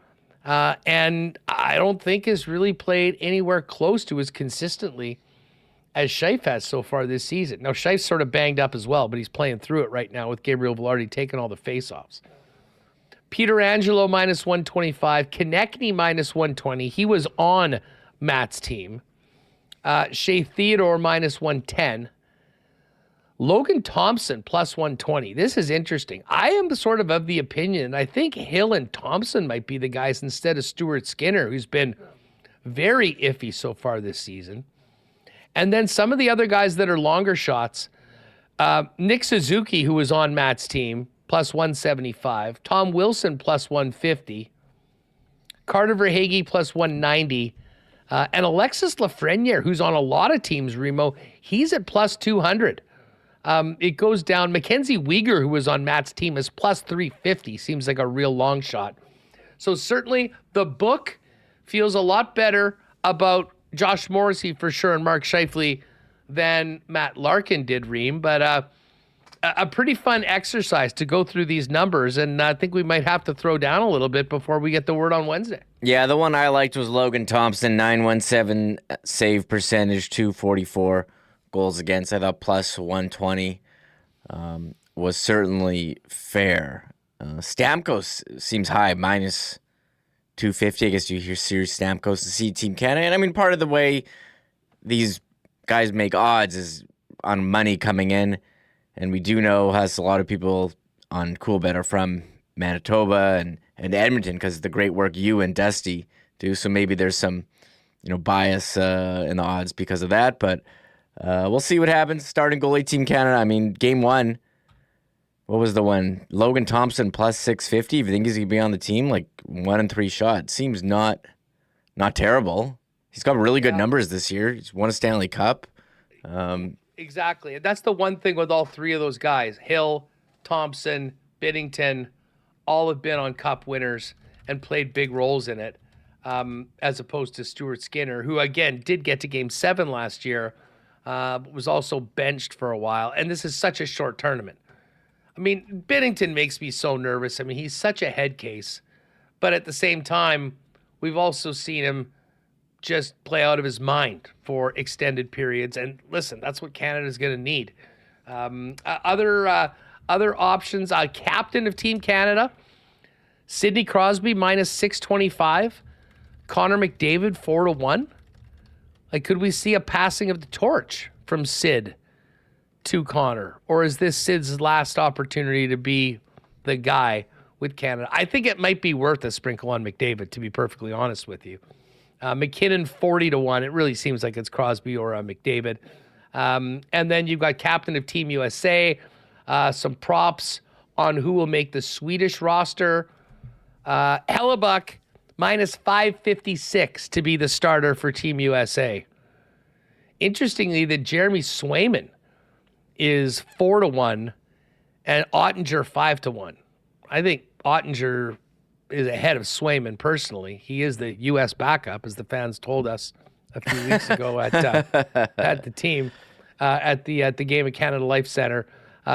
and I don't think has really played anywhere close to as consistently as Scheif has so far this season. Now, Scheif's sort of banged up as well, but he's playing through it right now with Gabriel Velarde taking all the face-offs. Peter Angelo minus 125. Konechny minus 120. He was on Matt's team. Shea Theodore minus 110. Logan Thompson plus 120. This is interesting. I am sort of the opinion, I think Hill and Thompson might be the guys instead of Stuart Skinner, who's been very iffy so far this season. And then some of the other guys that are longer shots, Nick Suzuki, who was on Matt's team, plus 175. Tom Wilson, plus 150. Carter Verhaeghe, plus 190. And Alexis Lafreniere, who's on a lot of teams, Remo, he's at plus 200. It goes down. Mackenzie Weegar, who was on Matt's team, is plus 350. Seems like a real long shot. So certainly the book feels a lot better about Josh Morrissey for sure and Mark Scheifele than Matt Larkin did, Reem. But a pretty fun exercise to go through these numbers, and I think we might have to throw down a little bit before we get the word on Wednesday. Yeah, the one I liked was Logan Thompson, 917 save percentage, 244 goals against. I thought plus 120 was certainly fair. Stamkos seems high, minus 250. I guess you hear Sirius Stamkos to see Team Canada. And I mean, part of the way these guys make odds is on money coming in. And we do know has a lot of people on CoolBet are from Manitoba and Edmonton because of the great work you and Dusty do. So maybe there's some, bias in the odds because of that. But we'll see what happens. Starting goalie Team Canada. I mean, Game 1, what was the one? Logan Thompson plus 650. If you think he's going to be on the team, like 1 in 3 shot. Seems not terrible. He's got really good numbers this year. He's won a Stanley Cup. Exactly. And that's the one thing with all three of those guys. Hill, Thompson, Binnington, all have been on Cup winners and played big roles in it, as opposed to Stuart Skinner, who, again, did get to Game 7 last year, but was also benched for a while. And this is such a short tournament. I mean, Binnington makes me so nervous. I mean, he's such a head case. But at the same time, we've also seen him just play out of his mind for extended periods. And listen, that's what Canada's going to need. Other options, captain of Team Canada, Sidney Crosby minus 625, Connor McDavid 4-1. Like, could we see a passing of the torch from Sid to Connor? Or is this Sid's last opportunity to be the guy with Canada? I think it might be worth a sprinkle on McDavid, to be perfectly honest with you. McKinnon 40-1. It really seems like it's Crosby or McDavid. And then you've got captain of Team USA, some props on who will make the Swedish roster. Hellebuck minus 556 to be the starter for Team USA. Interestingly, that Jeremy Swayman is 4-1 and Ottinger 5-1. I think Ottinger is ahead of Swayman personally. He is the U.S. backup, as the fans told us a few weeks ago at the team at the Game of Canada Life Center.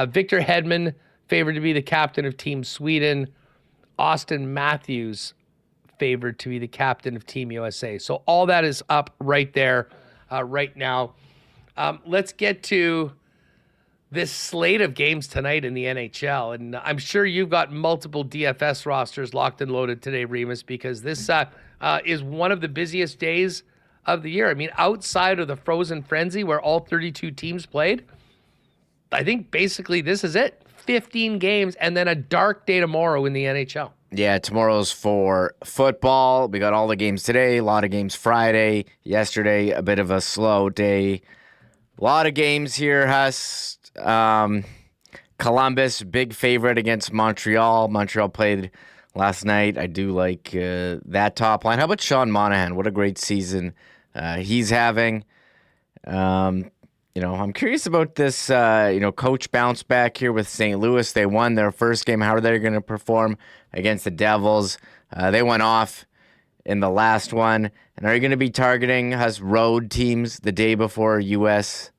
Victor Hedman favored to be the captain of Team Sweden. Austin Matthews favored to be the captain of Team USA. So all that is up right there right now. Let's get to this slate of games tonight in the NHL. And I'm sure you've got multiple DFS rosters locked and loaded today, Remis, because this is one of the busiest days of the year. I mean, outside of the Frozen Frenzy where all 32 teams played, I think basically this is it. 15 games and then a dark day tomorrow in the NHL. Yeah, tomorrow's for football. We got all the games today, a lot of games Friday. Yesterday, a bit of a slow day. A lot of games here, Huss. Columbus, big favorite against Montreal. Montreal played last night. I do like that top line. How about Sean Monahan? What a great season he's having. I'm curious about this, coach bounce back here with St. Louis. They won their first game. How are they going to perform against the Devils? They went off in the last one. And are you going to be targeting us road teams the day before U.S.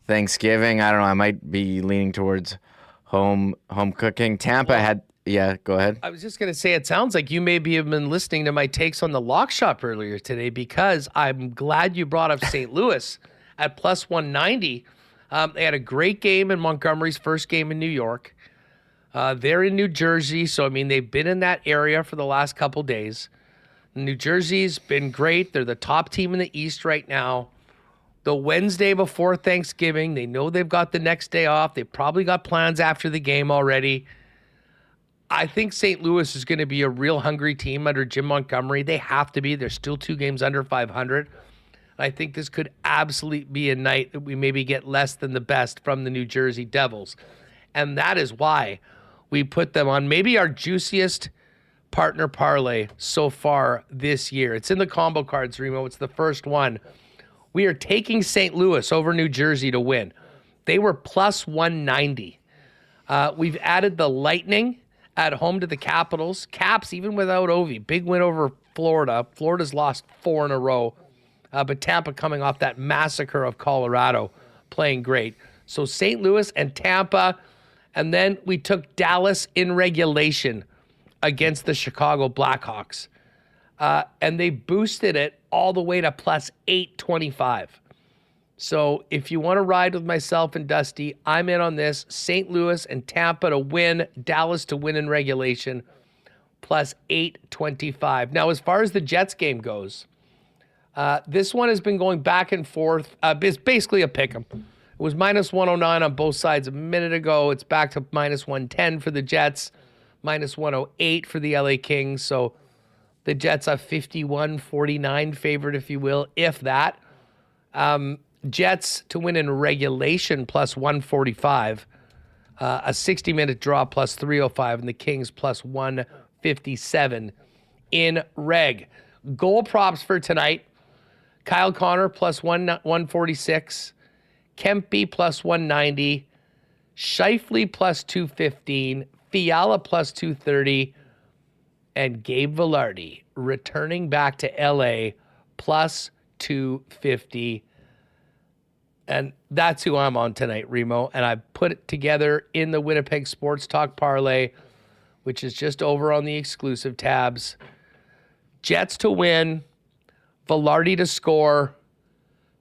Thanksgiving? I don't know. I might be leaning towards home cooking. Tampa had... Yeah, go ahead. I was just going to say, it sounds like you maybe have been listening to my takes on the lock shop earlier today, because I'm glad you brought up St. Louis at plus 190. They had a great game in Montgomery's first game in New York. They're in New Jersey, so, I mean, they've been in that area for the last couple days. New Jersey's been great. They're the top team in the East right now. The Wednesday before Thanksgiving, they know they've got the next day off. They've probably got plans after the game already. I think St. Louis is going to be a real hungry team under Jim Montgomery. They have to be. They're still 2 games under 500. I think this could absolutely be a night that we maybe get less than the best from the New Jersey Devils. And that is why we put them on maybe our juiciest partner parlay so far this year. It's in the combo cards, Remo. It's the first one. We are taking St. Louis over New Jersey to win. They were plus 190. We've added the Lightning at home to the Capitals. Caps, even without Ovi. Big win over Florida. Florida's lost 4 in a row. But Tampa coming off that massacre of Colorado, playing great. So St. Louis and Tampa. And then we took Dallas in regulation against the Chicago Blackhawks. And they boosted it all the way to plus 825. So if you want to ride with myself and Dusty, I'm in on this. St. Louis and Tampa to win, Dallas to win in regulation, plus 825. Now, as far as the Jets game goes, this one has been going back and forth. It's basically a pick 'em. It was minus 109 on both sides a minute ago. It's back to minus 110 for the Jets, minus 108 for the LA Kings. So the Jets are 51-49 favorite, if you will, if that. Jets to win in regulation plus 145. A 60-minute draw plus 305, and the Kings plus 157 in reg. Goal props for tonight. Kyle Connor plus 146. Kempe plus 190. Scheifele plus 215. Fiala plus 230. And Gabe Vilardi returning back to LA plus 250. And that's who I'm on tonight, Remo. And I put it together in the Winnipeg Sports Talk Parlay, which is just over on the exclusive tabs. Jets to win, Vilardi to score,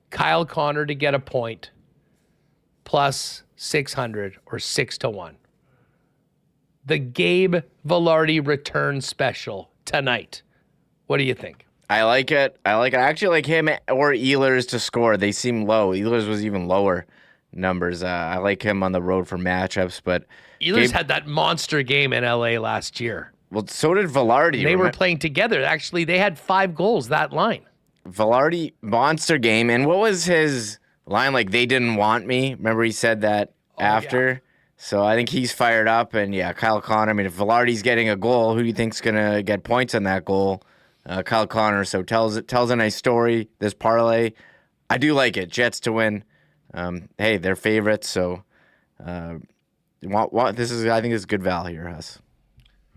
Kyle Connor to get a point, plus 600 or 6-1. The Gabe Vilardi return special tonight. What do you think? I like it. I actually like him or Ehlers to score. They seem low. Ehlers was even lower numbers. I like him on the road for matchups, but Ehlers had that monster game in LA last year. Well, so did Vilardi. They were playing together. Actually, they had 5 goals, that line. Vilardi, monster game. And what was his line? Like, they didn't want me. Remember he said that after? Yeah. So I think he's fired up. And, yeah, Kyle Connor. I mean, if Vilardi's getting a goal, who do you think's going to get points on that goal? Kyle Connor. So tells a nice story, this parlay. I do like it. Jets to win. Hey, they're favorites. So I think this is good value here, Huss.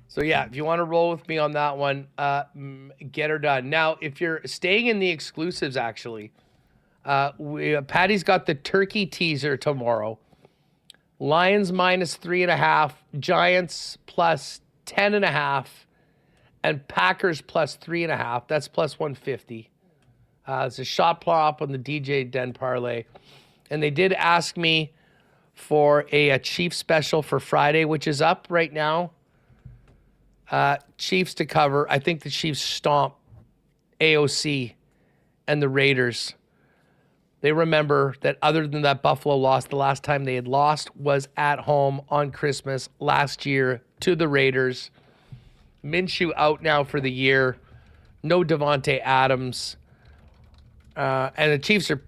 So, yeah, if you want to roll with me on that one, get her done. Now, if you're staying in the exclusives, actually, Patty's got the turkey teaser tomorrow. Lions minus 3.5, Giants plus 10.5, and Packers plus 3.5. That's plus 150. It's a shot prop on the DJ Den parlay. And they did ask me for a Chiefs special for Friday, which is up right now. Chiefs to cover. I think the Chiefs stomp AOC and the Raiders. They remember that other than that Buffalo loss, the last time they had lost was at home on Christmas last year to the Raiders. Minshew out now for the year. No Devontae Adams. And the Chiefs are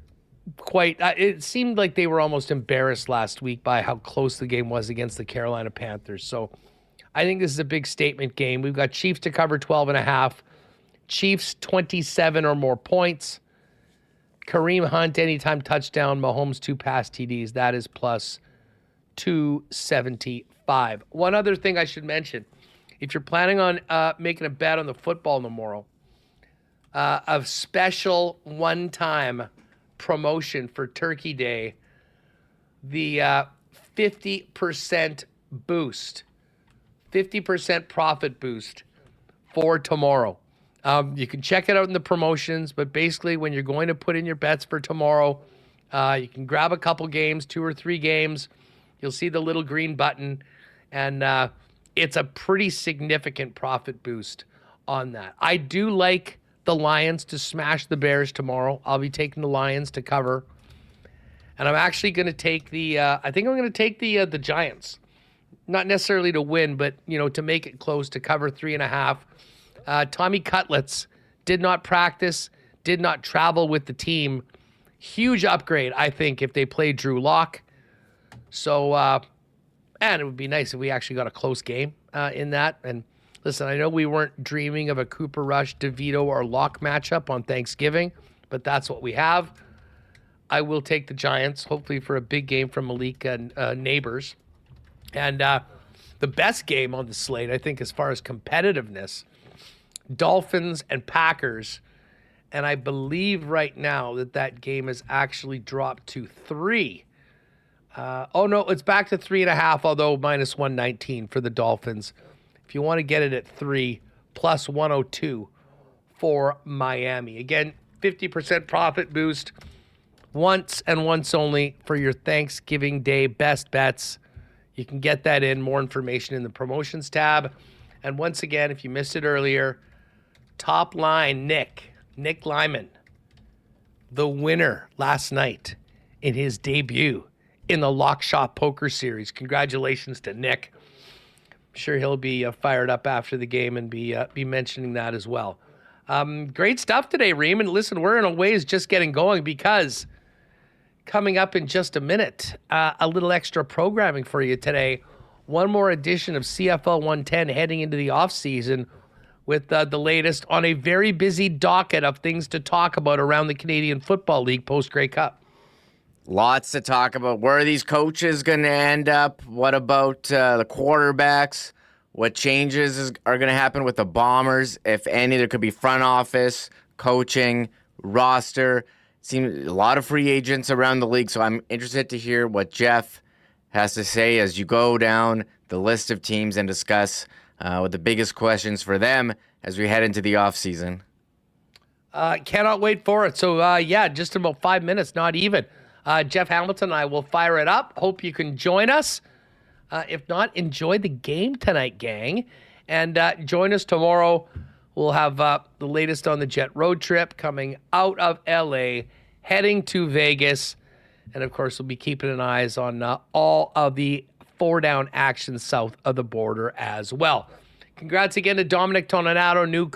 quite... it seemed like they were almost embarrassed last week by how close the game was against the Carolina Panthers. So I think this is a big statement game. We've got Chiefs to cover 12.5. Chiefs 27 or more points. Kareem Hunt anytime touchdown. Mahomes 2 pass TDs. That is plus 275. One other thing I should mention. If you're planning on making a bet on the football tomorrow, a special one-time promotion for Turkey Day, the 50% boost. 50% profit boost for tomorrow. You can check it out in the promotions, but basically when you're going to put in your bets for tomorrow, you can grab a couple games, 2 or 3 games. You'll see the little green button, and it's a pretty significant profit boost on that. I do like the Lions to smash the Bears tomorrow. I'll be taking the Lions to cover. And I'm actually going to take the Giants. Not necessarily to win, but, to make it close, to cover 3.5. Tommy Cutlets did not practice, did not travel with the team. Huge upgrade, I think, if they play Drew Lock. So, and it would be nice if we actually got a close game in that. And listen, I know we weren't dreaming of a Cooper Rush, DeVito, or Lock matchup on Thanksgiving, but that's what we have. I will take the Giants, hopefully for a big game from Malik and Neighbors. And the best game on the slate, I think, as far as competitiveness, Dolphins and Packers. And I believe right now that game has actually dropped to 3. It's back to 3.5, although minus 119 for the Dolphins. If you want to get it at 3, plus 102 for Miami. Again, 50% profit boost once and once only for your Thanksgiving Day best bets. You can get that in. More information in the promotions tab. And once again, if you missed it earlier, top line Nick Lyman, the winner last night in his debut in the Lock Shop Poker Series. Congratulations to Nick. I'm sure he'll be fired up after the game and be mentioning that as well. Great stuff today, Reem. And listen, we're in a ways just getting going because coming up in just a minute, a little extra programming for you today. One more edition of CFL 110 heading into the offseason with the latest on a very busy docket of things to talk about around the Canadian Football League post-Grey Cup. Lots to talk about. Where are these coaches going to end up? What about the quarterbacks? What changes are going to happen with the Bombers? If any, there could be front office, coaching, roster. Seems a lot of free agents around the league, so I'm interested to hear what Jeff has to say as you go down the list of teams and discuss what the biggest questions for them as we head into the offseason. Cannot wait for it. So, just about 5 minutes, not even. Jeff Hamilton and I will fire it up. Hope you can join us. If not, enjoy the game tonight, gang. And join us tomorrow. We'll have the latest on the Jet road trip coming out of LA, heading to Vegas. And, of course, we'll be keeping an eye on all of the 4-down action south of the border as well. Congrats again to Dominic Toninato, new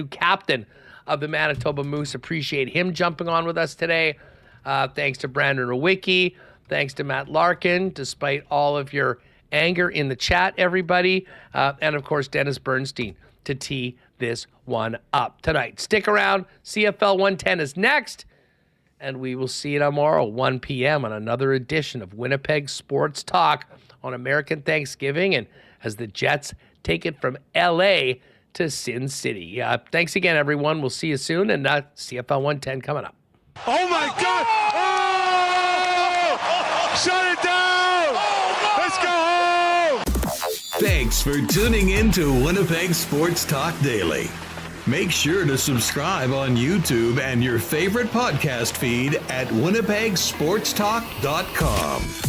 captain of the Manitoba Moose. Appreciate him jumping on with us today. Thanks to Brandon Rewucki. Thanks to Matt Larkin, despite all of your anger in the chat, everybody. And, of course, Dennis Bernstein to tee this one up tonight. Stick around. CFL 110 is next. And we will see you tomorrow, 1 p.m. on another edition of Winnipeg Sports Talk on American Thanksgiving. And as the Jets take it from L.A. to Sin City. Thanks again, everyone. We'll see you soon. And CFL 110 coming up. Oh, my God. Oh! Shut it down. Let's go home. Thanks for tuning in to Winnipeg Sports Talk Daily. Make sure to subscribe on YouTube and your favorite podcast feed at winnipegsportstalk.com.